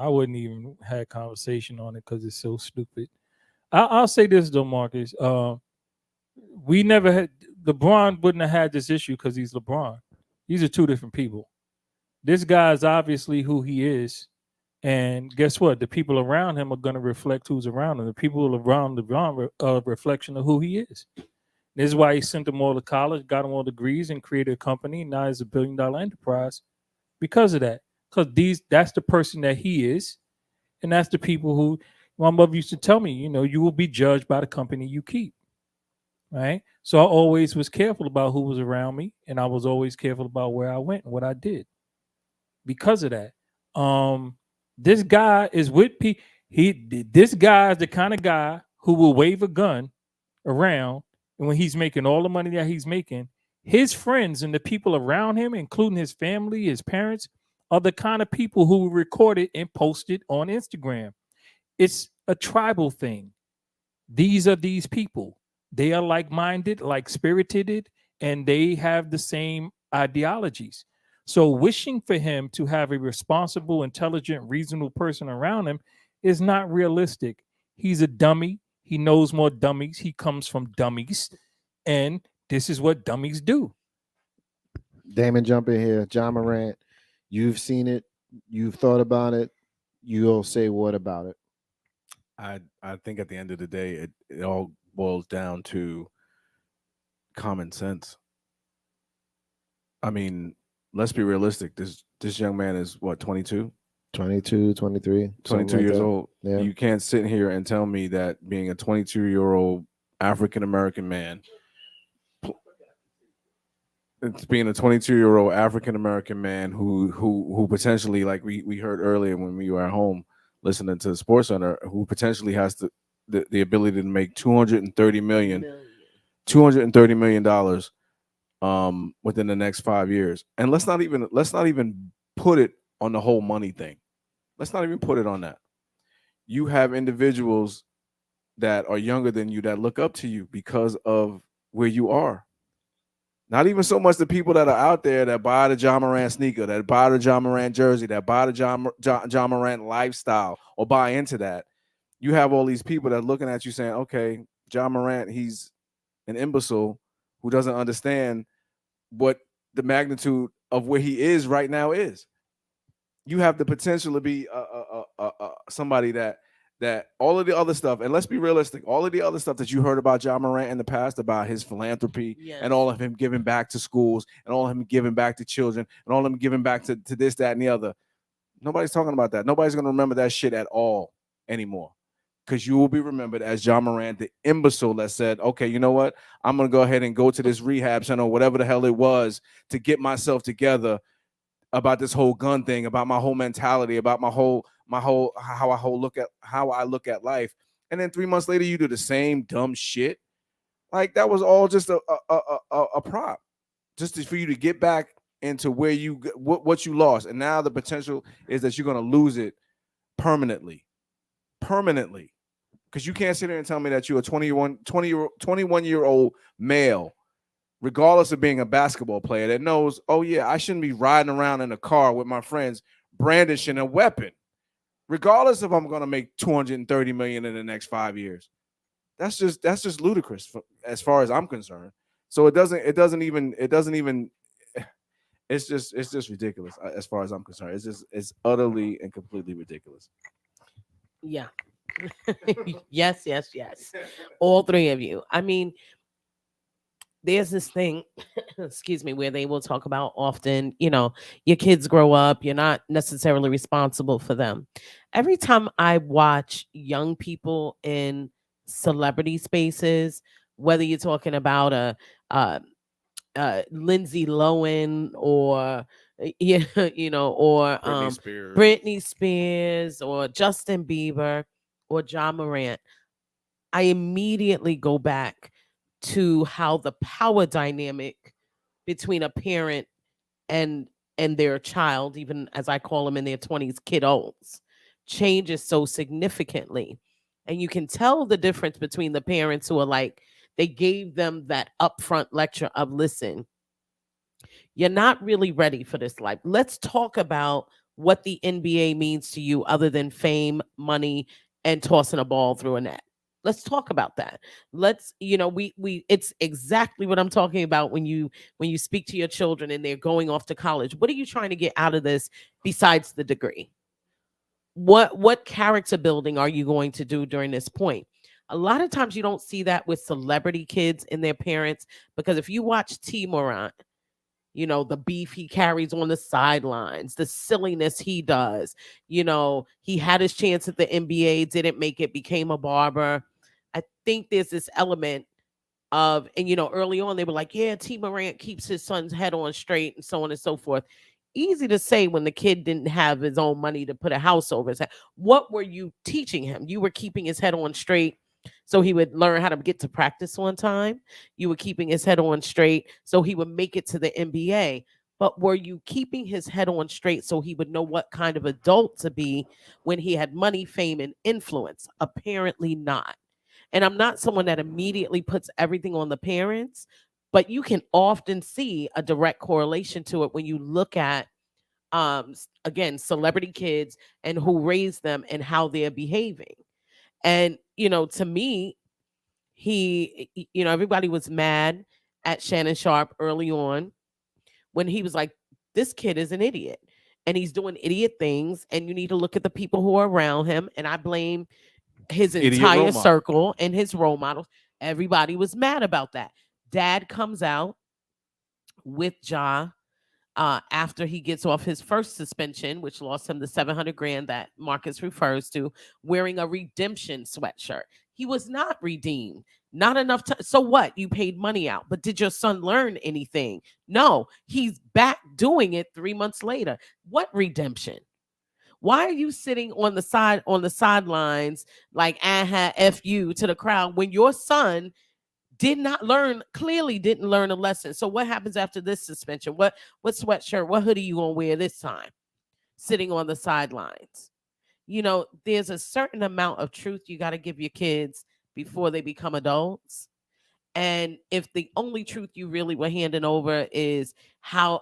wouldn't even have conversation on it because it's so stupid. I'll say this though, Marcus. We never had LeBron wouldn't have had this issue because he's LeBron. These are two different people. This guy is obviously who he is, and guess what? The people around him are going to reflect who's around him. The people around LeBron are a reflection of who he is. This is why he sent them all to college, got them all degrees, and created a company. Now he's $1 billion enterprise because of that. Because that's the person that he is, and that's the people who my mother used to tell me. You will be judged by the company you keep. Right. So I always was careful about who was around me, and I was always careful about where I went and what I did. Because of that, this guy is with this guy is the kind of guy who will wave a gun around, and when he's making all the money that he's making, his friends and the people around him, including his family, his parents, are the kind of people who record it and post it on Instagram. It's a tribal thing. These are these people. They are like-minded, like-spirited, and they have the same ideologies. So wishing for him to have a responsible, intelligent, reasonable person around him is not realistic. He's a dummy. He knows more dummies. He comes from dummies. And this is what dummies do. Damon, jump in here. John Morant, you've seen it. You've thought about it. You'll say what about it? I think at the end of the day, it all boils down to common sense. I mean, let's be realistic. This young man is what, 22? 22, 23. 22 years old. Yeah. You can't sit here and tell me that being a 22-year-old African-American man, it's being a 22-year-old African-American man who potentially, like we heard earlier when we were at home listening to the Sports Center, who potentially has the ability to make $230 million within the next 5 years. And let's not even put it on the whole money thing. Let's not even put it on that. You have individuals that are younger than you that look up to you because of where you are. Not even so much the people that are out there that buy the John Morant sneaker, that buy the John Morant jersey, that buy the John Morant lifestyle or buy into that. You have all these people that are looking at you saying, okay, John Morant, he's an imbecile who doesn't understand what the magnitude of where he is right now is. You have the potential to be somebody that all of the other stuff, and let's be realistic, all of the other stuff that you heard about John Morant in the past, about his philanthropy, yes, and all of him giving back to schools and all of him giving back to children and all of him giving back to this, that, and the other. Nobody's talking about that. Nobody's going to remember that shit at all anymore, because you will be remembered as John Morant, the imbecile that said, okay, you know what? I'm going to go ahead and go to this rehab center, whatever the hell it was, to get myself together about this whole gun thing, about my whole mentality, about how I look at life. And then 3 months later, you do the same dumb shit. Like, that was all just a prop, just for you to get back into where you what you lost, and now the potential is that you're going to lose it permanently, because you can't sit there and tell me that you're a 21-year-old male, regardless of being a basketball player, that knows, oh yeah, I shouldn't be riding around in a car with my friends brandishing a weapon, regardless if I'm going to make $230 million in the next 5 years. That's just ludicrous as far as I'm concerned. So it doesn't even it's just ridiculous as far as I'm concerned. It's utterly and completely ridiculous. Yeah. Yes. All three of you. I mean, there's this thing, excuse me, where they will talk about often, your kids grow up, you're not necessarily responsible for them. Every time I watch young people in celebrity spaces, whether you're talking about a Lindsay Lohan or or Britney Spears or Justin Bieber or John Morant, I immediately go back to how the power dynamic between a parent and their child, even as I call them in their 20s, kiddos, changes so significantly. And you can tell the difference between the parents who are like, they gave them that upfront lecture of, listen, you're not really ready for this life. Let's talk about what the NBA means to you other than fame, money, and tossing a ball through a net. Let's talk about that. Let's, we it's exactly what I'm talking about when you speak to your children and they're going off to college. What are you trying to get out of this besides the degree? What character building are you going to do during this point? A lot of times you don't see that with celebrity kids and their parents, because if you watch T. Morant, the beef he carries on the sidelines, the silliness he does. He had his chance at the NBA, didn't make it, became a barber. I think there's this element of, and early on they were like, yeah, T. Morant keeps his son's head on straight and so on and so forth. Easy to say when the kid didn't have his own money to put a house over his head. What were you teaching him? You were keeping his head on straight so he would learn how to get to practice on time. You were keeping his head on straight so he would make it to the NBA. But were you keeping his head on straight so he would know what kind of adult to be when he had money, fame, and influence? Apparently not. And I'm not someone that immediately puts everything on the parents, but you can often see a direct correlation to it when you look at, again, celebrity kids and who raised them and how they're behaving. And, to me, everybody was mad at Shannon Sharp early on when he was like, this kid is an idiot and he's doing idiot things. And you need to look at the people who are around him. And I blame his entire circle and his role models. Everybody was mad about that. Dad comes out with Ja after he gets off his first suspension, which lost him the $700,000 that Marcus refers to, wearing a redemption sweatshirt. He was not redeemed. Not enough time. So what? You paid money out, but did your son learn anything? No, he's back doing it 3 months later. What redemption? Why are you sitting on the sidelines like F you to the crowd when your son clearly didn't learn a lesson? So what happens after this suspension? What sweatshirt, what hoodie you gonna wear this time? Sitting on the sidelines. There's a certain amount of truth you got to give your kids before they become adults. And if the only truth you really were handing over is how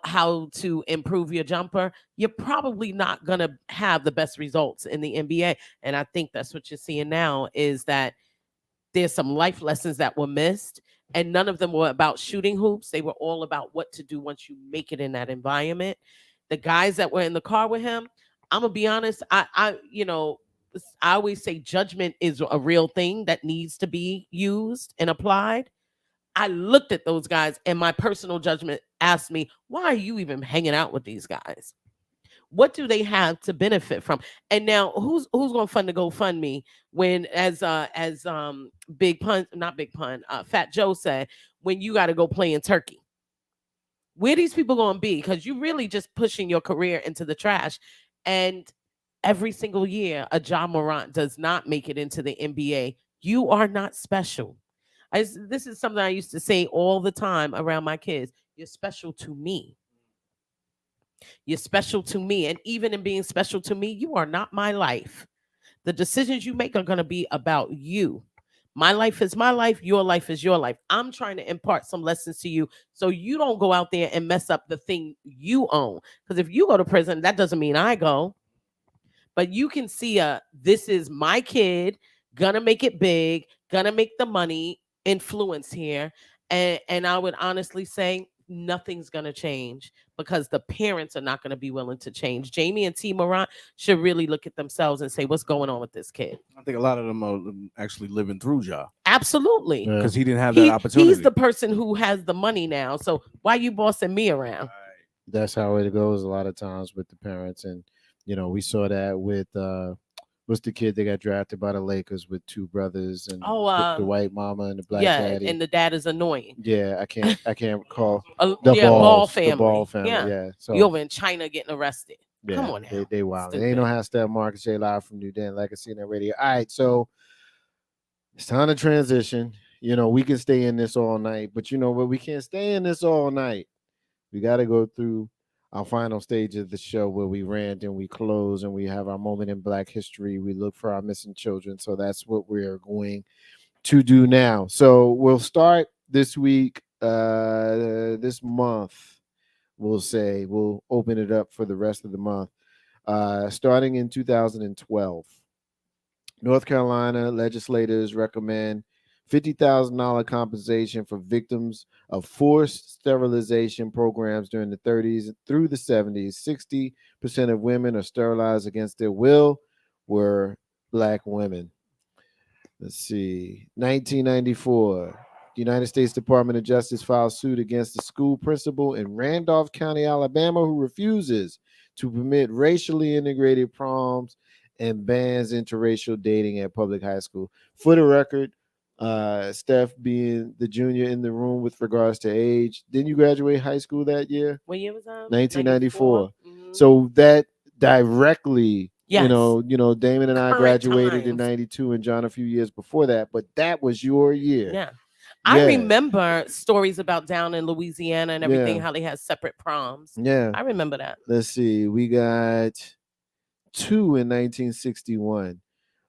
to improve your jumper, you're probably not going to have the best results in the NBA. And I think that's what you're seeing now, is that there's some life lessons that were missed, and none of them were about shooting hoops. They were all about what to do once you make it in that environment. The guys that were in the car with him, I'm gonna be honest, I always say judgment is a real thing that needs to be used and applied. I looked at those guys and my personal judgment asked me, why are you even hanging out with these guys? What do they have to benefit from? And now who's going to fund the GoFundMe when, as Fat Joe said, when you got to go play in Turkey? Where these people going to be? Because you really just pushing your career into the trash. And every single year, a Ja Morant does not make it into the NBA. You are not special. This is something I used to say all the time around my kids. You're special to me. You're special to me. And even in being special to me, you are not my life. The decisions you make are going to be about you. My life is my life. Your life is your life. I'm trying to impart some lessons to you so you don't go out there and mess up the thing you own. Because if you go to prison, that doesn't mean I go. But you can see this is my kid, gonna make it big, gonna make the money, influence here. And I would honestly say nothing's gonna change because the parents are not gonna be willing to change. Jamie and T. Morant should really look at themselves and say, what's going on with this kid? I think a lot of them are actually living through Ja. Absolutely. Yeah. Because he didn't have that opportunity. He's the person who has the money now. So why you bossing me around? That's how it goes a lot of times with the parents. And, you know, we saw that with what's the kid that got drafted by the Lakers with two brothers and the white mama and the black daddy. And the dad is annoying. Yeah, I can't recall the Ball family. The Ball family. Yeah. So you over in China getting arrested. yeah, Come on now. They wild. They ain't no hashtag Marcus J live from NewDen Legacy and Radio. All right, so it's time to transition. You know, we can stay in this all night, but you know what? We can't stay in this all night. We got to go through our final stage of the show where we rant and we close and we have our moment in Black history. We look for our missing children. So that's what we're going to do now. So we'll start this week, this month. We'll open it up for the rest of the month. Starting in 2012, North Carolina legislators recommend $50,000 compensation for victims of forced sterilization programs during the 30s through the 70s. 60% of women are sterilized against their will were Black women. Let's see. 1994, the United States Department of Justice filed suit against the school principal in Randolph County, Alabama, who refuses to permit racially integrated proms and bans interracial dating at public high school. For the record, Steph being the junior in the room with regards to age, didn't you graduate high school that year? What year was that? 1994. Mm-hmm. So that directly, yes. you know, Damon and I Current graduated times. in 92 and John a few years before that, but that was your year. Yeah. I remember stories about down in Louisiana and everything, how they had separate proms. Yeah. I remember that. Let's see. We got 2 in 1961.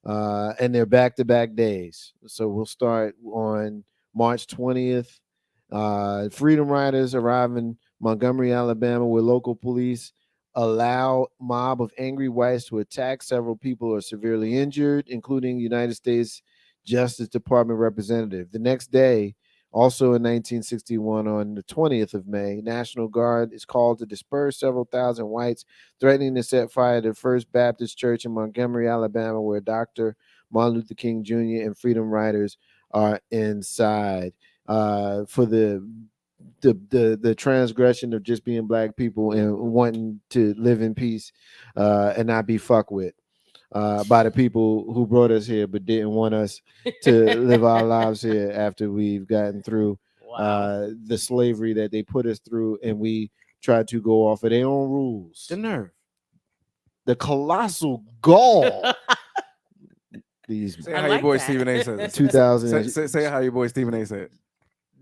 And they're back-to-back days. So we'll start on March 20th. Freedom Riders arrive in Montgomery, Alabama, where local police allow mob of angry whites to attack. Several people are severely injured, including United States Justice Department representative. The next day, also in 1961, on the 20th of May, National Guard is called to disperse several thousand whites, threatening to set fire to the First Baptist Church in Montgomery, Alabama, where Dr. Martin Luther King Jr. and Freedom Riders are inside. For the transgression of just being Black people and wanting to live in peace and not be fucked with by the people who brought us here but didn't want us to live our lives here after we've gotten through the slavery that they put us through, and we tried to go off of their own rules. The nerve. The colossal gall. These Say how your boy Stephen A. said. 2000. Say how your boy Stephen A. said.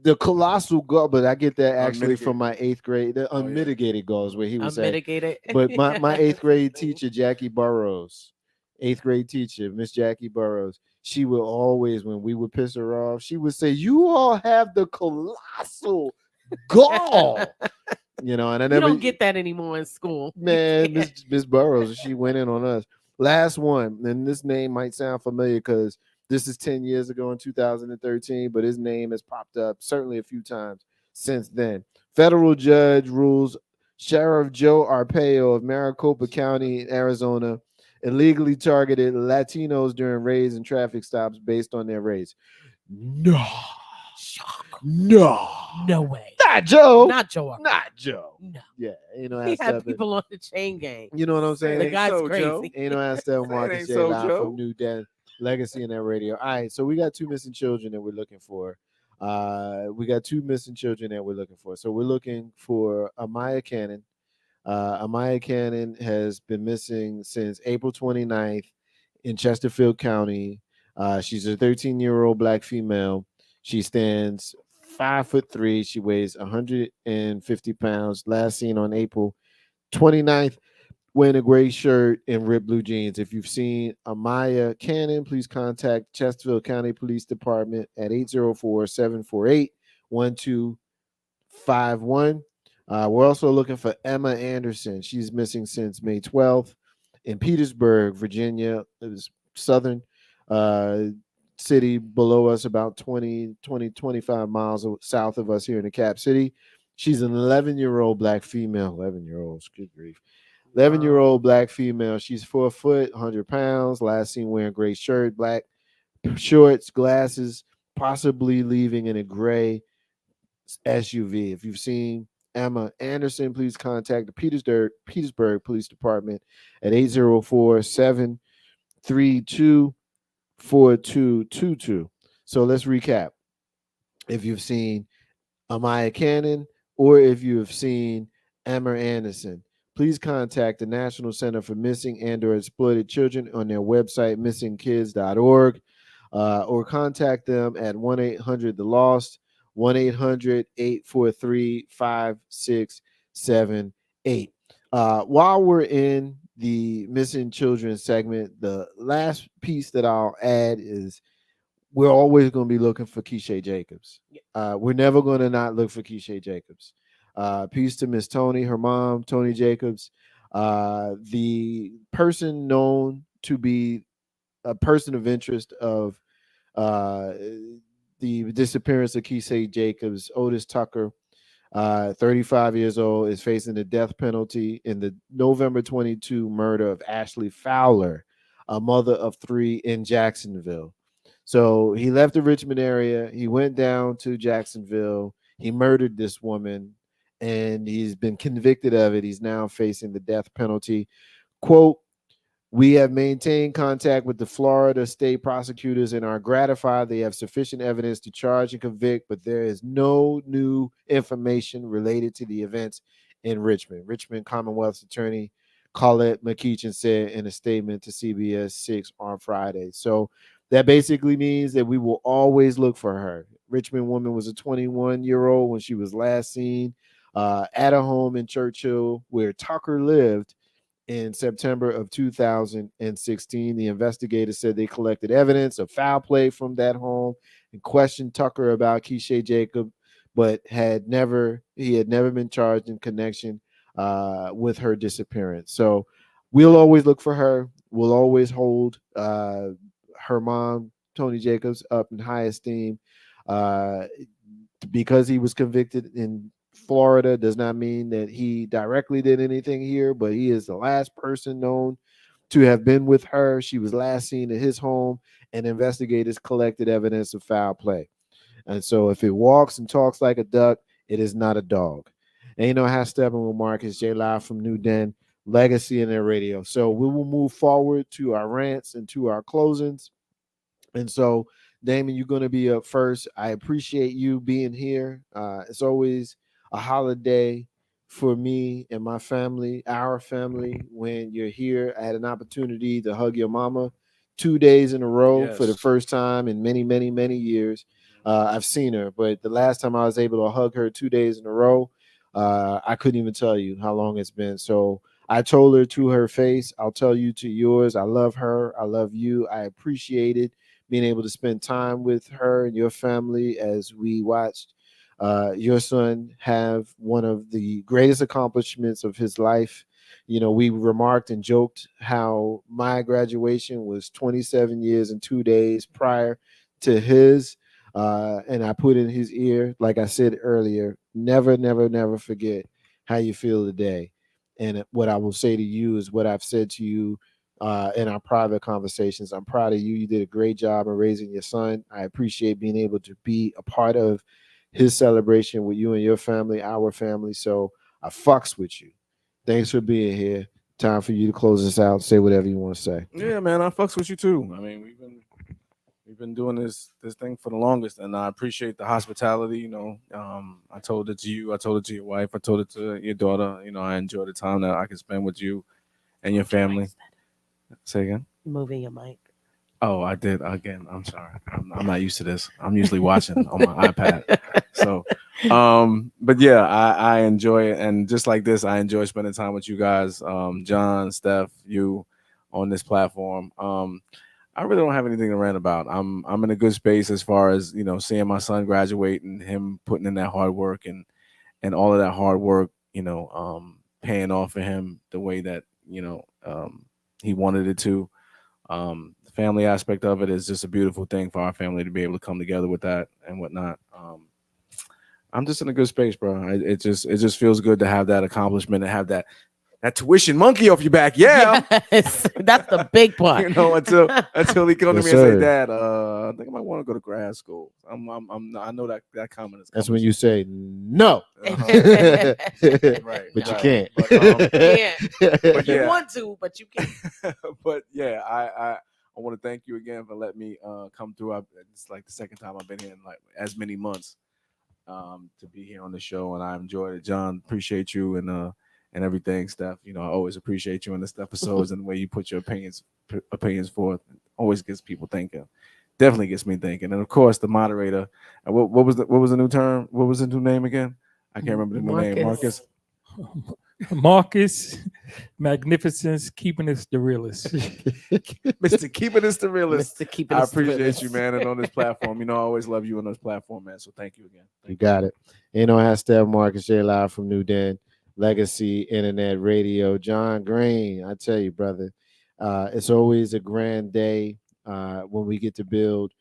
The colossal gall, but I get that actually from my 8th grade. The unmitigated galls, where he was unmitigated. But my 8th grade teacher, Jackie Burrows, 8th grade teacher, Miss Jackie Burrows, she would always, when we would piss her off, she would say, "You all have the colossal gall." You know, and I never don't get that anymore in school. Man, Miss Burrows, she went in on us. Last one, and this name might sound familiar because this is 10 years ago in 2013, but his name has popped up certainly a few times since then. Federal judge rules Sheriff Joe Arpaio of Maricopa County, Arizona, illegally targeted Latinos during raids and traffic stops based on their race. No. No way. Not Joe. Not Joe. Not Joe. No. Yeah. Ain't no He ass had stepping. people on the chain gang. You know what I'm saying? The guy's so, crazy. Joe. Ain't no ass stepping Marcus J live from NewDen Legacy and that radio. All right. So we got 2 missing children that we're looking for. We got 2 missing children that we're looking for. So we're looking for Amaya Cannon. Amaya Cannon has been missing since April 29th in Chesterfield County. She's a 13-year-old Black female. She stands 5'3". She weighs 150 pounds. Last seen on April 29th, wearing a gray shirt and ripped blue jeans. If you've seen Amaya Cannon, please contact Chesterfield County Police Department at 804-748-1251. We're also looking for Emma Anderson. She's missing since May 12th in Petersburg, Virginia. It was southern city below us, about 25 miles south of us here in the Cap City. She's an 11-year-old black female. 11-year-old, good grief. 11-year-old black female. She's 4 foot, 100 pounds. Last seen wearing gray shirt, black shorts, glasses, possibly leaving in a gray SUV. If you've seen Emma Anderson, please contact the Petersburg Police Department at 804-732-4222. So let's recap. If you've seen Amaya Cannon or if you have seen Emma Anderson, please contact the National Center for Missing and or Exploited Children on their website, missingkids.org, or contact them at 1-800-THE-LOST, 1-800-843-5678. While we're in the missing children segment, the last piece that I'll add is we're always going to be looking for Keisha Jacobs. We're never going to not look for Keisha Jacobs. Peace to Miss Tony, her mom, Tony Jacobs. The person known to be a person of interest of the disappearance of Keisha Jacobs, Otis Tucker, 35 years old, is facing the death penalty in the November 22 murder of Ashley Fowler, a mother of 3 in Jacksonville. So he left the Richmond area. He went down to Jacksonville. He murdered this woman, and he's been convicted of it. He's now facing the death penalty. Quote, "We have maintained contact with the Florida state prosecutors and are gratified they have sufficient evidence to charge and convict, but there is no new information related to the events in Richmond." Richmond Commonwealth's attorney Colette McKeechin said in a statement to CBS 6 on Friday. So that basically means that we will always look for her. Richmond woman was a 21-year-old when she was last seen at a home in Churchill where Tucker lived in September of 2016. The investigators said they collected evidence of foul play from that home and questioned Tucker about Keisha Jacob, but he had never been charged in connection with her disappearance. So we'll always look for her. We'll always hold her mom, Tony Jacobs, up in high esteem. Because he was convicted in Florida does not mean that he directly did anything here, but he is the last person known to have been with her. She was last seen at his home, and investigators collected evidence of foul play. And so if it walks and talks like a duck, it is not a dog. Ain't no half stepping with Marcus J. Live from NewDen, Legacy in their radio. So we will move forward to our rants and to our closings. And so, Damon, you're going to be up first. I appreciate you being here. It's always a holiday for me and my family, our family, when you're here. I had an opportunity to hug your mama 2 days in a row for the first time in many, many, many years. I've seen her, but the last time I was able to hug her 2 days in a row, I couldn't even tell you how long it's been. So I told her to her face, I'll tell you to yours. I love her. I love you. I appreciate it, being able to spend time with her and your family as we watched your son have one of the greatest accomplishments of his life. You know, we remarked and joked how my graduation was 27 years and 2 days prior to his. And I put in his ear, like I said earlier, never, never, never forget how you feel today. And what I will say to you is what I've said to you in our private conversations. I'm proud of you. You did a great job of raising your son. I appreciate being able to be a part of his celebration with you and your family, our family. So I fucks with you. Thanks for being here. Time for you to close this out. Say whatever you want to say. Yeah, man, I fucks with you too. I mean, we've been doing this thing for the longest, and I appreciate the hospitality. You know, I told it to you, I told it to your wife, I told it to your daughter. You know, I enjoy the time that I can spend with you and your family. Say again. Moving your mic. Oh, I did again. I'm sorry. I'm not used to this. I'm usually watching on my iPad. So, but yeah, I enjoy it, and just like this, I enjoy spending time with you guys, John, Steph, you, on this platform. I really don't have anything to rant about. I'm in a good space as far as seeing my son graduate and him putting in that hard work and all of that hard work, paying off for him the way that he wanted it to. The family aspect of it is just a beautiful thing for our family to be able to come together with that and whatnot. I'm just in a good space, bro. It just feels good to have that accomplishment and have that tuition monkey off your back. Yeah, Yes, that's the big part. until he come to Yes, me and say, sir. "Dad, I think I might want to go to grad school." I know that comment is. That's when you say no. Right, But you right. can't. Yeah. But You yeah. want to, but you can't. But yeah, I want to thank you again for letting me come through. It's like the second time I've been here in like as many months to be here on the show, and I enjoyed it. John, appreciate you and everything, Steph. I always appreciate you in this episodes and the way you put your opinions forth. Always gets people thinking. Definitely gets me thinking. And of course, the moderator. What was the new term? What was the new name again? I can't remember the new name. Marcus. Marcus, magnificence, keeping us the realest. Mr. Keeping Us the Realest. Mr. Keeping I Us the appreciate Realest. you, man, and on this platform. I always love you on this platform, man. So thank you again. You got it. #hashtag Marcus J live from NewDen, Legacy Internet Radio. John Green, I tell you, brother, it's always a grand day when we get to build.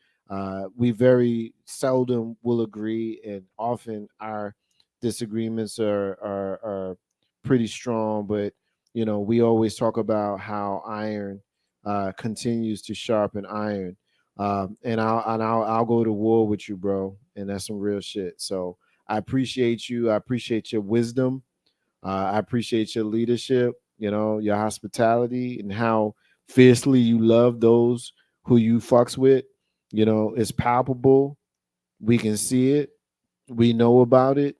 We very seldom will agree, and often our disagreements are pretty strong. But we always talk about how iron continues to sharpen iron. And I'll go to war with you, bro. And that's some real shit. So I appreciate you. I appreciate your wisdom. I appreciate your leadership. Your hospitality and how fiercely you love those who you fucks with. It's palpable. We can see it. We know about it.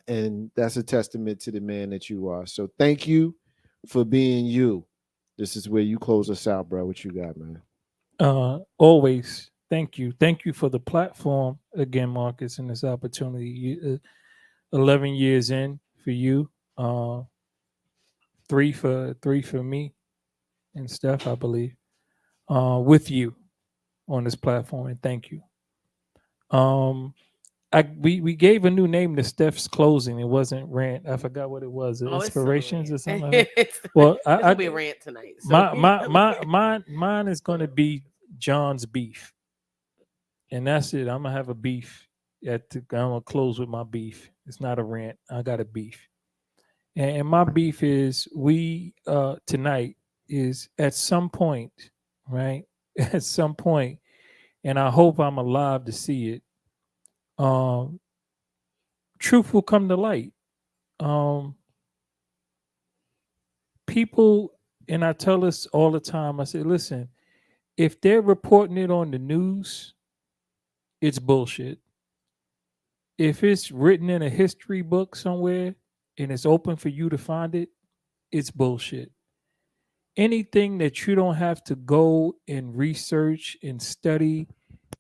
And that's a testament to the man that you are. So thank you for being you. This is where you close us out, bro. What you got, man? Always thank you for the platform again, Marcus, and this opportunity. 11 years in for you, 3 for me and Steph, I believe, with you on this platform, and thank you. We gave a new name to Steph's closing. It wasn't rant. I forgot what it was. Oh, it's Inspirations so or something like that. it's Well, gonna be a rant tonight. So mine is going to be John's beef, and that's it. I'm gonna have a beef. I'm gonna close with my beef. It's not a rant. I got a beef, and my beef is we tonight is at some point, right? At some point, and I hope I'm alive to see it. Truth will come to light. People, and I tell this all the time. I say, listen, if they're reporting it on the news, it's bullshit. If it's written in a history book somewhere and it's open for you to find it, it's bullshit. Anything that you don't have to go and research and study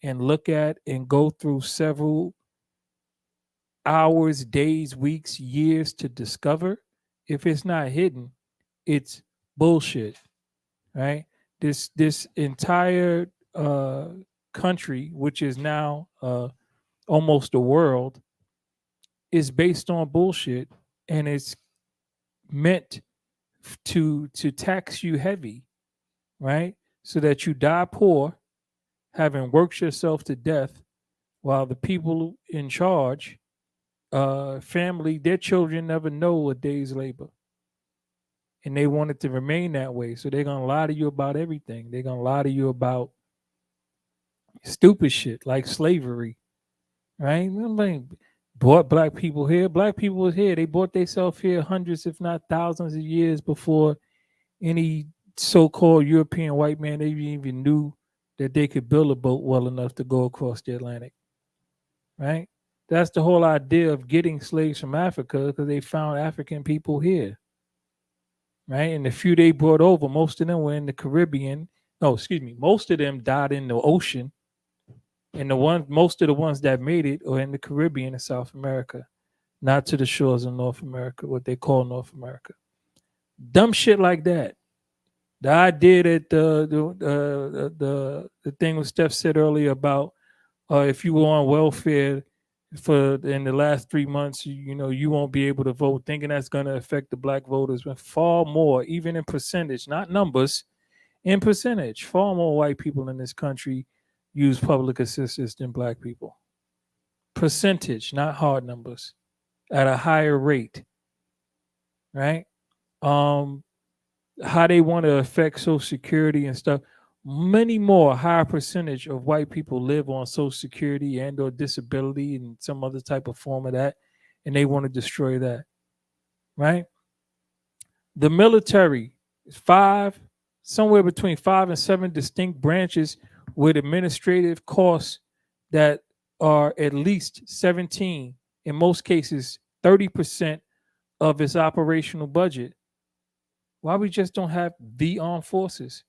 and look at and go through several hours, days, weeks, years to discover, if it's not hidden, it's bullshit, right? This entire country, which is now almost a world, is based on bullshit, and it's meant to tax you heavy, right? So that you die poor, having worked yourself to death, while the people in charge, family, their children never know a day's labor. And they want it to remain that way. So they're gonna lie to you about everything. They're gonna lie to you about stupid shit like slavery, right? Like, brought black people here. Black people was here. They brought themselves here hundreds, if not thousands of years before any so-called European white man even knew that they could build a boat well enough to go across the Atlantic, right? That's the whole idea of getting slaves from Africa, because they found African people here, right? And the few they brought over, most of them were in the Caribbean, No, excuse me. Most of them died in the ocean, and most of the ones that made it are in the Caribbean and South America, not to the shores of North America, what they call North America. Dumb shit like that. The idea that the thing what Steph said earlier about if you were on welfare for in the last 3 months, you won't be able to vote, thinking that's going to affect the black voters, but far more, even in percentage, not numbers, in percentage, far more white people in this country use public assistance than black people. Percentage, not hard numbers, at a higher rate, right? How they want to affect Social Security and stuff. Many more higher percentage of white people live on Social Security and or disability and some other type of form of that, and they want to destroy that, right? The military is somewhere between 5 and 7 distinct branches with administrative costs that are at least 17, in most cases 30% of its operational budget. Why we just don't have the armed forces?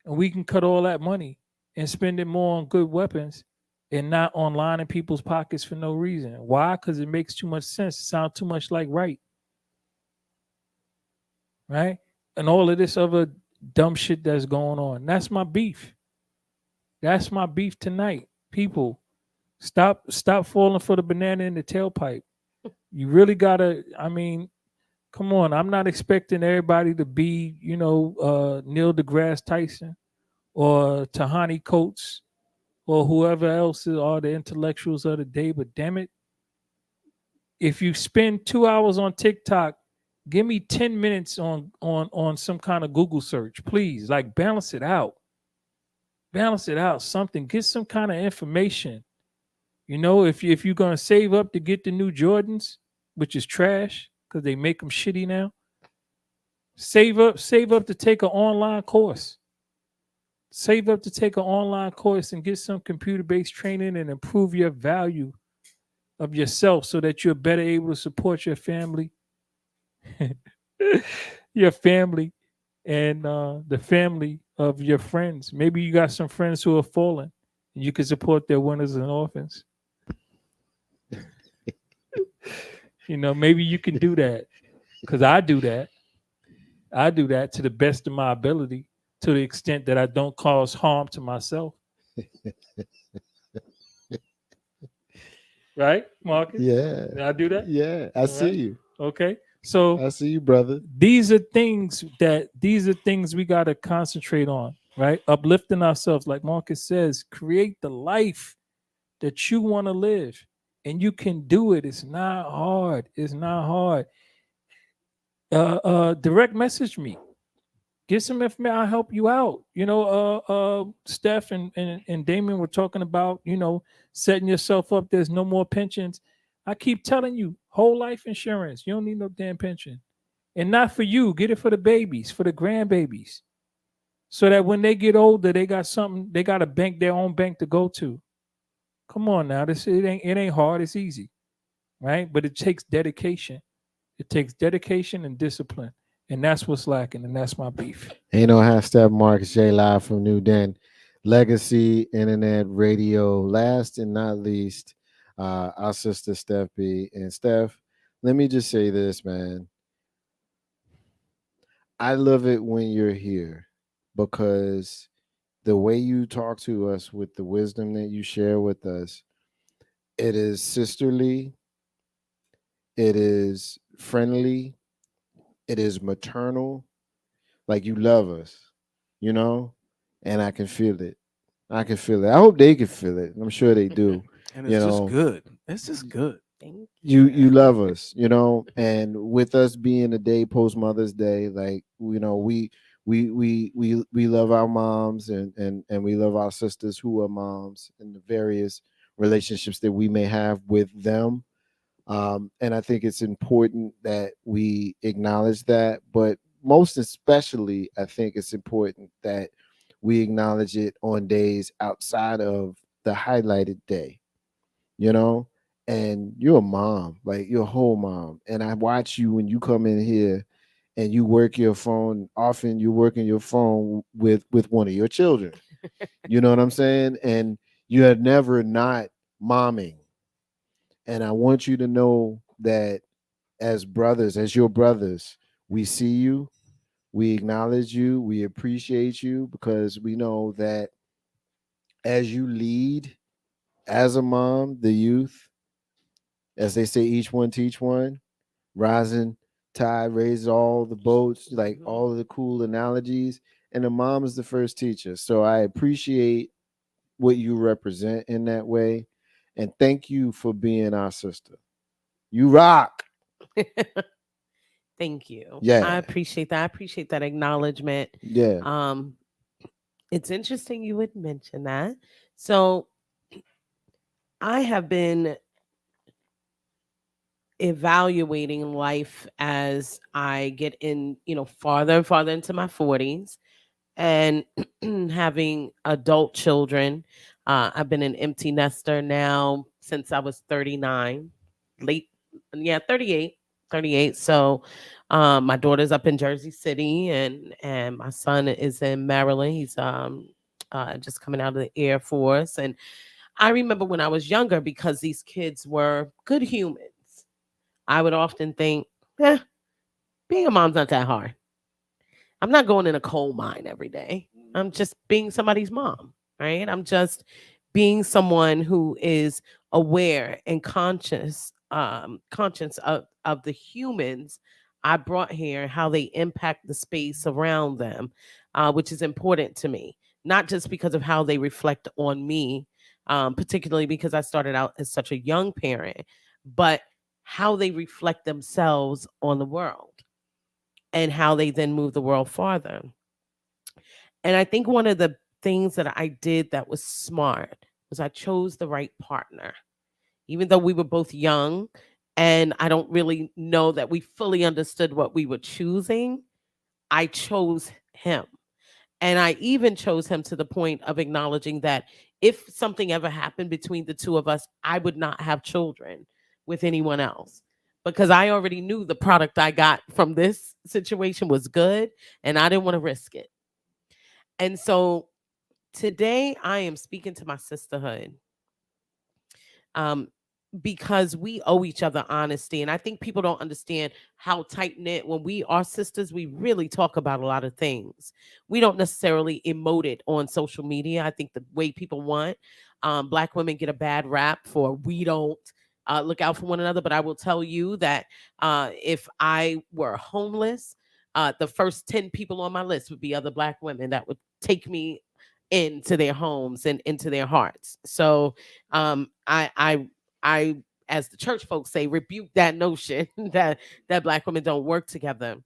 And we can cut all that money and spend it more on good weapons and not on lining people's pockets for no reason. Why? Because it makes too much sense. It sounds too much like right. And all of this other dumb shit that's going on. That's my beef. That's my beef tonight. People, stop falling for the banana in the tailpipe. You really gotta, come on. I'm not expecting everybody to be, Neil deGrasse Tyson or Tahani Coates or whoever else are the intellectuals of the day. But damn it, if you spend 2 hours on TikTok, give me 10 minutes on some kind of Google search, please. Like, balance it out. Balance it out. Something. Get some kind of information. If you're gonna save up to get the new Jordans, which is trash because they make them shitty now. Save up to take an online course. Save up to take an online course and get some computer-based training and improve your value of yourself so that you're better able to support your family, your family, and the family of your friends. Maybe you got some friends who are fallen, and you can support their widows and orphans. Maybe you can do that, because I do that. I do that to the best of my ability, to the extent that I don't cause harm to myself. Right, Marcus? Yeah. Did I do that? Yeah, I see you. Okay. So I see you, brother. These are things we got to concentrate on, right? Uplifting ourselves, like Marcus says, create the life that you want to live. And you can do it. It's not hard. It's not hard. Direct message me. Get some information. I'll help you out. Steph and Damon were talking about, setting yourself up. There's no more pensions. I keep telling you, whole life insurance. You don't need no damn pension. And not for you. Get it for the babies, for the grandbabies. So that when they get older, they got something, they got a bank, their own bank to go to. Come on now. It ain't hard, it's easy. Right? But it takes dedication. It takes dedication and discipline. And that's what's lacking, and that's my beef. Ain't no hashtag Marcus J live from NewDen, Legacy Internet Radio. Last and not least, our sister Steph B. And Steph, let me just say this, man. I love it when you're here because the way you talk to us with the wisdom that you share with us, it is sisterly, it is friendly, it is maternal. Like, you love us, and I can feel it. I can feel it. I hope they can feel it. I'm sure they do. And it's just good. It's just good. Thank You love us, and with us being the day post Mother's Day, like, we love our moms and we love our sisters who are moms and the various relationships that we may have with them. And I think it's important that we acknowledge that, but most especially, I think it's important that we acknowledge it on days outside of the highlighted day, and you're a mom, like, you're a whole mom. And I watch you when you come in here and you work your phone, often you're working your phone with one of your children. You know what I'm saying? And you are never not momming. And I want you to know that as brothers, as your brothers, we see you, we acknowledge you, we appreciate you, because we know that as you lead as a mom, the youth, as they say, each one teach one, rising tide raises all the boats, like all of the cool analogies. And the mom is the first teacher. So I appreciate what you represent in that way. And thank you for being our sister. You rock. Thank you. Yeah. I appreciate that. I appreciate that acknowledgement. Yeah. It's interesting you would mention that. So I have been evaluating life as I get in, farther and farther into my 40s and having adult children. I've been an empty nester now since I was 39, late, yeah, 38, 38. So my daughter's up in Jersey City, and my son is in Maryland. He's just coming out of the Air Force. And I remember when I was younger, because these kids were good humans, I would often think, being a mom's not that hard. I'm not going in a coal mine every day. I'm just being somebody's mom, right? I'm just being someone who is aware and conscious of the humans I brought here, how they impact the space around them, which is important to me, not just because of how they reflect on me, particularly because I started out as such a young parent, but how they reflect themselves on the world and how they then move the world farther. And I think one of the things that I did that was smart was I chose the right partner. Even though we were both young and I don't really know that we fully understood what we were choosing, I chose him. And I even chose him to the point of acknowledging that if something ever happened between the two of us, I would not have children with anyone else, because I already knew the product I got from this situation was good and I didn't want to risk it. And so today I am speaking to my sisterhood, um, because we owe each other honesty. And I think people don't understand how tight knit, when we are sisters, we really talk about a lot of things. We don't necessarily emote it on social media. I think the way people want, Black women get a bad rap for we don't look out for one another. But I will tell you that if I were homeless, the first 10 people on my list would be other Black women that would take me into their homes and into their hearts. So I, as the church folks say, rebuke that notion that Black women don't work together.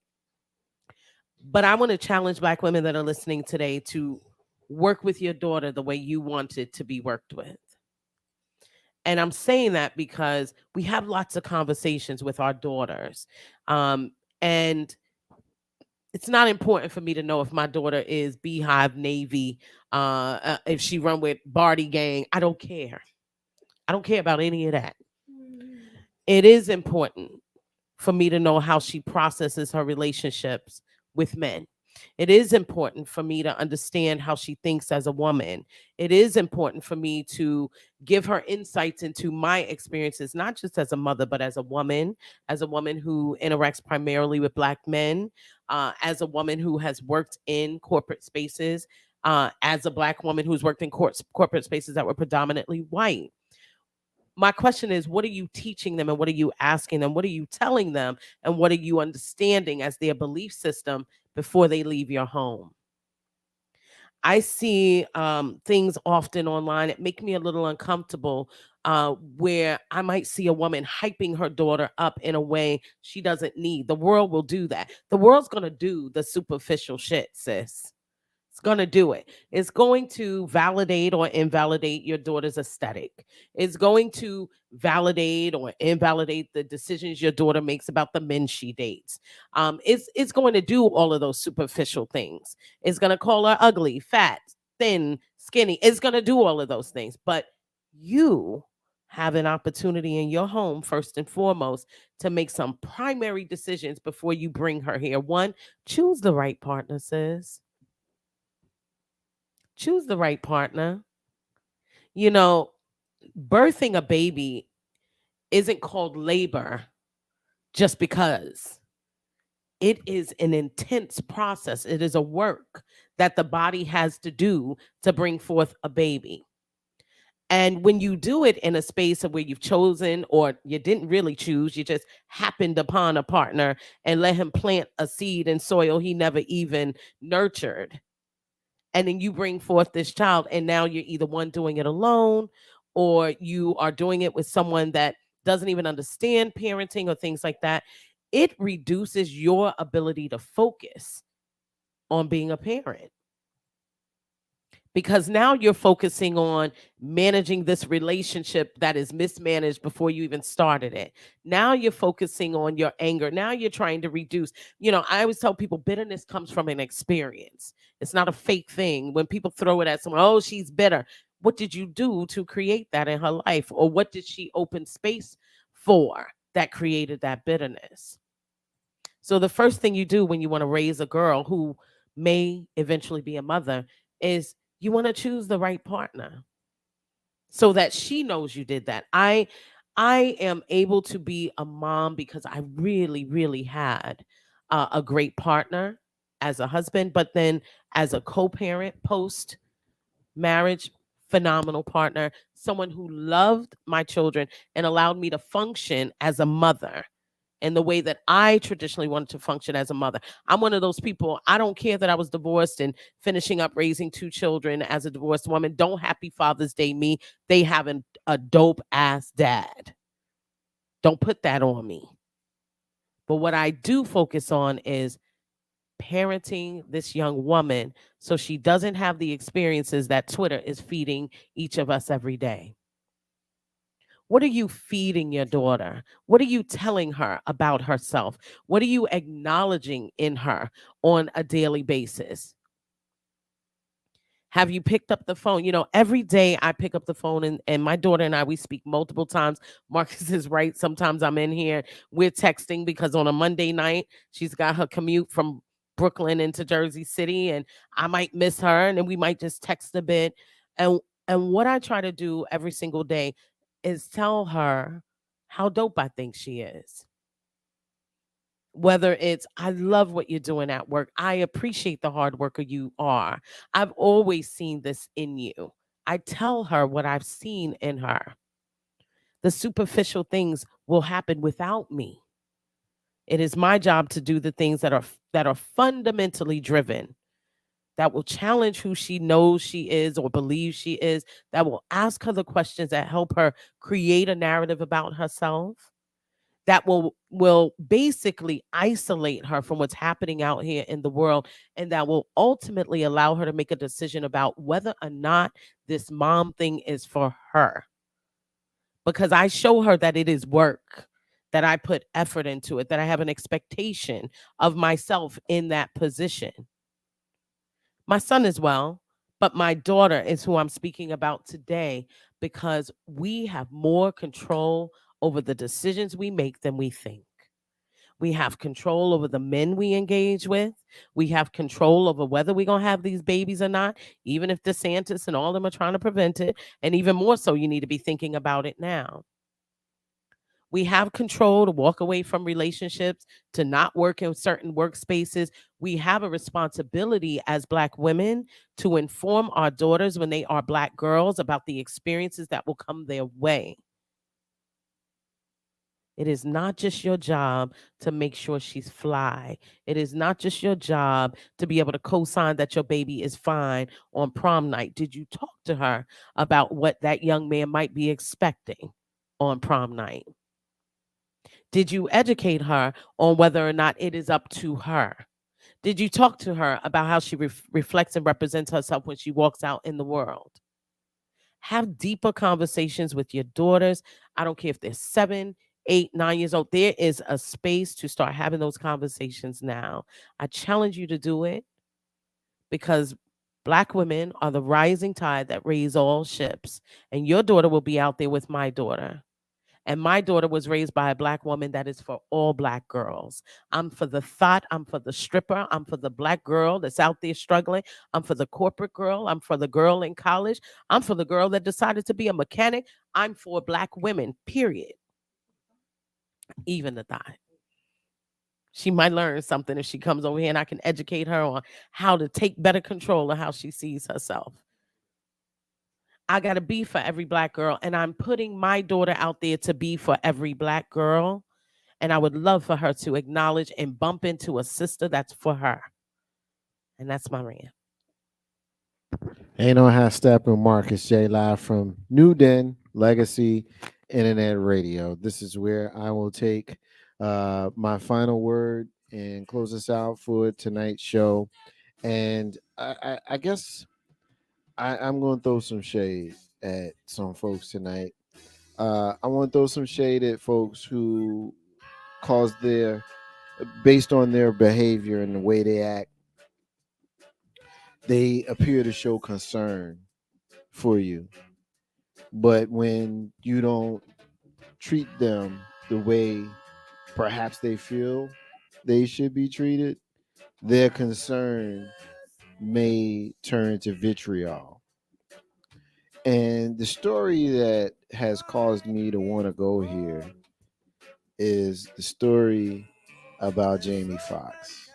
But I want to challenge Black women that are listening today to work with your daughter the way you want it to be worked with. And I'm saying that because we have lots of conversations with our daughters. And it's not important for me to know if my daughter is Beehive Navy, if she run with Barty Gang. I don't care. I don't care about any of that. It is important for me to know how she processes her relationships with men. It is important for me to understand how she thinks as a woman. It is important for me to give her insights into my experiences, not just as a mother, but as a woman who interacts primarily with Black men, as a woman who has worked in corporate spaces, as a Black woman who's worked in corporate spaces that were predominantly white. My question is, what are you teaching them, and what are you asking them? What are you telling them, and what are you understanding as their belief system before they leave your home? I see things often online that make me a little uncomfortable, where I might see a woman hyping her daughter up in a way she doesn't need. The world will do that. The world's going to do the superficial shit, sis. It's going to do it. It's going to validate or invalidate your daughter's aesthetic. It's going to validate or invalidate the decisions your daughter makes about the men she dates. It's going to do all of those superficial things. It's going to call her ugly, fat, thin, skinny. It's going to do all of those things. But you have an opportunity in your home, first and foremost, to make some primary decisions before you bring her here. One, choose the right partner, sis. Choose the right partner. You know, birthing a baby isn't called labor just because. It is an intense process. It is a work that the body has to do to bring forth a baby. And when you do it in a space of where you've chosen or you didn't really choose, you just happened upon a partner and let him plant a seed in soil he never even nurtured. And then you bring forth this child, and now you're either one doing it alone or you are doing it with someone that doesn't even understand parenting or things like that. It reduces your ability to focus on being a parent, because now you're focusing on managing this relationship that is mismanaged before you even started it. Now you're focusing on your anger. Now you're trying to reduce. I always tell people bitterness comes from an experience. It's not a fake thing. When people throw it at someone, oh, she's bitter. What did you do to create that in her life? Or what did she open space for that created that bitterness? So the first thing you do when you want to raise a girl who may eventually be a mother is you want to choose the right partner so that she knows you did that. I am able to be a mom because I really, really had a great partner as a husband, but then as a co-parent post marriage, phenomenal partner, someone who loved my children and allowed me to function as a mother in the way that I traditionally wanted to function as a mother. I'm one of those people, I don't care that I was divorced and finishing up raising 2 children as a divorced woman. Don't happy Father's Day me. They have a dope ass dad. Don't put that on me. But what I do focus on is parenting this young woman so she doesn't have the experiences that Twitter is feeding each of us every day. What are you feeding your daughter? What are you telling her about herself? What are you acknowledging in her on a daily basis? Have you picked up the phone? Every day I pick up the phone and my daughter and I, we speak multiple times. Marcus is right. Sometimes I'm in here, we're texting because on a Monday night, she's got her commute from Brooklyn into Jersey City and I might miss her and then we might just text a bit. And what I try to do every single day is tell her how dope I think she is. Whether it's, I love what you're doing at work. I appreciate the hard worker you are. I've always seen this in you. I tell her what I've seen in her. The superficial things will happen without me. It is my job to do the things that are fundamentally driven, that will challenge who she knows she is or believes she is, that will ask her the questions that help her create a narrative about herself, that will basically isolate her from what's happening out here in the world, and that will ultimately allow her to make a decision about whether or not this mom thing is for her. Because I show her that it is work, that I put effort into it, that I have an expectation of myself in that position. My son as well, but my daughter is who I'm speaking about today, because we have more control over the decisions we make than we think. We have control over the men we engage with. We have control over whether we're going to have these babies or not, even if DeSantis and all of them are trying to prevent it. And even more so, you need to be thinking about it now. We have control to walk away from relationships, to not work in certain workspaces. We have a responsibility as Black women to inform our daughters when they are Black girls about the experiences that will come their way. It is not just your job to make sure she's fly. It is not just your job to be able to co-sign that your baby is fine on prom night. Did you talk to her about what that young man might be expecting on prom night? Did you educate her on whether or not it is up to her? Did you talk to her about how she reflects and represents herself when she walks out in the world? Have deeper conversations with your daughters. I don't care if they're 7, 8, 9 years old. There is a space to start having those conversations now. I challenge you to do it, because Black women are the rising tide that raise all ships. And your daughter will be out there with my daughter. And my daughter was raised by a Black woman that is for all Black girls. I'm for the thought. I'm for the stripper. I'm for the Black girl that's out there struggling. I'm for the corporate girl. I'm for the girl in college. I'm for the girl that decided to be a mechanic. I'm for Black women, period. Even the thought. She might learn something if she comes over here and I can educate her on how to take better control of how she sees herself. I got to be for every Black girl, and I'm putting my daughter out there to be for every Black girl. And I would love for her to acknowledge and bump into a sister that's for her. And that's my rant. Ain't no half stepping. Marcus J live from NewDen Legacy Internet Radio. This is where I will take my final word and close us out for tonight's show. And I guess I'm going to throw some shade at some folks tonight. I want to throw some shade at folks who cause based on their behavior and the way they act, they appear to show concern for you. But when you don't treat them the way perhaps they feel they should be treated, their concern may turn to vitriol. And the story that has caused me to want to go here is the story about Jamie Foxx.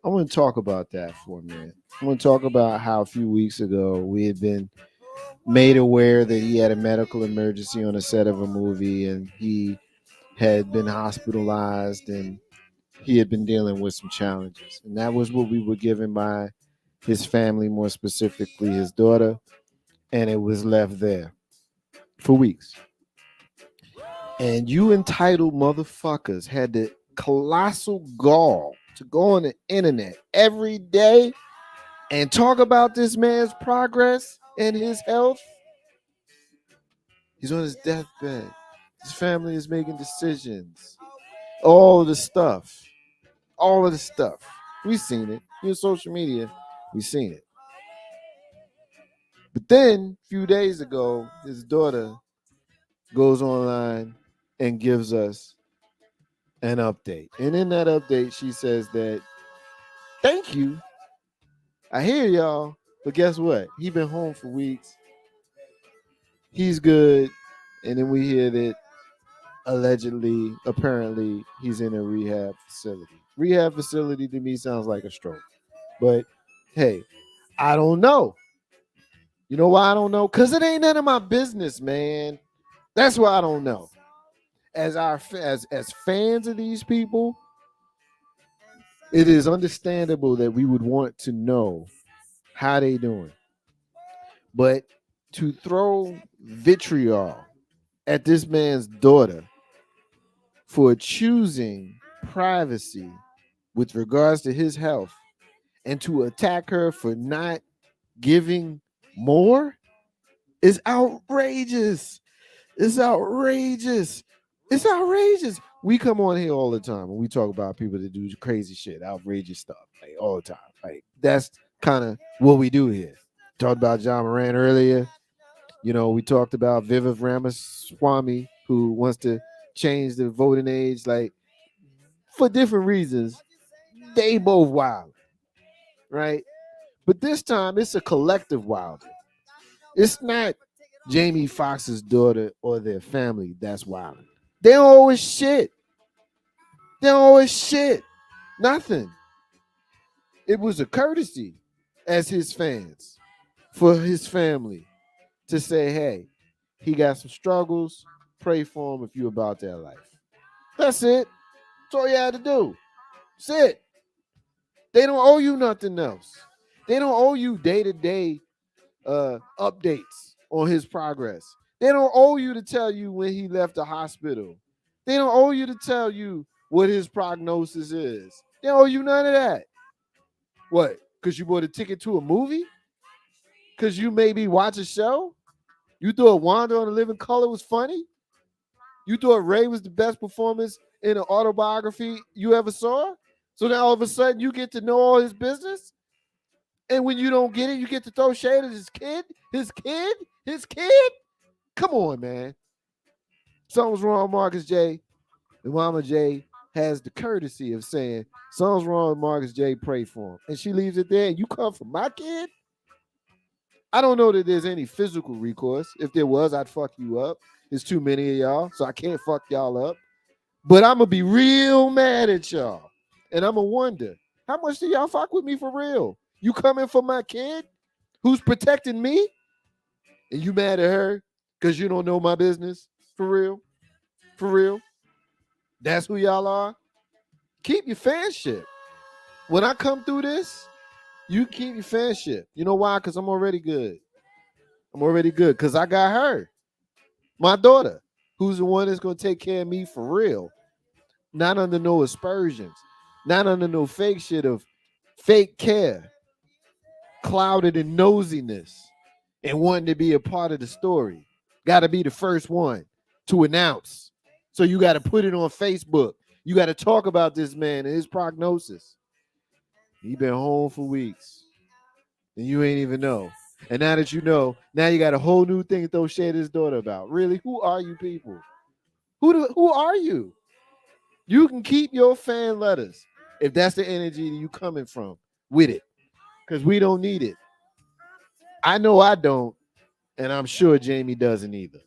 I want to talk about that for a minute. I want to talk about how a few weeks ago we had been made aware that he had a medical emergency on a set of a movie and he had been hospitalized and he had been dealing with some challenges. And that was what we were given by his family, more specifically his daughter, and it was left there for weeks. And you entitled motherfuckers had the colossal gall to go on the internet every day and talk about this man's progress and his health. He's on his deathbed. His family is making decisions. All of the stuff. All of the stuff. We've seen it. In social media, we've seen it. But then, a few days ago, his daughter goes online and gives us an update. And in that update, she says that, thank you. I hear y'all, but guess what? He been home for weeks. He's good. And then we hear that allegedly, apparently, he's in a rehab facility. Rehab facility to me sounds like a stroke. But hey, I don't know. You know why I don't know? Because it ain't none of my business, man. That's why I don't know. As fans of these people, it is understandable that we would want to know how they doing. But to throw vitriol at this man's daughter for choosing privacy with regards to his health and to attack her for not giving more is outrageous. It's outrageous. It's outrageous. We come on here all the time and we talk about people that do crazy shit, outrageous stuff, like all the time. Like that's kind of what we do here. Talked about John Moran earlier. You know, we talked about Viviv Ramaswamy, who wants to change the voting age, like for different reasons. They both wild, right? But this time it's a collective wild. It's not Jamie Foxx's daughter or their family that's wild. They don't owe us shit. They don't owe us shit. Nothing. It was a courtesy as his fans for his family to say, hey, he got some struggles. Pray for him if you're about that life. That's it. That's all you had to do. That's it. They don't owe you nothing else. They don't owe you day-to-day updates on his progress. They don't owe you to tell you when he left the hospital. They don't owe you to tell you what his prognosis is. They don't owe you none of that. What? Because you bought a ticket to a movie? Because you maybe watch a show? You thought Wanda on the Living Color was funny? You thought Ray was the best performance in an autobiography you ever saw? So now all of a sudden you get to know all his business? And when you don't get it, you get to throw shade at his kid. Come on, man. Something's wrong, Marcus J. And Mama J has the courtesy of saying, something's wrong with Marcus J. Pray for him. And she leaves it there. And you come for my kid? I don't know that there's any physical recourse. If there was, I'd fuck you up. There's too many of y'all, so I can't fuck y'all up. But I'm going to be real mad at y'all. And I'm going to wonder, how much do y'all fuck with me for real? You coming for my kid who's protecting me? And you mad at her because you don't know my business? For real? For real? That's who y'all are? Keep your fanship. When I come through this, you keep your fanship. You know why? Because I'm already good. I'm already good because I got her. My daughter, who's the one that's going to take care of me for real. Not under no aspersions. Not under no fake shit of fake care. Clouded in nosiness. And wanting to be a part of the story. Got to be the first one to announce. So you got to put it on Facebook. You got to talk about this man and his prognosis. He been home for weeks. And you ain't even know. And now that you know, now you got a whole new thing to throw shade at his daughter about. Really? Who are you people? Who are you? You can keep your fan letters if that's the energy you coming from with it. Because we don't need it. I know I don't. And I'm sure Jamie doesn't either.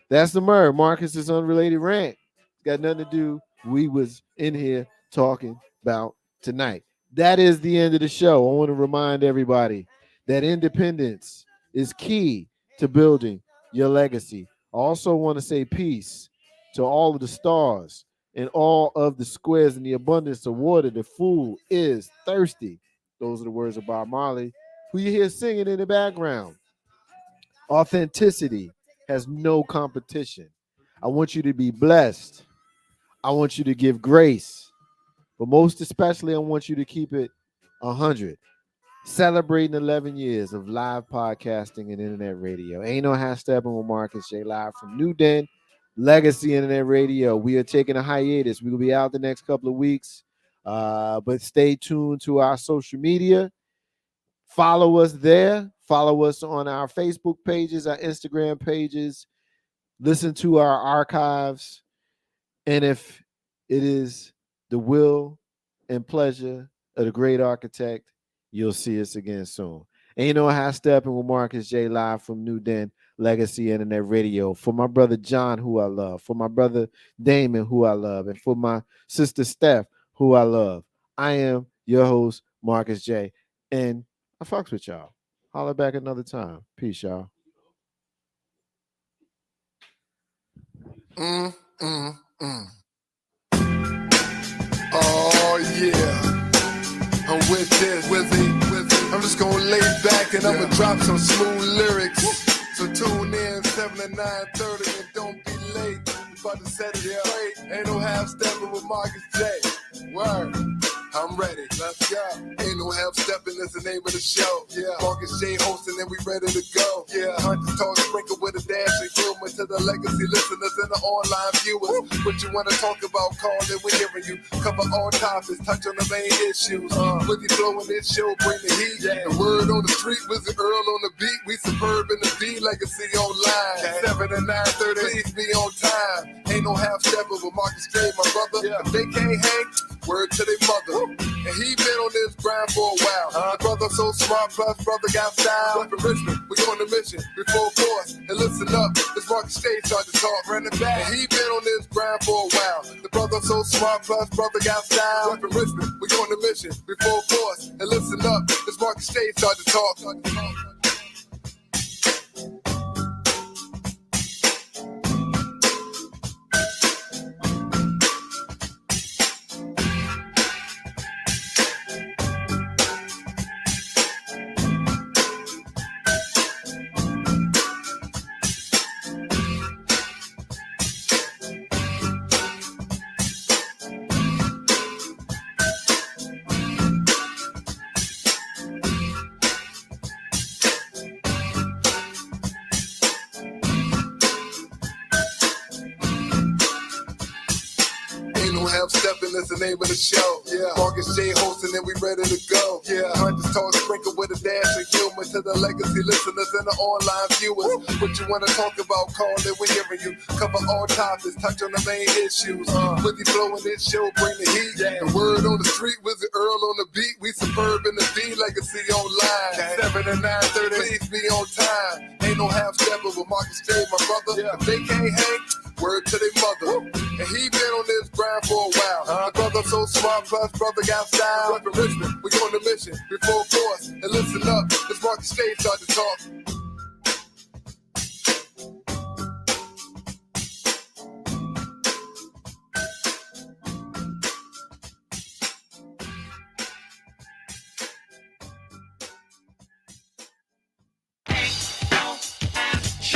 That's the murder. Marcus's unrelated rant. Got nothing to do. We was in here talking about tonight. That is the end of the show. I want to remind everybody that independence is key to building your legacy. I also want to say peace to all of the stars and all of the squares and the abundance of water. The fool is thirsty. Those are the words of Bob Marley, who you hear singing in the background. Authenticity has no competition. I want you to be blessed. I want you to give grace. But most especially, I want you to keep it 100. Celebrating 11 years of live podcasting and internet radio. Ain't no half stepping with Marcus J. Live from NewDen, Legacy Internet Radio. We are taking a hiatus. We will be out the next couple of weeks. But stay tuned to our social media. Follow us there. Follow us on our Facebook pages, our Instagram pages. Listen to our archives. And if it is the will and pleasure of the great architect, you'll see us again soon. Ain't no half stepping with Marcus J. Live from NewDen, Legacy Internet Radio. For my brother John, who I love. For my brother Damon, who I love. And for my sister Steph, who I love. I am your host, Marcus J. And I fucks with y'all. Holler back another time. Peace, y'all. Oh, yeah. I'm with this, I'm just gonna lay back and I'ma drop some smooth lyrics. So tune in 7 to 9:30 and don't be late. About to set it straight. Ain't no half stepping with Marcus J. Word. I'm ready, let's go. Ain't no half stepping, that's the name of the show. Yeah, Marcus J hosting and we ready to go. Yeah, Hunters Talk sprinkled with a dash of humor to the legacy listeners and the online viewers. What you wanna talk about, call it, we hearing you. Cover all topics, touch on the main issues. With the flow in this show, bring the heat. The word on the street, Wizard Earl on the beat. We superb in the beat, legacy online. 7 to 9:30, please be on time. Ain't no half stepping with Marcus J, my brother. If they can't hang, word to their mother. And he been on this grind for a while. The brother so smart, plus brother got style. Up in Richmond, we on the mission, we full force. And listen up, this Marcus J start to talk, running back. And he been on this grind for a while. The brother so smart, plus brother got style. Up in Richmond, we on the mission, we full force. And listen up, this Marcus J start to talk. Ain't no half stepping, that's the name of the show. Yeah, Marcus J hosting and we ready to go. Yeah, Hunters talk sprinkle with a dash of humor to the legacy listeners and the online viewers. What you wanna talk about, call it, we're hearing you. Cover all topics, touch on the main issues. With the flow in this show, bring the heat. The word on the street, Wizard Earl on the beat. We superb in the D, legacy online. 7 to 9:30, please be on time. Ain't no half stepper with Marcus J, my brother. If they can't hang, word to their mother. And he been on this grind for a while. The brother so smart, plus brother got style. Reppin' Richmond, we on the mission, before force. And listen up, this Marcus J start to talk.